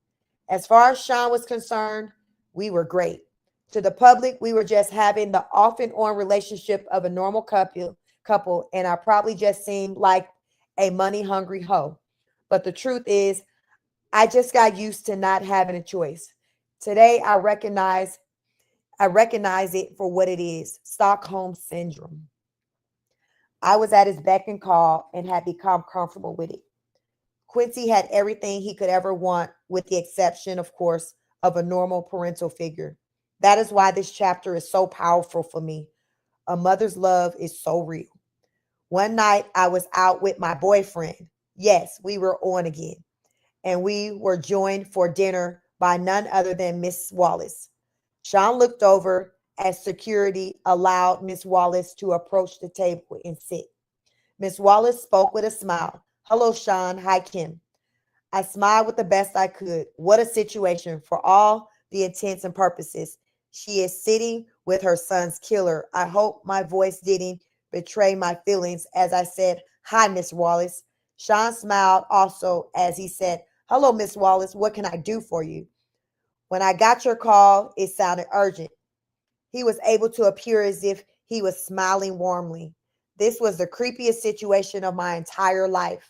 as far as Sean was concerned, we were great. To the public, we were just having the off and on relationship of a normal couple, and I probably just seemed like a money hungry hoe. But the truth is, I just got used to not having a choice. Today, I recognize it for what it is, Stockholm syndrome. I was at his beck and call and had become comfortable with it. Quincy had everything he could ever want, with the exception, of course, of a normal parental figure. That is why this chapter is so powerful for me. A mother's love is so real. One night I was out with my boyfriend. Yes, we were on again. And we were joined for dinner by none other than Miss Wallace. Sean looked over as security allowed Miss Wallace to approach the table and sit. Miss Wallace spoke with a smile. Hello, Sean. Hi, Kim. I smiled with the best I could. What a situation for all the intents and purposes. She is sitting with her son's killer. I hope my voice didn't betray my feelings as I said, Hi, Miss Wallace. Sean smiled also as he said, Hello, Miss Wallace. What can I do for you? When I got your call, it sounded urgent. He was able to appear as if he was smiling warmly. This was the creepiest situation of my entire life.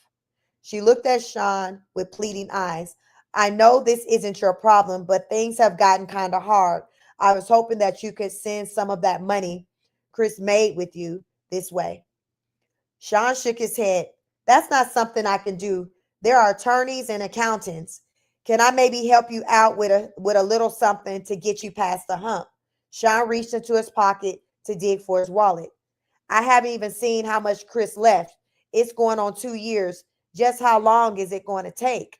She looked at Sean with pleading eyes. I know this isn't your problem, but things have gotten kind of hard. I was hoping that you could send some of that money Chris made with you this way. Sean shook his head. That's not something I can do. There are attorneys and accountants. Can I maybe help you out with a little something to get you past the hump? Sean reached into his pocket to dig for his wallet. I haven't even seen how much Chris left. It's going on 2 years. Just how long is it going to take?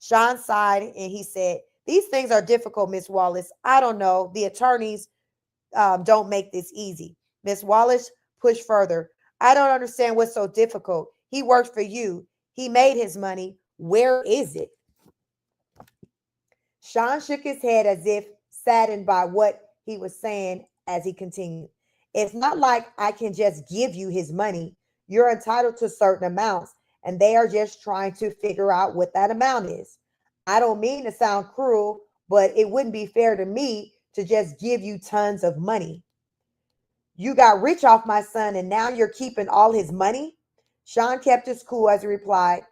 Sean sighed and he said, These things are difficult, Miss Wallace. I don't know. The attorneys don't make this easy. Miss Wallace pushed further. I don't understand what's so difficult. He worked for you. He made his money. Where is it? Sean shook his head as if saddened by what he was saying as he continued. It's not like I can just give you his money. You're entitled to certain amounts, and they are just trying to figure out what that amount is. I don't mean to sound cruel, but it wouldn't be fair to me to just give you tons of money. You got rich off my son, and now you're keeping all his money? Sean kept his cool as he replied,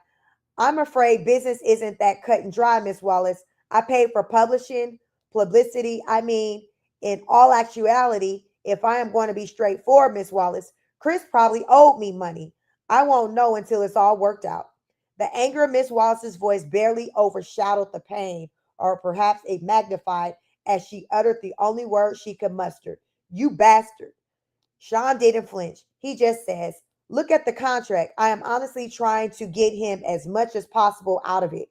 I'm afraid business isn't that cut and dry, Miss Wallace. I paid for publishing, publicity. I mean, in all actuality, if I am going to be straightforward, Miss Wallace, Chris probably owed me money. I won't know until it's all worked out. The anger in Miss Wallace's voice barely overshadowed the pain, or perhaps it magnified as she uttered the only word she could muster. You bastard. Sean didn't flinch. He just says, Look at the contract. I am honestly trying to get him as much as possible out of it.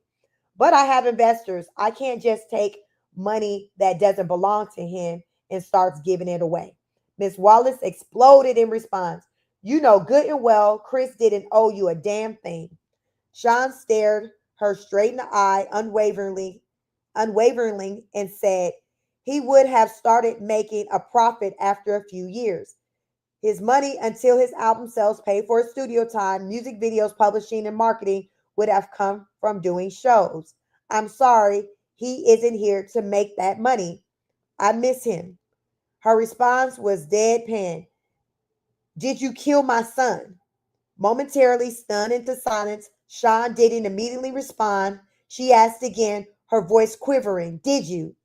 But I have investors. I can't just take money that doesn't belong to him and starts giving it away. Miss Wallace exploded in response. You know good and well Chris didn't owe you a damn thing. Sean stared her straight in the eye unwaveringly and said he would have started making a profit after a few years. His money until his album sales paid for his studio time, music videos, publishing, and marketing would have come from doing shows. I'm sorry, he isn't here to make that money. I miss him. Her response was deadpan. Did you kill my son? Momentarily stunned into silence, Sean didn't immediately respond. She asked again, her voice quivering, Did you?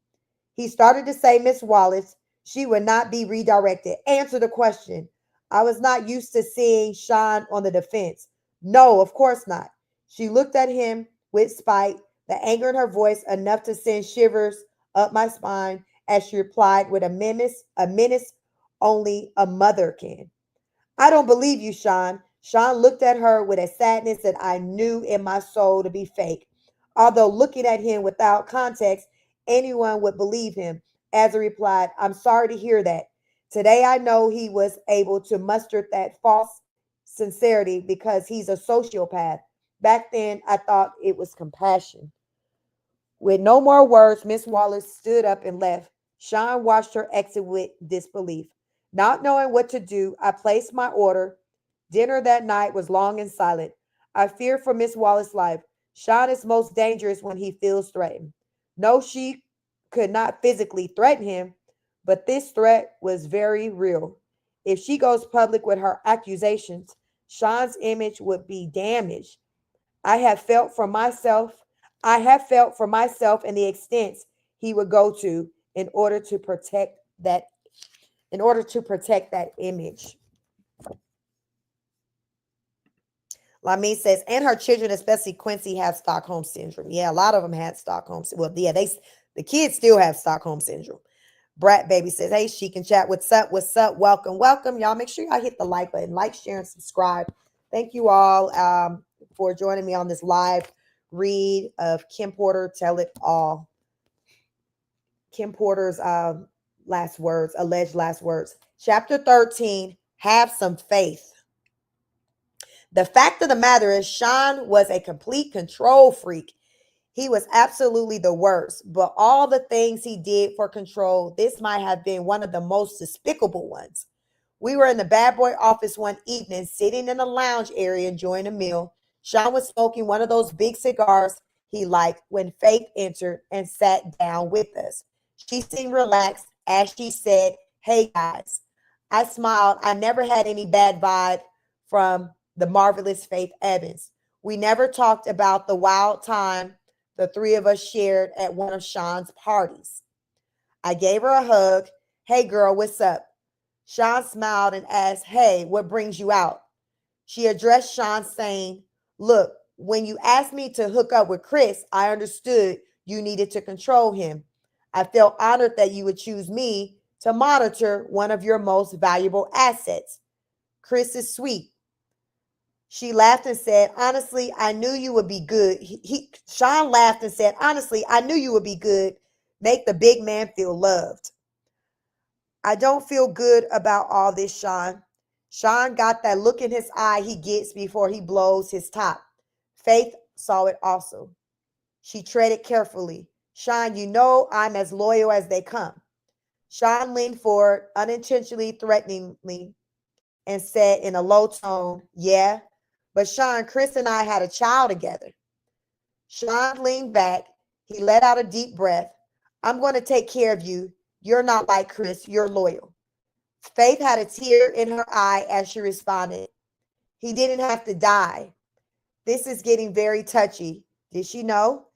He started to say, Miss Wallace, she would not be redirected. Answer the question. I was not used to seeing Sean on the defense. No, of course not. She looked at him with spite, the anger in her voice enough to send shivers up my spine as she replied with a menace only a mother can. I don't believe you, Sean. Sean looked at her with a sadness that I knew in my soul to be fake. Although looking at him without context, anyone would believe him. As he replied, I'm sorry to hear that. Today I know he was able to muster that false sincerity because he's a sociopath. Back then, I thought it was compassion. With no more words, Miss Wallace stood up and left. Sean watched her exit with disbelief. Not knowing what to do, I placed my order. Dinner that night was long and silent. I feared for Miss Wallace's life. Sean is most dangerous when he feels threatened. No, she could not physically threaten him, but this threat was very real. If she goes public with her accusations, Sean's image would be damaged. I have felt for myself, I have felt for myself and the extents he would go to in order to protect that image. Lamine says, and her children, especially Quincy, had Stockholm syndrome. Yeah, a lot of them had Stockholm. Well, yeah, The kids still have Stockholm Syndrome. Brat Baby says, hey, she can chat. What's up? What's up? Welcome, welcome. Y'all make sure y'all hit the like button. Like, share, and subscribe. Thank you all for joining me on this live read of Kim Porter, Tell It All. Kim Porter's last words, alleged last words. Chapter 13, Have Some Faith. The fact of the matter is, Sean was a complete control freak. He was absolutely the worst, but all the things he did for control, this might have been one of the most despicable ones. We were in the bad boy office one evening, sitting in the lounge area enjoying a meal. Sean was smoking one of those big cigars he liked when Faith entered and sat down with us. She seemed relaxed as she said, hey guys. I smiled. I never had any bad vibe from the marvelous Faith Evans. We never talked about the wild time the three of us shared at one of Sean's parties. I gave her a hug. Hey girl, what's up? Sean smiled and asked, hey, what brings you out? She addressed Sean saying, look, when you asked me to hook up with Chris, I understood you needed to control him. I felt honored that you would choose me to monitor one of your most valuable assets. Chris is sweet. She laughed and said, honestly, I knew you would be good. Sean laughed and said, honestly, I knew you would be good. Make the big man feel loved. I don't feel good about all this, Sean. Sean got that look in his eye he gets before he blows his top. Faith saw it also. She treaded carefully. Sean, you know I'm as loyal as they come. Sean leaned forward, unintentionally threateningly, and said in a low tone, yeah, but Sean, Chris and I had a child together. Sean leaned back. He let out a deep breath. I'm going to take care of you. You're not like Chris. You're loyal. Faith had a tear in her eye as she responded. He didn't have to die. This is getting very touchy. Did she know?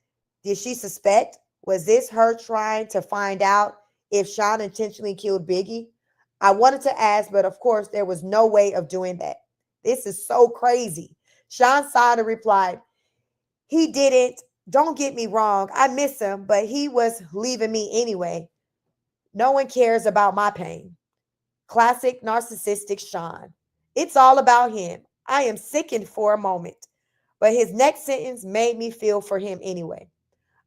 Did she suspect? Was this her trying to find out if Sean intentionally killed Biggie? I wanted to ask, but of course, there was no way of doing that. This is so crazy. Sean sighed and replied, he didn't. Don't get me wrong. I miss him, but he was leaving me anyway. No one cares about my pain. Classic narcissistic Sean. It's all about him. I am sickened for a moment, but his next sentence made me feel for him anyway.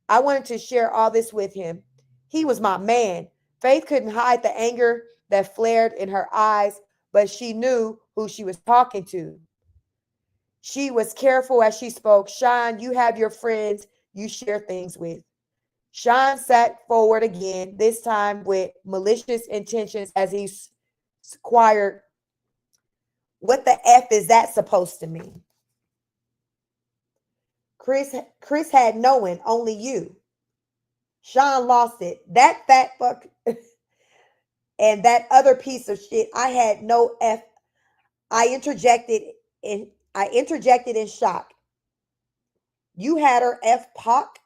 I wanted to share all this with him. He was my man. Faith couldn't hide the anger that flared in her eyes, but she knew who she was talking to. She was careful as she spoke. Sean, you have your friends you share things with. Sean sat forward again, this time with malicious intentions as he inquired, what the F is that supposed to mean? Chris had no one, only you. Sean lost it. That fat fuck and that other piece of shit. I had no F. I interjected in shock. You had her F Pac?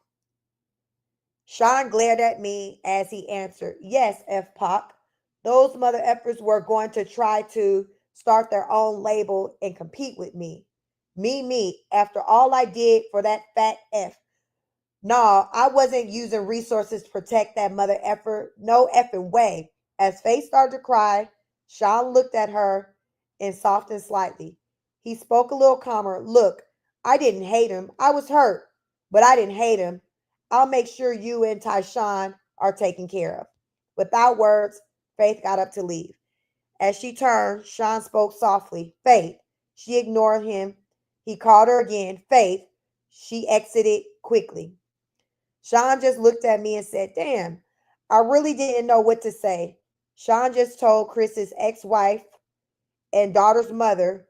Sean glared at me as he answered, yes, F Pac. Those mother effers were going to try to start their own label and compete with me. Me, after all I did for that fat F. No, I wasn't using resources to protect that mother effer. No effing way. As Faith started to cry, Sean looked at her and softened slightly. He spoke a little calmer. Look, I didn't hate him. I was hurt, but I didn't hate him. I'll make sure you and Tyshawn are taken care of. Without words, Faith got up to leave. As she turned, Sean spoke softly. Faith. She ignored him. He called her again. Faith. She exited quickly. Sean just looked at me and said, damn, I really didn't know what to say. Sean just told Chris's ex-wife and daughter's mother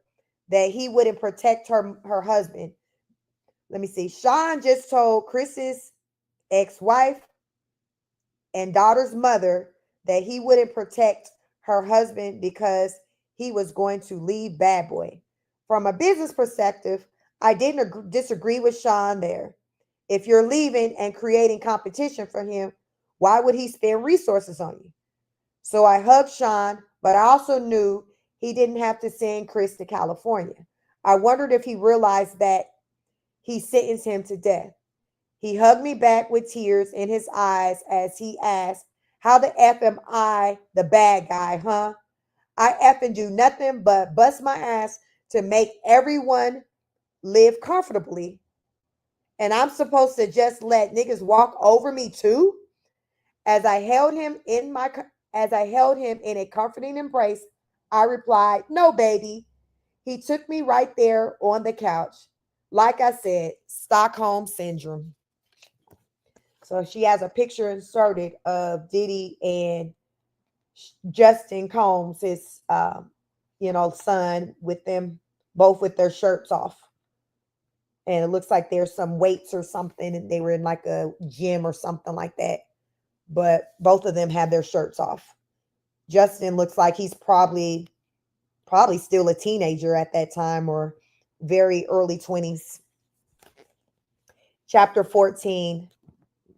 that he wouldn't protect her husband. Let me see. Sean just told Chris's ex-wife and daughter's mother that he wouldn't protect her husband because he was going to leave Bad Boy. From a business perspective, I didn't disagree with Sean there. If you're leaving and creating competition for him, why would he spend resources on you? So I hugged Sean, but I also knew he didn't have to send Chris to California. I wondered if he realized that he sentenced him to death. He hugged me back with tears in his eyes as he asked, how the F am I the bad guy, huh? I effing do nothing but bust my ass to make everyone live comfortably. And I'm supposed to just let niggas walk over me too? As I held him in my as I held him in a comforting embrace, I replied, "No, baby." He took me right there on the couch. Like I said, Stockholm syndrome. So she has a picture inserted of Diddy and Justin Combs, his son, with them both with their shirts off. And it looks like there's some weights or something, and they were in like a gym or something like that. But both of them had their shirts off. Justin looks like he's probably still a teenager at that time, or very early 20s. Chapter 14,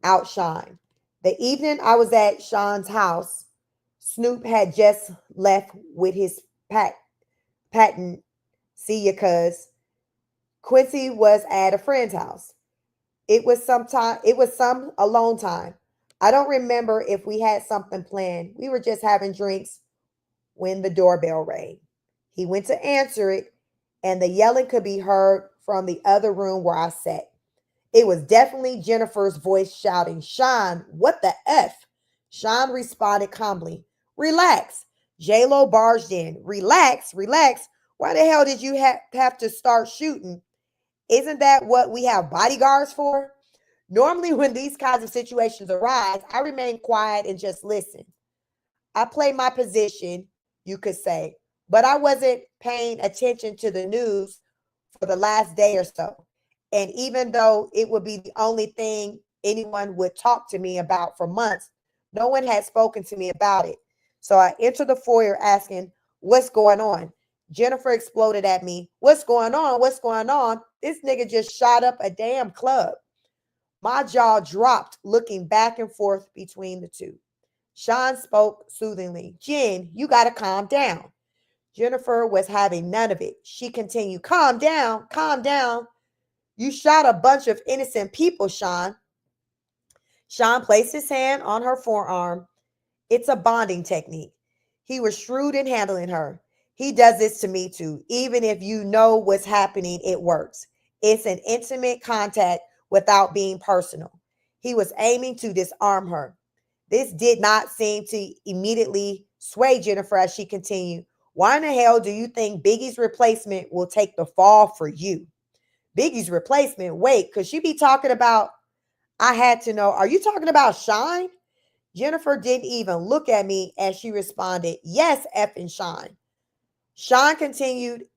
Outshine. The evening I was at Sean's house, Snoop had just left with his patent. See ya, cuz. Quincy was at a friend's house. It was some alone time. I don't remember if we had something planned. We were just having drinks when the doorbell rang. He went to answer it, and the yelling could be heard from the other room where I sat. It was definitely Jennifer's voice shouting, "Sean, what the F?" Sean responded calmly, "Relax." J-Lo barged in. "Relax, relax. Why the hell did you have to start shooting? Isn't that what we have bodyguards for?" Normally, when these kinds of situations arise, I remain quiet and just listen. I play my position, you could say, but I wasn't paying attention to the news for the last day or so. And even though it would be the only thing anyone would talk to me about for months, no one had spoken to me about it. So I entered the foyer asking, "What's going on?" Jennifer exploded at me, "What's going on? What's going on? This nigga just shot up a damn club." My jaw dropped, looking back and forth between the two. Sean spoke soothingly. "Jen, you got to calm down." Jennifer was having none of it. She continued, "Calm down, calm down. You shot a bunch of innocent people, Sean." Sean placed his hand on her forearm. "It's a bonding technique." He was shrewd in handling her. "He does this to me too. Even if you know what's happening, it works. It's an intimate contact without being personal." He was aiming to disarm her. This did not seem to immediately sway Jennifer as she continued. "Why in the hell do you think Biggie's replacement will take the fall for you?" Biggie's replacement? Wait, could she be talking about? I had to know. Are you talking about Shine? Jennifer didn't even look at me as she responded, "Yes, effing Shine." Sean continued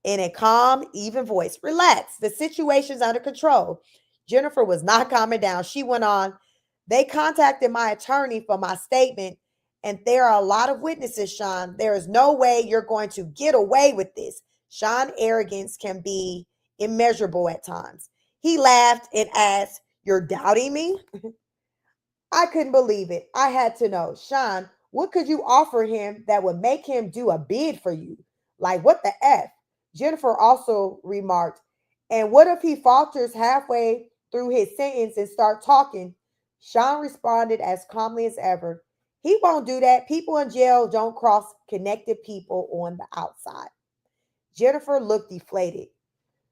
in a calm, even voice, "Relax. The situation's under control." Jennifer was not calming down. She went on, "They contacted my attorney for my statement, and there are a lot of witnesses, Sean. There is no way you're going to get away with this." Sean's arrogance can be immeasurable at times. He laughed and asked, "You're doubting me?" I couldn't believe it. I had to know, "Sean, what could you offer him that would make him do a bid for you? Like, what the F?" Jennifer also remarked, "And what if he falters halfway through his sentence and start talking?" Sean responded as calmly as ever, "He won't do that. People in jail don't cross connected people on the outside." Jennifer looked deflated.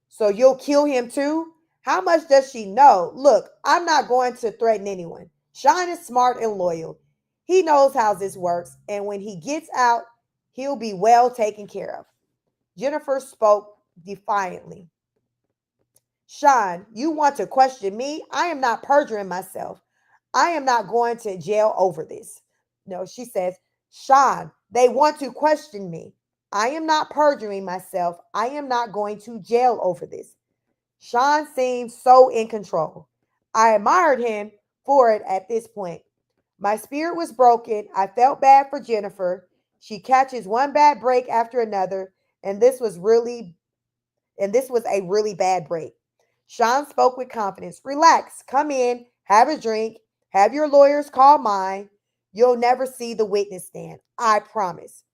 "So you'll kill him too? How much does she know? Look, I'm not going to threaten anyone. Sean is smart and loyal. He knows how this works, and when he gets out, he'll be well taken care of." Jennifer spoke defiantly. "Sean, you want to question me? I am not perjuring myself. I am not going to jail over this." No, she says, "Sean, they want to question me. I am not perjuring myself. I am not going to jail over this." Sean seemed so in control. I admired him for it at this point. My spirit was broken. I felt bad for Jennifer. She catches one bad break after another, and this was a really bad break. Sean spoke with confidence. "Relax, come in, have a drink, have your lawyers call mine. You'll never see the witness stand. I promise."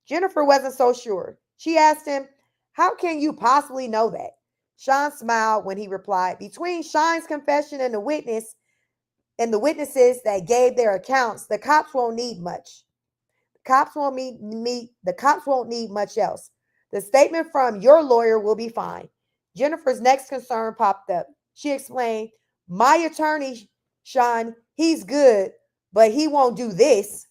Jennifer wasn't so sure. She asked him, "How can you possibly know that?" Sean smiled when he replied, between Sean's confession and the witnesses that gave their accounts, the cops won't need much. The cops won't need much else. The statement from your lawyer will be fine. Jennifer's next concern popped up. She explained, my attorney, Sean, he's good, but he won't do this.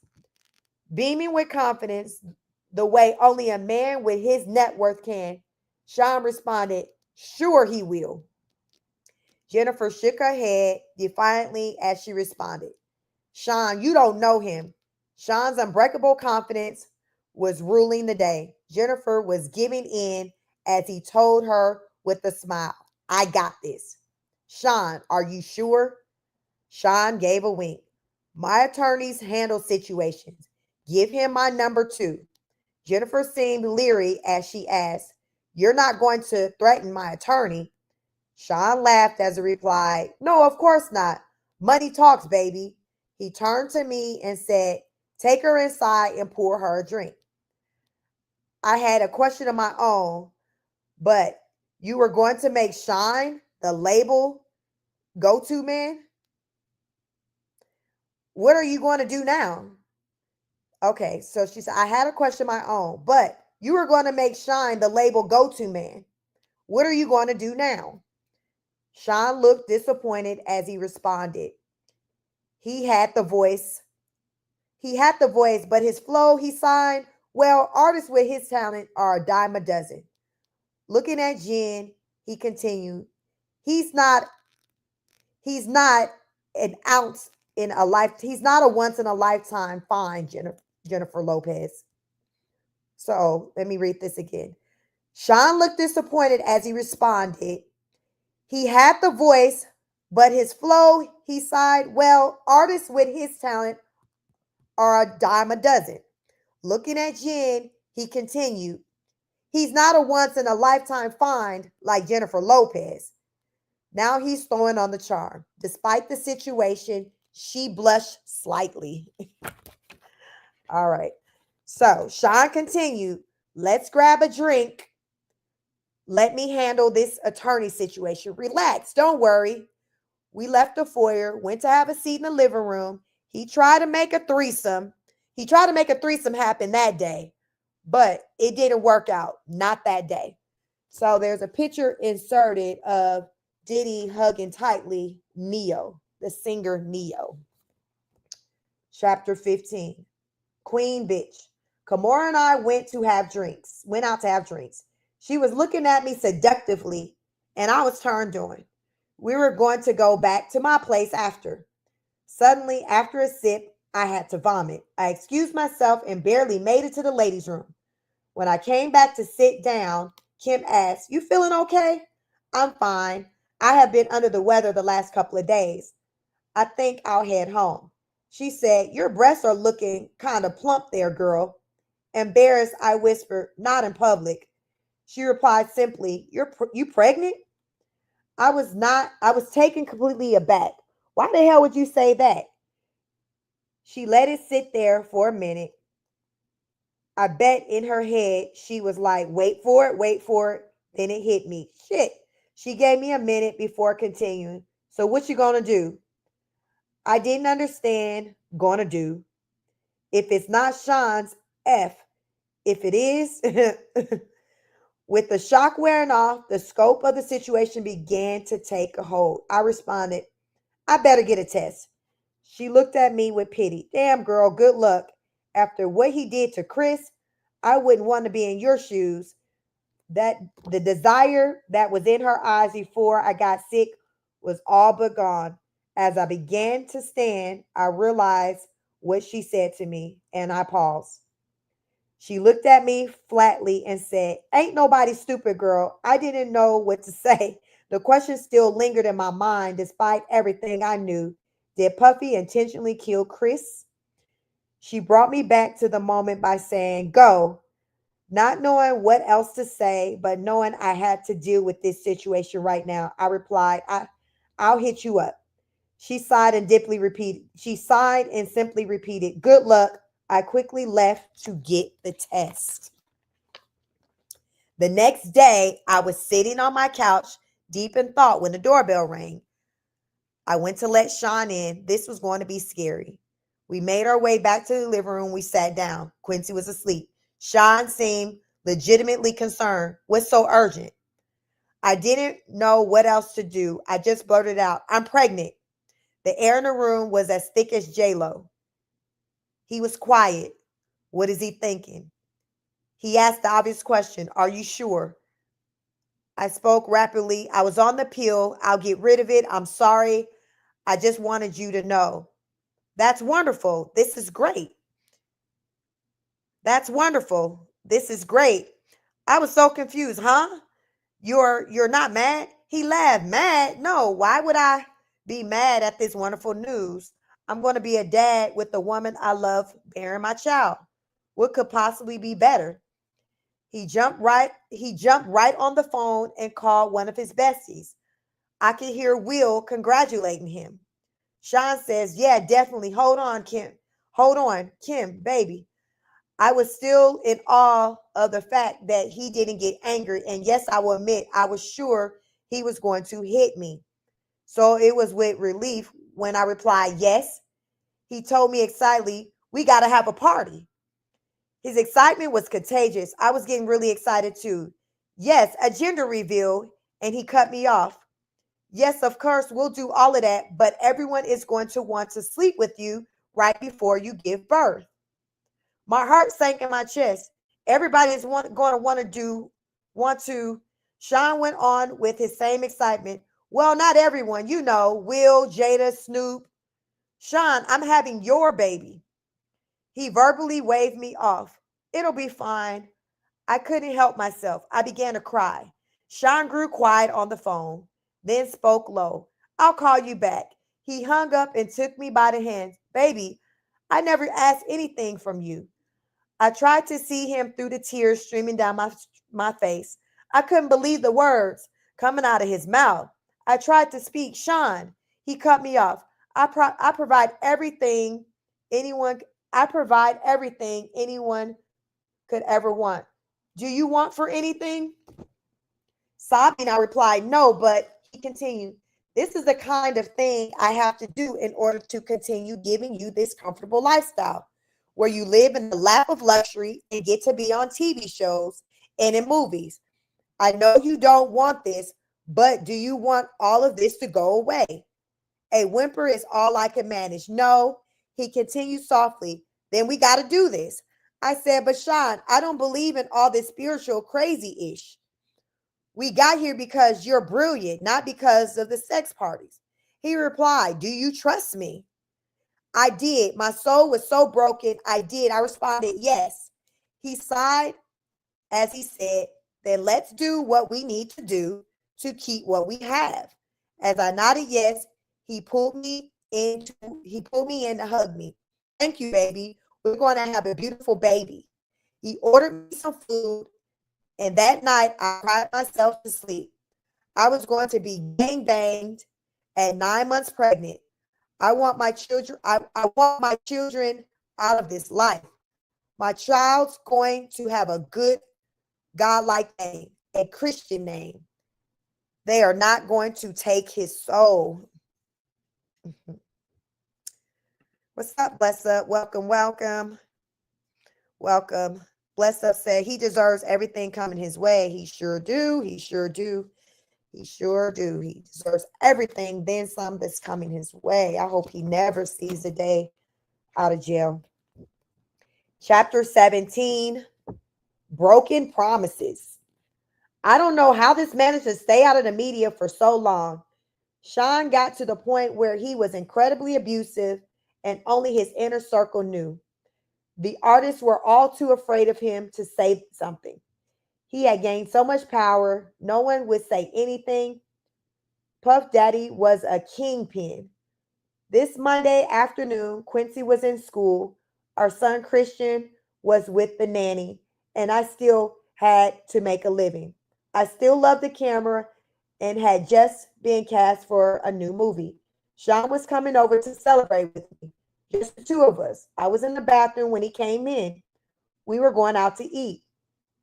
Beaming with confidence, the way only a man with his net worth can, Sean responded, sure he will. Jennifer shook her head defiantly as she responded, Sean, you don't know him. Sean's unbreakable confidence was ruling the day. Jennifer was giving in as he told her with a smile, I got this. Sean, are you sure? Sean gave a wink. My attorneys handle situations. Give him my number too. Jennifer seemed leery as she asked, you're not going to threaten my attorney? Sean laughed as he replied, no, of course not. Money talks, baby. He turned to me and said, take her inside and pour her a drink. I had a question of my own, but you were going to make Sean the label go-to man? What are you going to do now? Okay, so she said, I had a question of my own, but you were going to make Sean the label go-to man. What are you going to do now? Sean looked disappointed as he responded. He had the voice, but his flow, he sighed, well, artists with his talent are a dime a dozen. Looking at Jen, he continued, he's not an ounce in a life, he's not a once in a lifetime find, Jennifer Lopez. So let me read this again. Sean looked disappointed as he responded. He had the voice, but his flow, he sighed, well, artists with his talent are a dime a dozen. Looking at Jen, he continued, he's not a once in a lifetime find like Jennifer Lopez. Now he's throwing on the charm. Despite the situation, she blushed slightly. All right. So Sean continued, let's grab a drink. Let me handle this attorney situation. Relax, don't worry. We left the foyer, went to have a seat in the living room. He tried to make a threesome. Happen that day, but it didn't work out. Not that day. So there's a picture inserted of Diddy hugging tightly Neo, the singer Neo. Chapter 15. Queen Bitch. Kamora and I went out to have drinks. She was looking at me seductively, and I was turned on. We were going to go back to my place after. Suddenly, after a sip, I had to vomit. I excused myself and barely made it to the ladies' room. When I came back to sit down, Kim asked, you feeling okay? I'm fine. I have been under the weather the last couple of days. I think I'll head home. She said, your breasts are looking kind of plump there, girl. Embarrassed, I whispered, not in public. She replied simply, you pregnant? I was taken completely aback. Why the hell would you say that? She let it sit there for a minute. I bet in her head, she was like, wait for it, wait for it. Then it hit me. Shit. She gave me a minute before continuing. So what you gonna do? I didn't understand. Gonna do. If it's not Sean's, F. If it is, with the shock wearing off, the scope of the situation began to take a hold. I responded, I better get a test. She looked at me with pity. Damn, girl, good luck. After what he did to Chris, I wouldn't want to be in your shoes. That the desire that was in her eyes before I got sick was all but gone. As I began to stand, I realized what she said to me, and I paused. She looked at me flatly and said, ain't nobody stupid, girl. I didn't know what to say. The question still lingered in my mind despite everything I knew. Did Puffy intentionally kill Chris? She brought me back to the moment by saying, go. Not knowing what else to say, but knowing I had to deal with this situation right now, I replied, I'll hit you up. She sighed and simply repeated, good luck. I quickly left to get the test. The next day, I was sitting on my couch, deep in thought, when the doorbell rang. I went to let Sean in. This was going to be scary. We made our way back to the living room. We sat down. Quincy was asleep. Sean seemed legitimately concerned. What's so urgent? I didn't know what else to do. I just blurted out, I'm pregnant. The air in the room was as thick as J-Lo. He was quiet. What is he thinking? He asked the obvious question, are you sure? I spoke rapidly. I was on the pill. I'll get rid of it. I'm sorry. I just wanted you to know. That's wonderful. This is great. That's wonderful. This is great. I was so confused, huh? You're not mad? He laughed. Mad? No, why would I be mad at this wonderful news? I'm going to be a dad with the woman I love bearing my child. What could possibly be better? He jumped right on the phone and called one of his besties. I could hear Will congratulating him. Sean says, yeah, definitely. Hold on, Kim. Hold on, Kim, baby. I was still in awe of the fact that he didn't get angry. And yes, I will admit, I was sure he was going to hit me. So it was with relief when I replied, yes. He told me excitedly, we got to have a party. His excitement was contagious. I was getting really excited too. Yes, a gender reveal. And he cut me off. Yes, of course, we'll do all of that, but everyone is going to want to sleep with you right before you give birth. My heart sank in my chest. Everybody is going to want to. Sean went on with his same excitement. Well, not everyone, Will, Jada, Snoop. Sean, I'm having your baby. He verbally waved me off. It'll be fine. I couldn't help myself. I began to cry. Sean grew quiet on the phone, then spoke low. I'll call you back. He hung up and took me by the hand. Baby, I never asked anything from you. I tried to see him through the tears streaming down my face. I couldn't believe the words coming out of his mouth. I tried to speak. Sean, he cut me off. I provide everything anyone I provide everything anyone could ever want. Do you want for anything? Sobbing, I replied, no, but he continued, this is the kind of thing I have to do in order to continue giving you this comfortable lifestyle where you live in the lap of luxury and get to be on TV shows and in movies. I know you don't want this, but do you want all of this to go away? A whimper is all I can manage. No, he continued softly. Then we got to do this. I said, but Sean, I don't believe in all this spiritual crazy ish. We got here because you're brilliant, not because of the sex parties. He replied, do you trust me? I did. My soul was so broken. I did. I responded, yes. He sighed as he said, then let's do what we need to do to keep what we have. As I nodded yes, he pulled me in to hug me. Thank you, baby. We're going to have a beautiful baby. He ordered me some food, and that night I cried myself to sleep. I was going to be gang banged at 9 months pregnant. I want my children out of this life. My child's going to have a good godlike name, a Christian name. They are not going to take his soul. What's up, Bless Up? Welcome, welcome. Welcome. Bless Up said he deserves everything coming his way. He sure do. He sure do. He sure do. He deserves everything, then some, that's coming his way. I hope he never sees a day out of jail. Chapter 17, Broken Promises. I don't know how this managed to stay out of the media for so long. Sean got to the point where he was incredibly abusive and only his inner circle knew. The artists were all too afraid of him to say something. He had gained so much power, no one would say anything. Puff Daddy was a kingpin. This Monday afternoon, Quincy was in school. Our son Christian was with the nanny, and I still had to make a living. I still loved the camera and had just been cast for a new movie. Sean was coming over to celebrate with me, just the two of us. I was in the bathroom when he came in. We were going out to eat.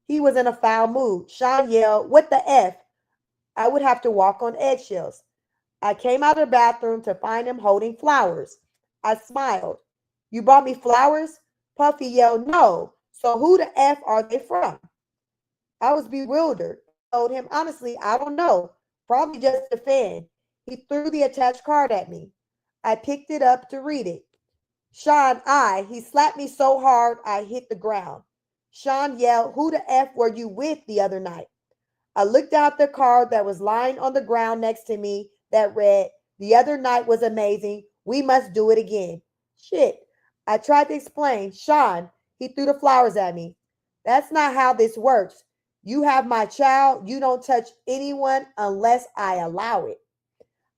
He was in a foul mood. Sean yelled, "What the F?" I would have to walk on eggshells. I came out of the bathroom to find him holding flowers. I smiled. "You brought me flowers?" Puffy yelled, "No. So who the F are they from?" I was bewildered. I told him, "Honestly, I don't know. Probably just a fan." He threw the attached card at me. I picked it up to read it. He slapped me so hard I hit the ground. Sean yelled, "Who the F were you with the other night?" I looked out the card that was lying on the ground next to me that read, "The other night was amazing. We must do it again." Shit. I tried to explain. "Sean," he threw the flowers at me. "That's not how this works. You have my child. You don't touch anyone unless I allow it."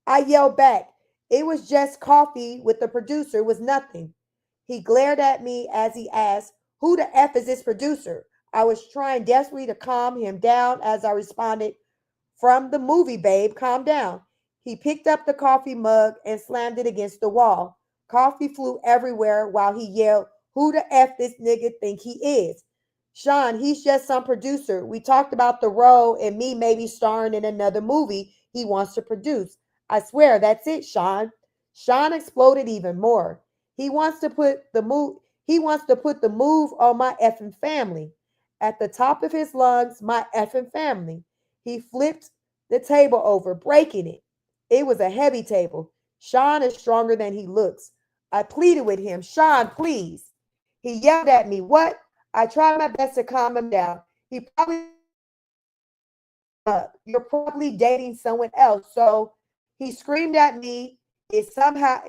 I yelled back. It was just coffee with the producer. It was nothing. He glared at me as he asked, "Who the F is this producer?" I was trying desperately to calm him down as I responded, "From the movie, babe, calm down." He picked up the coffee mug and slammed it against the wall. Coffee flew everywhere while he yelled, "Who the F this nigga think he is?" "Sean, he's just some producer. We talked about the role and me maybe starring in another movie he wants to produce. I swear that's it, Sean." Sean exploded even more. He wants to put the move he wants to put the move on my effing family. At the top of his lungs, my effing family. He flipped the table over, breaking it. It was a heavy table. "Sean is stronger than he looks." I pleaded with him, "Sean, please." He yelled at me, "What?" I tried my best to calm him down. He probably "You're probably dating someone else." So he screamed at me. It somehow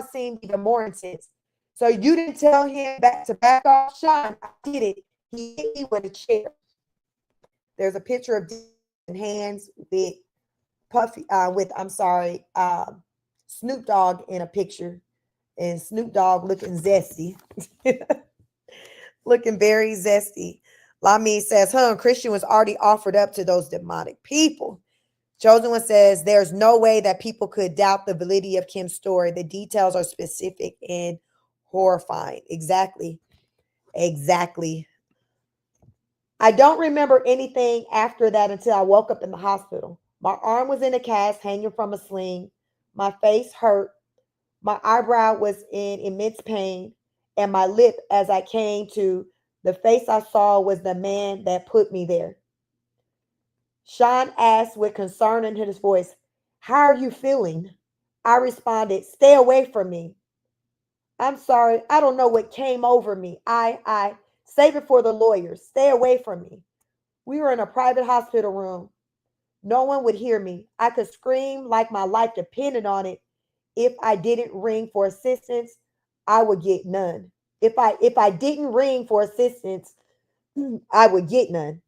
seemed even more intense. "So you didn't tell him back to back off?" "Sean, I did it." He hit me with a chair. There's a picture of hands with Snoop Dogg in a picture, and Snoop Dogg looking zesty, looking very zesty. Lami says, Christian was already offered up to those demonic people. Chosen One says, "There's no way that people could doubt the validity of Kim's story. The details are specific and horrifying." Exactly. Exactly. I don't remember anything after that until I woke up in the hospital. My arm was in a cast hanging from a sling. My face hurt. My eyebrow was in immense pain. And my lip, as I came to, the face I saw was the man that put me there. Sean asked with concern in his voice, "How are you feeling?" I responded, "Stay away from me." "I'm sorry. I don't know what came over me. Save it for the lawyers. Stay away from me." We were in a private hospital room. No one would hear me. I could scream like my life depended on it. If I didn't ring for assistance, I would get none. If I didn't ring for assistance, I would get none.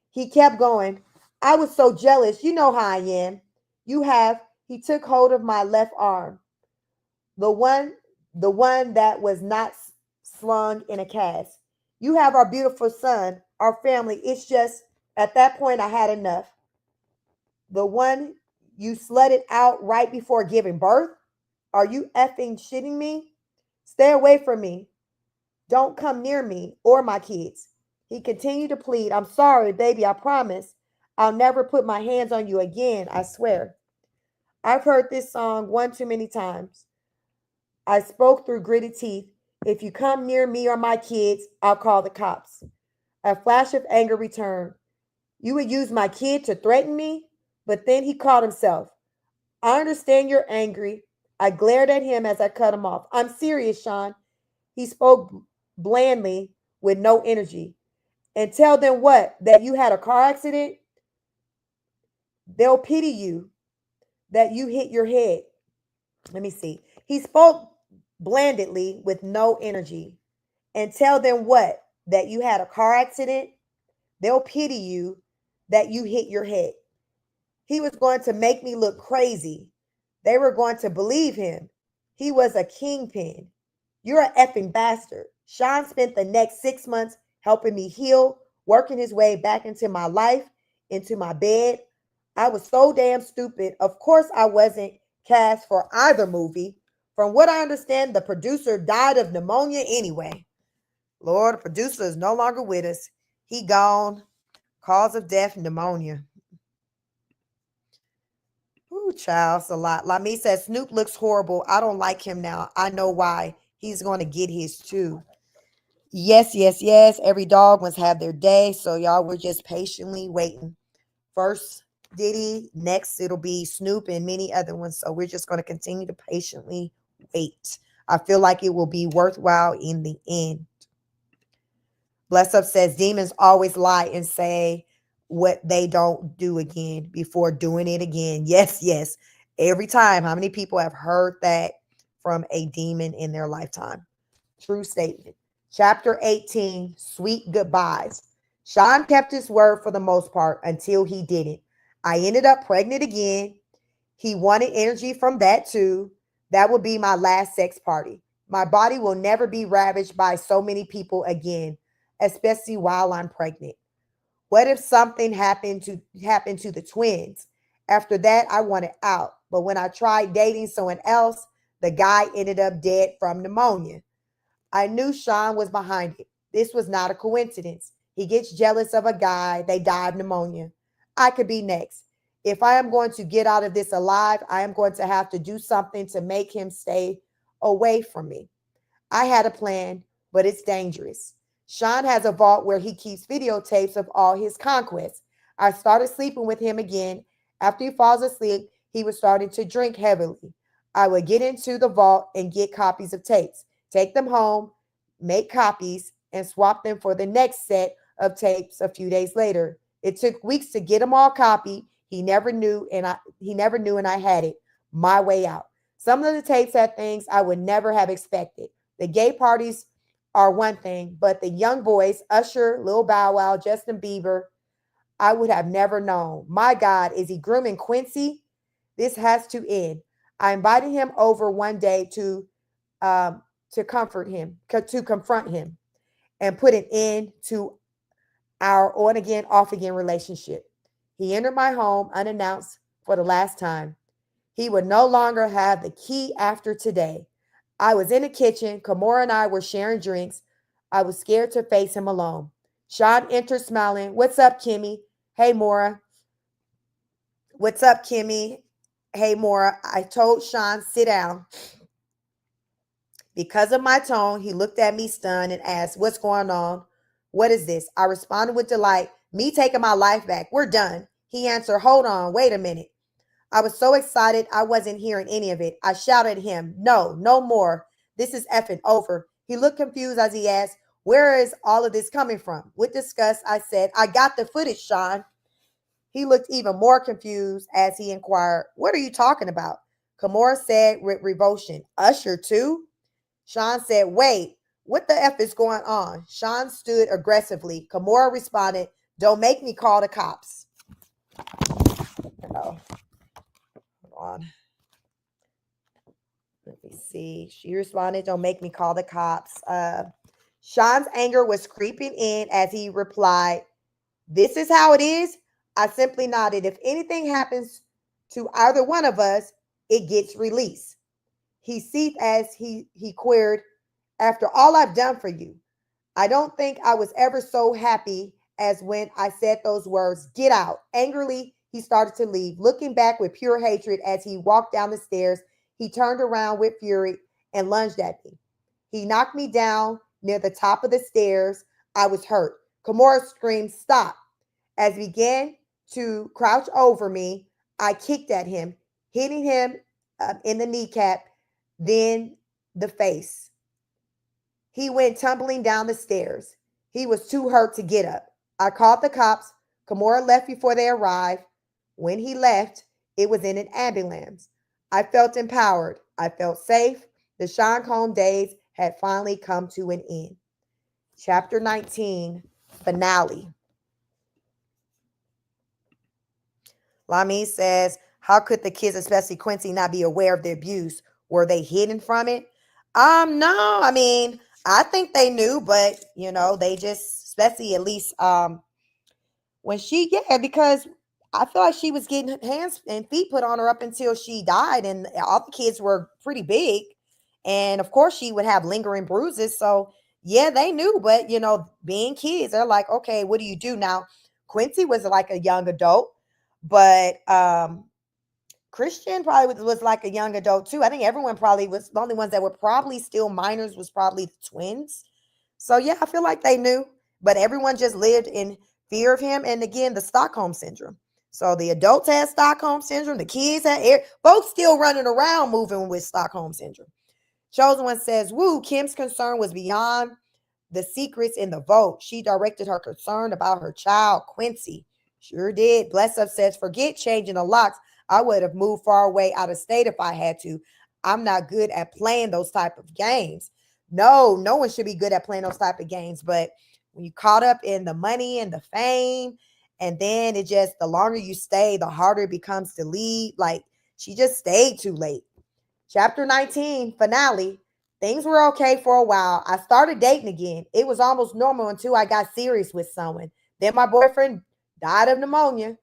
He kept going. "I was so jealous. You know how I am." "You have." He took hold of my left arm, the one the one that was not slung in a cast. "You have our beautiful son, our family. It's just," at that point I had enough. "The one you slutted out right before giving birth? Are you effing shitting me? Stay away from me. Don't come near me or my kids." He continued to plead. "I'm sorry, baby. I promise. I'll never put my hands on you again. I swear." I've heard this song one too many times. I spoke through gritted teeth. "If you come near me or my kids, I'll call the cops." A flash of anger returned. "You would use my kid to threaten me?" But then he caught himself. "I understand you're angry." I glared at him as I cut him off. "I'm serious, Sean." He spoke blandly with no energy. "And tell them what? That you had a car accident? They'll pity you that you hit your head." Let me see. He spoke blandly with no energy. "And tell them what? That you had a car accident? They'll pity you that you hit your head." He was going to make me look crazy. They were going to believe him. He was a kingpin. "You're a effing bastard." Sean spent the next 6 months helping me heal, working his way back into my life, into my bed. I was so damn stupid. Of course, I wasn't cast for either movie. From what I understand, the producer died of pneumonia anyway. Lord, the producer is no longer with us. He gone. Cause of death, pneumonia. Ooh, child, it's a lot. Lami says, Snoop looks horrible. I don't like him now. I know why. He's going to get his too. Yes, yes, yes. Every dog must have their day. So, y'all, we're just patiently waiting. First, Diddy. Next, it'll be Snoop and many other ones. So, we're just going to continue to patiently wait. I feel like it will be worthwhile in the end. Bless Up says, demons always lie and say what they don't do again before doing it again. Yes, yes. Every time. How many people have heard that from a demon in their lifetime? True statement. Chapter 18, Sweet Goodbyes. Sean kept his word for the most part until he didn't. I ended up pregnant again. He wanted energy from that too. That would be my last sex party. My body will never be ravaged by so many people again, especially while I'm pregnant. What if something happened to the twins? After that, I wanted out. But when I tried dating someone else, the guy ended up dead from pneumonia. I knew Sean was behind it. This was not a coincidence. He gets jealous of a guy, they die of pneumonia. I could be next. If I am going to get out of this alive, I am going to have to do something to make him stay away from me. I had a plan, but it's dangerous. Sean has a vault where he keeps videotapes of all his conquests. I started sleeping with him again. After he falls asleep, he was starting to drink heavily. I would get into the vault and get copies of tapes, take them home, make copies, and swap them for the next set of tapes a few days later. It took weeks to get them all copied. He never knew and I had it my way out. Some of the tapes had things I would never have expected. The gay parties are one thing, but the young boys, Usher, Lil Bow Wow, Justin Bieber, I would have never known. My God, is he grooming Quincy? This has to end. I invited him over one day to confront him, and put an end to our on again, off again relationship. He entered my home unannounced for the last time. He would no longer have the key after today. I was in the kitchen. Kamora and I were sharing drinks. I was scared to face him alone. Sean entered smiling. What's up, Kimmy? Hey, Mora. What's up, Kimmy? Hey, Mora. I told Sean, sit down. Because of my tone, he looked at me stunned and asked, what's going on? What is this? I responded with delight. Me taking my life back. We're done. He answered, hold on, wait a minute. I was so excited I wasn't hearing any of it. I shouted at him, no, no more. This is effing over. He looked confused as he asked, where is all of this coming from? With disgust, I said, I got the footage, Sean. He looked even more confused as he inquired, what are you talking about? Kamora said with revulsion, Usher too? Sean said, wait, what the F is going on? Sean stood aggressively. Kamora responded, don't make me call the cops. Oh, hold on. Let me see. She responded, don't make me call the cops. Sean's anger was creeping in as he replied, this is how it is. I simply nodded. If anything happens to either one of us, it gets released. He seethed as he queried, after all I've done for you, I don't think I was ever so happy as when I said those words, get out. Angrily, he started to leave, looking back with pure hatred as he walked down the stairs. He turned around with fury and lunged at me. He knocked me down near the top of the stairs. I was hurt. Kamora screamed, stop. As he began to crouch over me, I kicked at him, hitting him in the kneecap, then the face. He went tumbling down the stairs. He was too hurt to get up. I called the cops. Kamora left before they arrived. When he left, it was in an ambulance. I felt empowered. I felt safe. The Sean Combs days had finally come to an end. Chapter 19, finale. Lami says, how could the kids, especially Quincy, not be aware of the abuse? Were they hidden from it? No, I mean, I think they knew, but they just, especially at least when because I feel like she was getting hands and feet put on her up until she died, and all the kids were pretty big, and of course she would have lingering bruises. So Yeah, they knew, but being kids, they're like, okay, what do you do now? Quincy was like a young adult, but Christian probably was like a young adult too. I think everyone probably was, the only ones that were probably still minors was probably the twins. So yeah, I feel like they knew, but everyone just lived in fear of him. And again, the Stockholm syndrome. So the adults had Stockholm syndrome, the kids had both still running around moving with Stockholm syndrome. Chosen One says, woo, Kim's concern was beyond the secrets in the vote. She directed her concern about her child, Quincy. Sure did. Bless Up says, forget changing the locks. I would have moved far away out of state if I had to. I'm not good at playing those type of games. No one should be good at playing those type of games. But when you caught up in the money and the fame, and then it just, the longer you stay, the harder it becomes to leave. Like, she just stayed too late. Chapter 19, finale. Things were okay for a while. I started dating again. It was almost normal until I got serious with someone. Then my boyfriend died of pneumonia.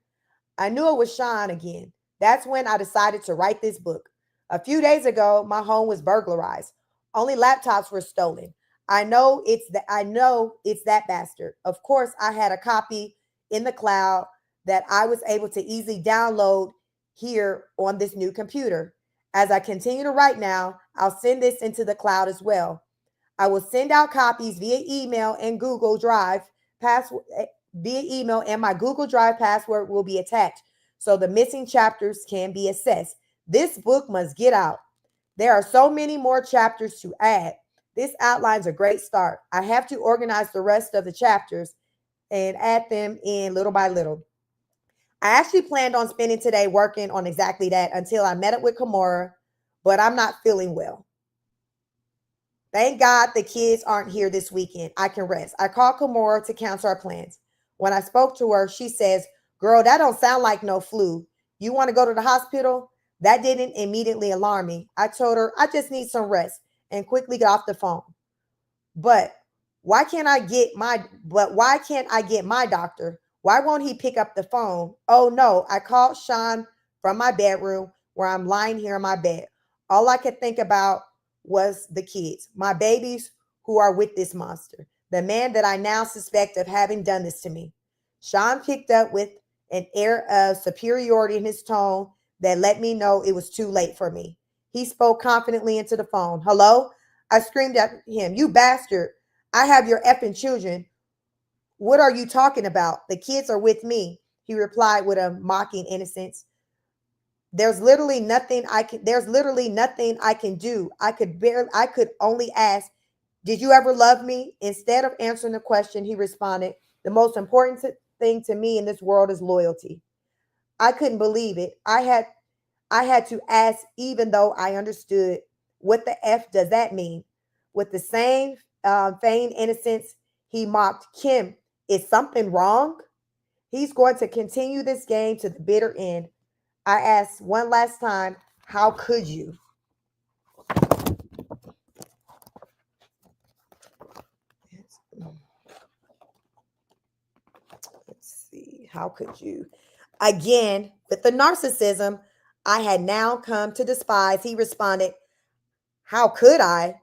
I knew it was Sean again. That's when I decided to write this book. A few days ago, my home was burglarized. Only laptops were stolen. I know it's that bastard. Of course, I had a copy in the cloud that I was able to easily download here on this new computer. As I continue to write now, I'll send this into the cloud as well. I will send out copies via email and Google Drive password via email, and my Google Drive password will be attached so the missing chapters can be accessed. This book must get out. There are so many more chapters to add. This outlines a great start. I have to organize the rest of the chapters and add them in little by little. I actually planned on spending today working on exactly that until I met up with Kimura, but I'm not feeling well. Thank God the kids aren't here this weekend. I can rest. I called Kimura to cancel our plans. When I spoke to her, she says, girl, that don't sound like no flu. You want to go to the hospital? That didn't immediately alarm me. I told her I just need some rest and quickly got off the phone. But why can't I get my doctor? Why won't he pick up the phone? Oh no, I called Sean from my bedroom where I'm lying here in my bed. All I could think about was the kids, my babies who are with this monster, the man that I now suspect of having done this to me. Sean picked up with an air of superiority in his tone that let me know it was too late for me. He spoke confidently into the phone. Hello? I screamed at him, you bastard. I have your effing children. What are you talking about? The kids are with me. He replied with a mocking innocence. There's literally nothing I can do. I could only ask, did you ever love me? Instead of answering the question, he responded, the most important thing to me in this world is loyalty. I couldn't believe it. I had to ask, even though I understood what the F does that mean. With the same feigned innocence, he mocked Kim. Is something wrong? He's going to continue this game to the bitter end. I asked one last time, how could you? Let's see. How could you? Again, with the narcissism I had now come to despise, he responded, how could I?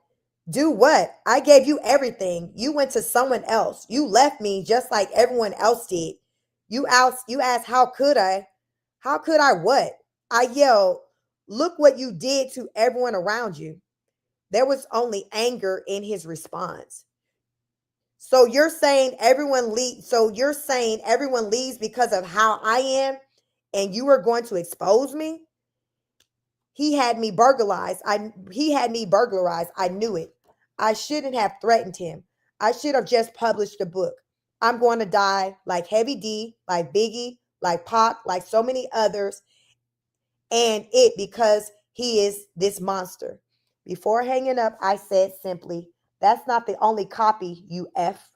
Do what? I gave you everything. You went to someone else. You left me just like everyone else did. You asked how could I? How could I what? I yelled, look what you did to everyone around you. There was only anger in his response. So you're saying everyone leaves because of how I am and you are going to expose me? He had me burglarized. I knew it. I shouldn't have threatened him. I should have just published a book. I'm going to die like Heavy D, like Biggie, like Pac, like so many others, and it because he is this monster. Before hanging up, I said simply, that's not the only copy, you F.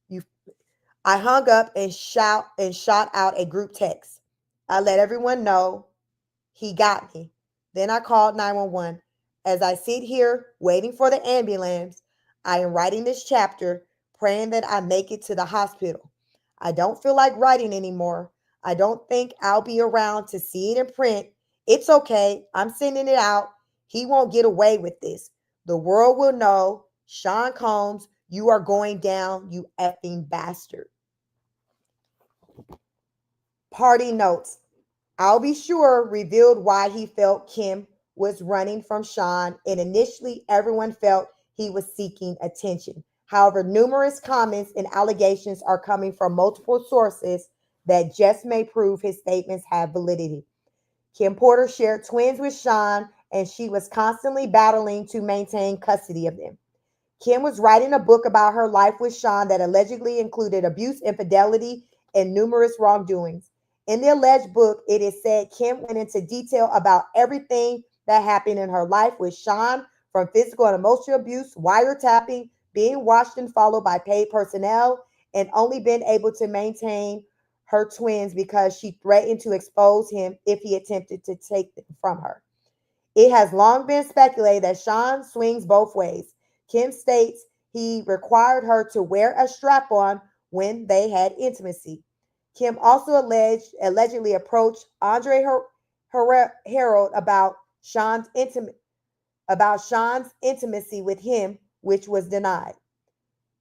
You I hung up and shot out a group text. I let everyone know he got me. Then I called 911. As I sit here waiting for the ambulance, I am writing this chapter, praying that I make it to the hospital. I don't feel like writing anymore. I don't think I'll be around to see it in print. It's okay. I'm sending it out. He won't get away with this. The world will know Sean Combs, You are going down, you effing bastard. Party notes. I'll Be Sure revealed why he felt Kim was running from Sean, and initially everyone felt he was seeking attention. However, numerous comments and allegations are coming from multiple sources that just may prove his statements have validity. Kim Porter shared twins with Sean, and she was constantly battling to maintain custody of them. Kim was writing a book about her life with Sean that allegedly included abuse, infidelity, and numerous wrongdoings. In the alleged book, it is said Kim went into detail about everything that happened in her life with Sean, from physical and emotional abuse, wiretapping, being watched and followed by paid personnel, and only being able to maintain her twins because she threatened to expose him if he attempted to take them from her. It has long been speculated that Sean swings both ways. Kim states he required her to wear a strap on when they had intimacy. Kim also allegedly approached Andre Harold about Sean's intimacy with him, which was denied.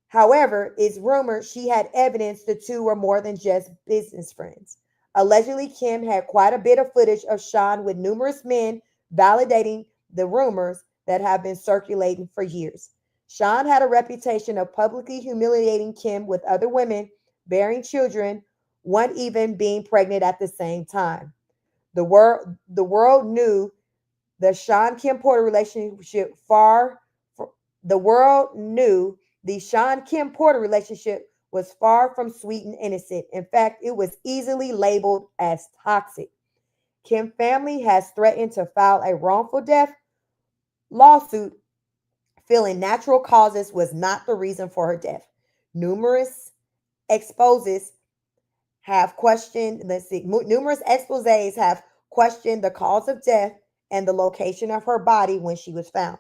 However, it's rumored she had evidence the two were more than just business friends. Allegedly, Kim had quite a bit of footage of Sean with numerous men, validating the rumors that have been circulating for years. Sean had a reputation of publicly humiliating Kim with other women, bearing children, one even being pregnant at the same time. The world knew the Sean Kim Porter relationship far. The world knew the Sean Kim Porter relationship was far from sweet and innocent. In fact, it was easily labeled as toxic. Kim family has threatened to file a wrongful death lawsuit, feeling natural causes was not the reason for her death. Numerous exposes have questioned, let's see, numerous exposés have questioned the cause of death and the location of her body when she was found.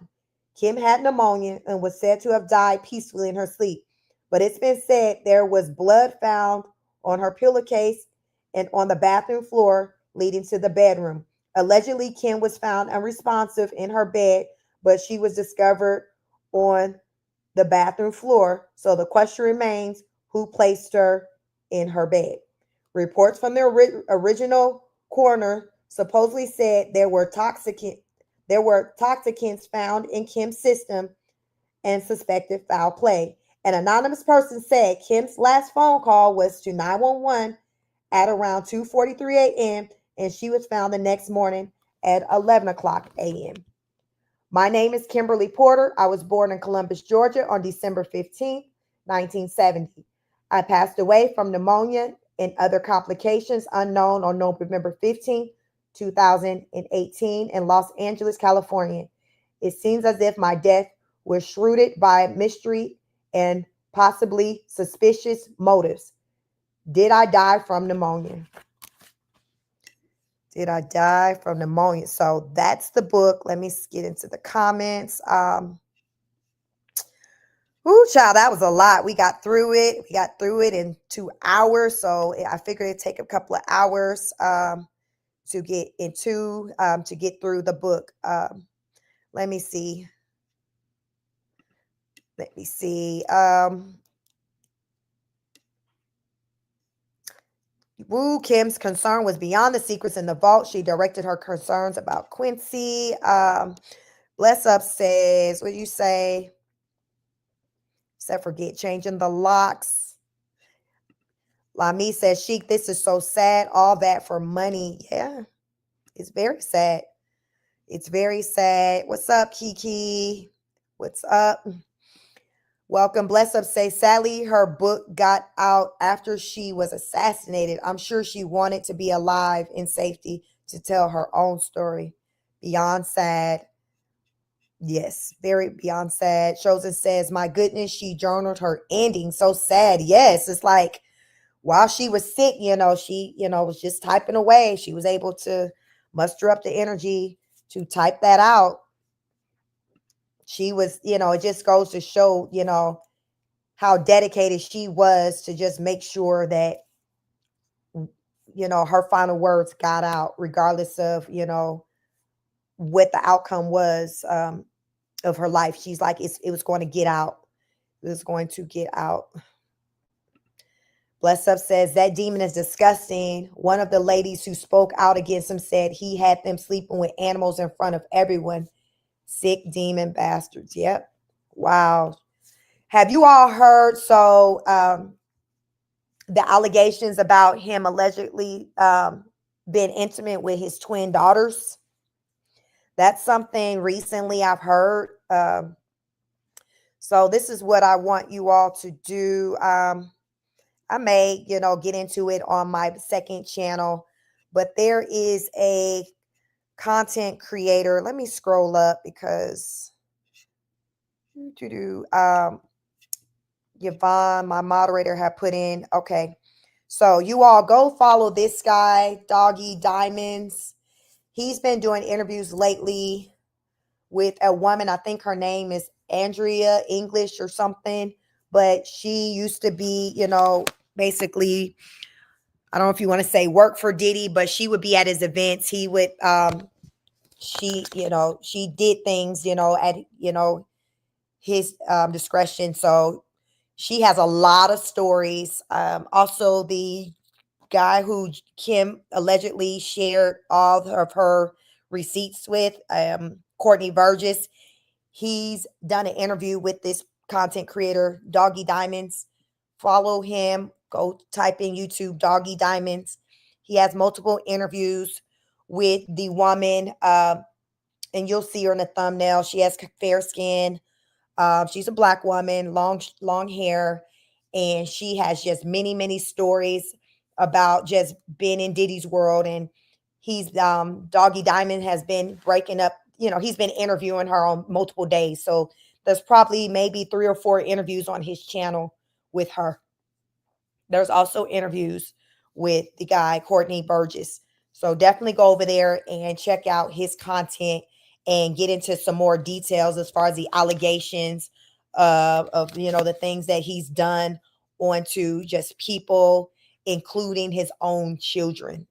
Kim had pneumonia and was said to have died peacefully in her sleep, but it's been said there was blood found on her pillowcase and on the bathroom floor leading to the bedroom. Allegedly, Kim was found unresponsive in her bed, but she was discovered on the bathroom floor. So the question remains, who placed her in her bed? Reports from the original coroner supposedly said there were toxicants found in Kim's system and suspected foul play. An anonymous person said Kim's last phone call was to 911 at around 2:43 a.m. and she was found the next morning at 11 o'clock a.m. My name is Kimberly Porter. I was born in Columbus, Georgia on December 15th, 1970. I passed away from pneumonia and other complications unknown on November 15th, 2018 in Los Angeles, California. It seems as if my death was shrouded by mystery and possibly suspicious motives. Did I die from pneumonia? Did I die from pneumonia? So that's the book. Let me get into the comments. Ooh, child, that was a lot. We got through it. We got through it in 2 hours. So I figured it'd take a couple of hours to get through the book. Let me see. Woo, Kim's concern was beyond the secrets in the vault. She directed her concerns about Quincy. Bless Up says, what do you say? Said forget changing the locks. Lami says, Sheik, this is so sad. All that for money. Yeah, it's very sad. It's very sad. What's up, Kiki? What's up? Welcome. Bless Up say, sadly, her book got out after she was assassinated. I'm sure she wanted to be alive in safety to tell her own story. Beyond sad. Yes, very beyond sad. Chosen says, my goodness, she journaled her ending. So sad. Yes, it's like while she was sick, she, was just typing away. She was able to muster up the energy to type that out. She was, it just goes to show, how dedicated she was to just make sure that, her final words got out, regardless of, what the outcome was of her life. She's like, it was going to get out. is going to get out. Bless Up says that demon is disgusting. One of the ladies who spoke out against him said he had them sleeping with animals in front of everyone. Sick demon bastards. Yep. Wow. Have you all heard? So the allegations about him allegedly being intimate with his twin daughters. That's something recently I've heard. So this is what I want you all to do. I may, get into it on my second channel, but there is a content creator. Let me scroll up because Yvonne, my moderator, had put in. Okay. So you all go follow this guy, Doggy Diamonds. He's been doing interviews lately with a woman. I think her name is Andrea English or something, but she used to be, basically, I don't know if you want to say work for Diddy, but she would be at his events. He would, she did things, at, his discretion. So she has a lot of stories. Also, the guy who Kim allegedly shared all of her receipts with, Courtney Burgess, he's done an interview with this content creator, Doggy Diamonds. Follow him. Go type in YouTube, Doggy Diamonds. He has multiple interviews with the woman, and you'll see her in the thumbnail. She has fair skin. She's a Black woman, long hair, and she has just many, many stories about just being in Diddy's world. And he's Doggy Diamond has been breaking up. He's been interviewing her on multiple days. So there's probably maybe 3 or 4 interviews on his channel with her. There's also interviews with the guy, Courtney Burgess. So definitely go over there and check out his content and get into some more details as far as the allegations of the things that he's done onto just people, including his own children.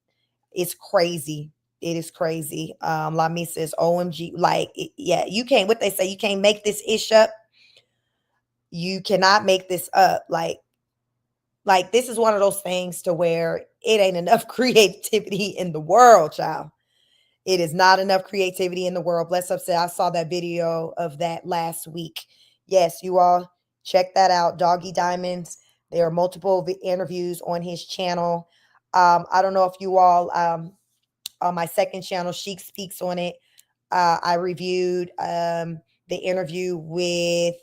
It's crazy. It is crazy. Lami says, OMG, yeah, you can't, what they say, you can't make this ish up. You cannot make this up. Like this is one of those things to where it ain't enough creativity in the world, child. It is not enough creativity in the world. Bless Up said, I saw that video of that last week. Yes, you all check that out. Doggy Diamonds. There are multiple interviews on his channel. I don't know if you all, on my second channel, Chic Speaks on it. I reviewed the interview with,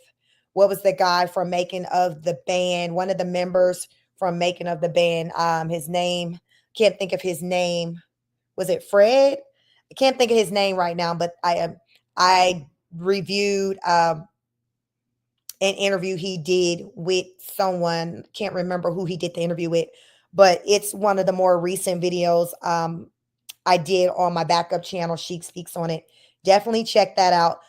what was the guy from Making of the Band, one of the members from Making of the Band. His name, can't think of his name. Was it Fred? I can't think of his name right now, but I reviewed an interview he did with someone. Can't remember who he did the interview with, but it's one of the more recent videos I did on my backup channel. Chic Speaks on it. Definitely check that out.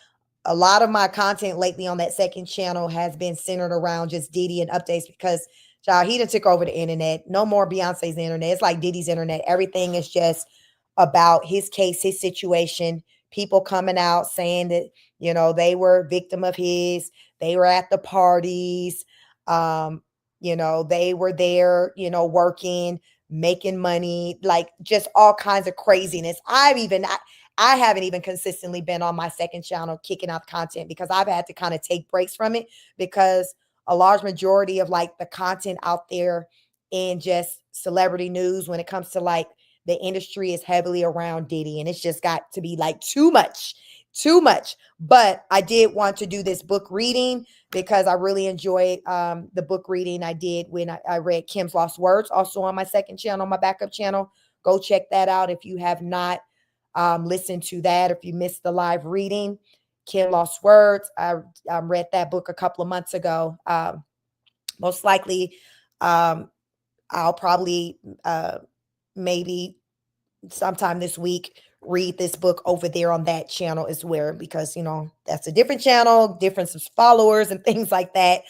A lot of my content lately on that second channel has been centered around just Diddy and updates because, child, he done took over the internet. No more Beyonce's internet. It's like Diddy's internet. Everything is just about his case, his situation. People coming out saying that, they were a victim of his. They were at the parties. They were there, working, making money, like just all kinds of craziness. I haven't even consistently been on my second channel kicking out content because I've had to kind of take breaks from it because a large majority of like the content out there in just celebrity news when it comes to like the industry is heavily around Diddy, and it's just got to be like too much. But I did want to do this book reading because I really enjoyed the book reading I did when I read Kim's Lost Words, also on my second channel, my backup channel. Go check that out if you have not listen to that. If you missed the live reading, Kim Lost Words, I read that book a couple of months ago. Most likely, I'll probably maybe sometime this week read this book over there on that channel as well, because that's a different channel, different followers and things like that.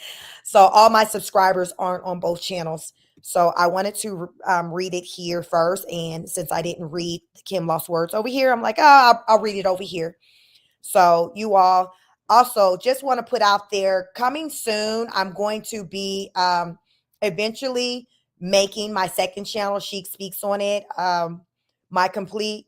So all my subscribers aren't on both channels. So I wanted to read it here first. And since I didn't read Kim Lost Words over here, I'm like, I'll read it over here. So you all, Also, just want to put out there, coming soon, I'm going to be eventually making my second channel, Chic Speaks on it, my complete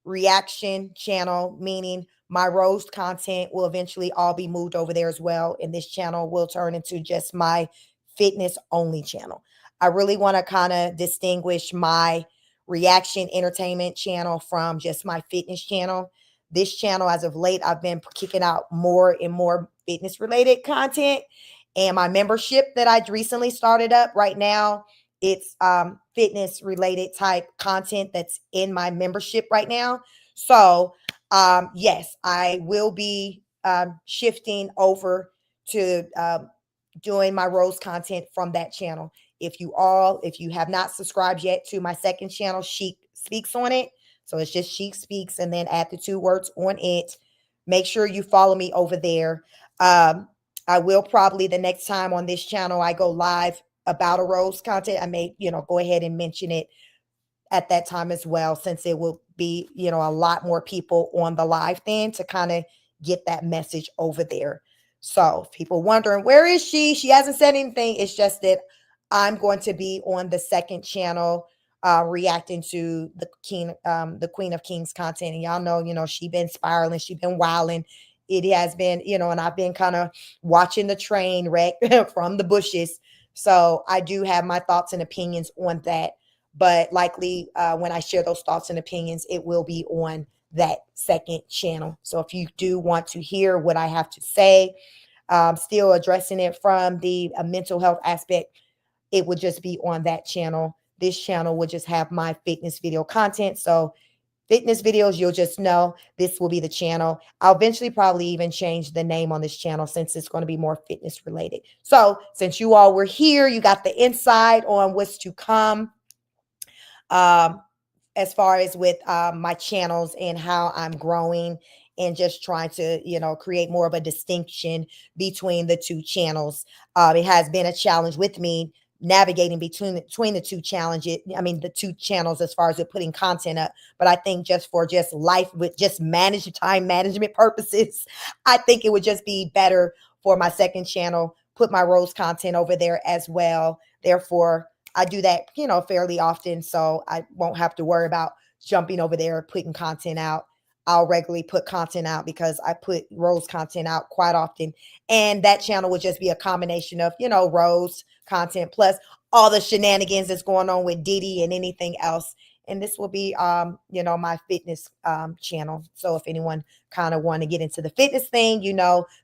reaction channel, meaning my roast content will eventually all be moved over there as well. And this channel will turn into just my fitness only channel. I really want to kind of distinguish my reaction entertainment channel from just my fitness channel. This channel, as of late, I've been kicking out more and more fitness related content. And my membership that I recently started up right now, it's fitness related type content that's in my membership right now. So yes, I will be shifting over to doing my roast content from that channel. If you have not subscribed yet to my second channel, Chic Speaks on it. So it's just Chic Speaks and then add the 2 words on it. Make sure you follow me over there. I will probably, the next time on this channel I go live about a roast content, I may, go ahead and mention it at that time as well, since it will be, a lot more people on the live then to kind of get that message over there. So people wondering, where is she? She hasn't said anything. It's just that I'm going to be on the second channel reacting to the Queen of Kings content. And y'all know, she been spiraling, she been wilding. It has been, and I've been kind of watching the train wreck from the bushes. So I do have my thoughts and opinions on that. But likely when I share those thoughts and opinions, it will be on that second channel. So if you do want to hear what I have to say, still addressing it from the mental health aspect, it would just be on that channel. This channel would just have my fitness video content. So fitness videos, you'll just know this will be the channel. I'll eventually probably even change the name on this channel since it's going to be more fitness related. So since you all were here, you got the insight on what's to come. As far as with my channels and how I'm growing and just trying to, create more of a distinction between the 2 channels. It has been a challenge with me navigating between the 2 challenges. I mean, the 2 channels as far as with putting content up. But I think just for just life with just time management purposes, I think it would just be better for my second channel, put my roast content over there as well. Therefore, I do that, fairly often, so I won't have to worry about jumping over there, putting content out. I'll regularly put content out because I put Rose content out quite often. And that channel would just be a combination of, Rose content plus all the shenanigans that's going on with Diddy and anything else. And this will be, my fitness channel. So if anyone kind of want to get into the fitness thing,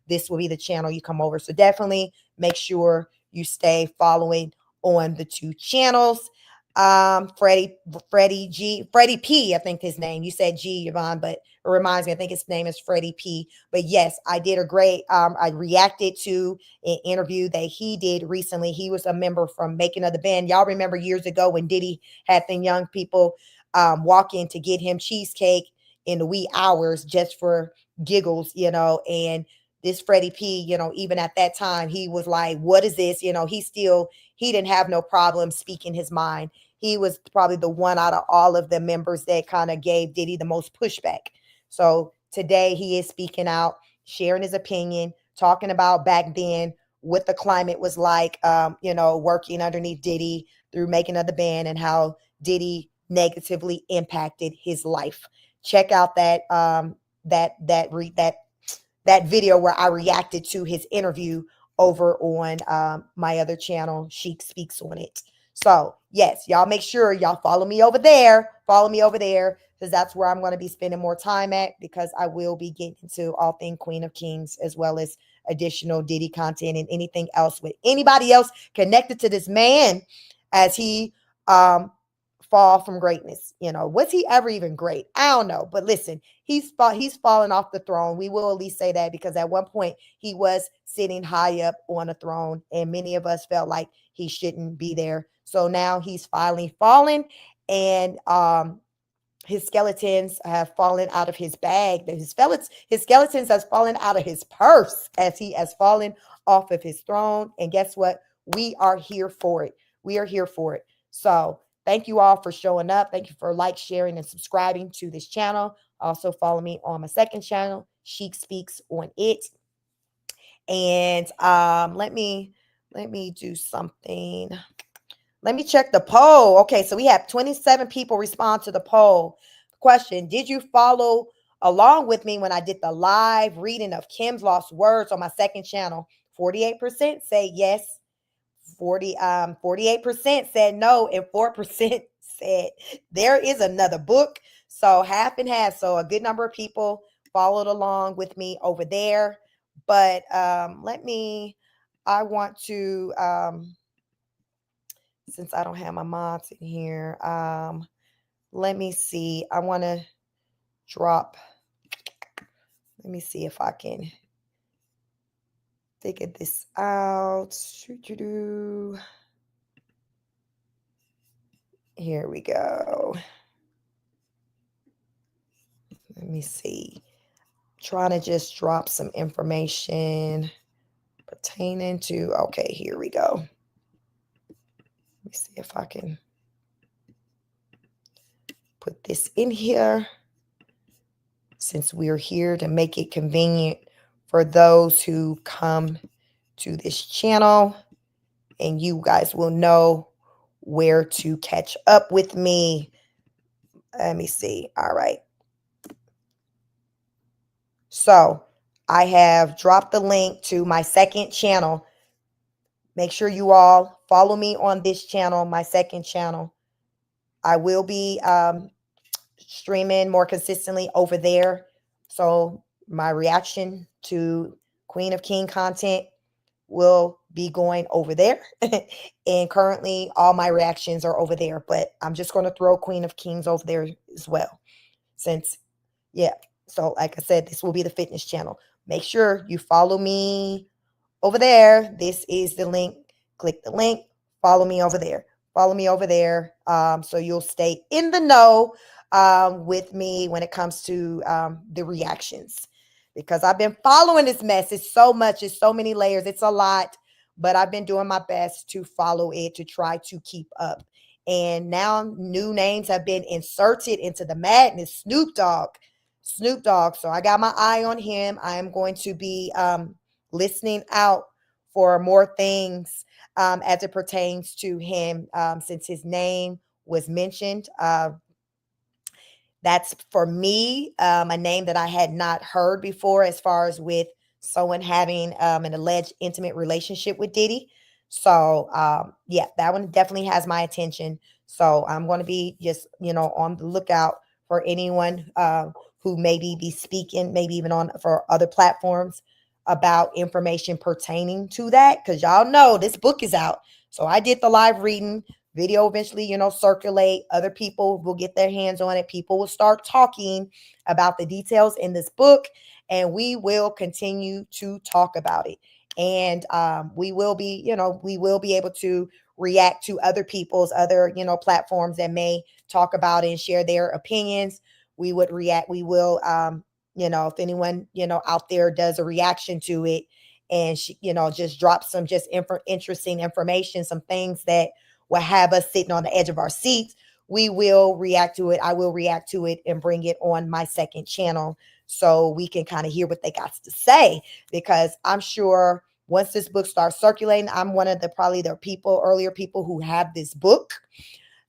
this will be the channel you come over. So definitely make sure you stay following on the 2 channels. Freddie P, I think his name. You said G, Yvonne, but it reminds me, I think his name is Freddie P. But yes, I did a great, I reacted to an interview that he did recently. He was a member from Making of the Band. Y'all remember years ago when Diddy had the young people walk in to get him cheesecake in the wee hours just for giggles, and this Freddie P, even at that time, he was like, what is this? He didn't have no problem speaking his mind. He was probably the one out of all of the members that kind of gave Diddy the most pushback. So today he is speaking out, sharing his opinion, talking about back then what the climate was like, working underneath Diddy through Making of the Band and how Diddy negatively impacted his life. Check out that that video where I reacted to his interview over on my other channel, Chic Speaks on it. So yes, y'all make sure y'all follow me over there. Follow me over there because that's where I'm going to be spending more time at, because I will be getting into all things Queen of Kings as well as additional Diddy content and anything else with anybody else connected to this man as he fall from greatness. Was he ever even great? I don't know. But listen, he's fallen off the throne. We will at least say that, because at one point he was sitting high up on a throne and many of us felt like he shouldn't be there. So now he's finally fallen, and his skeletons have fallen out of his bag. His skeletons has fallen out of his purse as he has fallen off of his throne. And guess what? We are here for it. We are here for it. So thank you all for showing up. Thank you for sharing, and subscribing to this channel. Also follow me on my second channel, Chic Speaks on it. And let me do something. Let me check the poll. Okay, so we have 27 people respond to the poll. Question: did you follow along with me when I did the live reading of Kim's Lost Words on my second channel? 48% say yes. 48% said no, and 4% said there is another book. So half and half. So a good number of people followed along with me over there. But I want to since I don't have my mods in here, let me see. I want to drop. Let me see if I can figure this out. Here we go. Let me see. Trying to just drop some information pertaining to. Okay, here we go. Let me see if I can put this in here, since we're here to make it convenient for those who come to this channel, and you guys will know where to catch up with me. Let me see. All right. So I have dropped the link to my second channel. Make sure you all follow me on this channel, my second channel. I will be streaming more consistently over there. So my reaction to Queen of King content will be going over there. And currently all my reactions are over there, but I'm just going to throw Queen of Kings over there as well. Since, yeah. So like I said, this will be the fitness channel. Make sure you follow me over there. This is the link. Click the link. Follow me over there. Follow me over there. So you'll stay in the know with me when it comes to the reactions, because I've been following this mess. It's so much. It's so many layers. It's a lot, but I've been doing my best to follow it, to try to keep up. And now new names have been inserted into the madness. Snoop Dogg. So I got my eye on him. I am going to be listening out for more things as it pertains to him, since his name was mentioned. That's for me a name that I had not heard before, as far as with someone having an alleged intimate relationship with Diddy. So yeah, that one definitely has my attention. So I'm going to be just, on the lookout for anyone who maybe be speaking, maybe even on for other platforms, about information pertaining to that. Because y'all know this book is out. So I did the live reading. Video eventually, circulate. Other people will get their hands on it. People will start talking about the details in this book, and we will continue to talk about it. And we will be able to react to other people's other, platforms that may talk about it and share their opinions. We would react. We will, if anyone, out there does a reaction to it, and just drop some just interesting information, some things that will have us sitting on the edge of our seats, we will react to it. I will react to it and bring it on my second channel, so we can kind of hear what they got to say. Because I'm sure once this book starts circulating, I'm one of the probably the earlier people who have this book.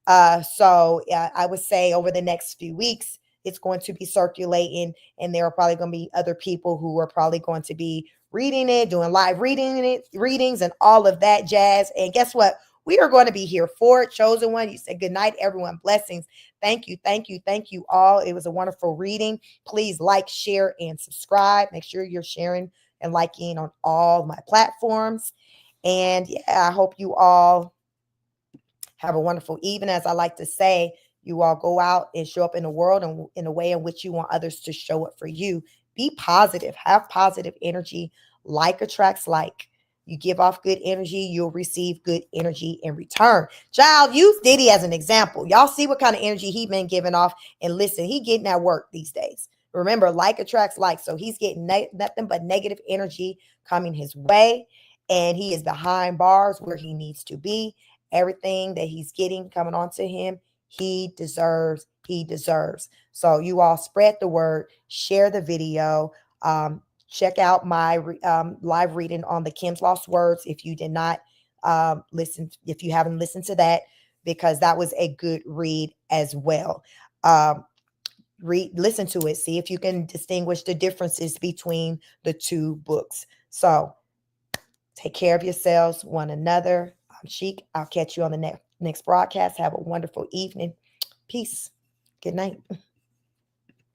So I would say over the next few weeks, it's going to be circulating, and there are probably going to be other people who are probably going to be reading it, doing live readings and all of that jazz. And guess what? We are going to be here for it. Chosen one, you said good night, everyone. Blessings. Thank you, thank you, thank you all. It was a wonderful reading. Please like, share, and subscribe. Make sure you're sharing and liking on all my platforms. And yeah, I hope you all have a wonderful evening. As I like to say, you all go out and show up in the world and in a way in which you want others to show up for you. Be positive. Have positive energy. Like attracts like. You give off good energy, you'll receive good energy in return. Child, use Diddy as an example. Y'all see what kind of energy he been giving off. And listen, he getting that work these days. Remember, like attracts like. So he's getting nothing but negative energy coming his way. And he is behind bars where he needs to be. Everything that he's getting coming onto him, he deserves. He deserves. So you all spread the word, share the video. Check out my live reading on the Kim's Lost Words if you did not listen, if you haven't listened to that, because that was a good read as well. Listen to it, see if you can distinguish the differences between the two books. So take care of yourselves, one another. I'm Chic. I'll catch you on the next broadcast. Have a wonderful evening. Peace. Good night.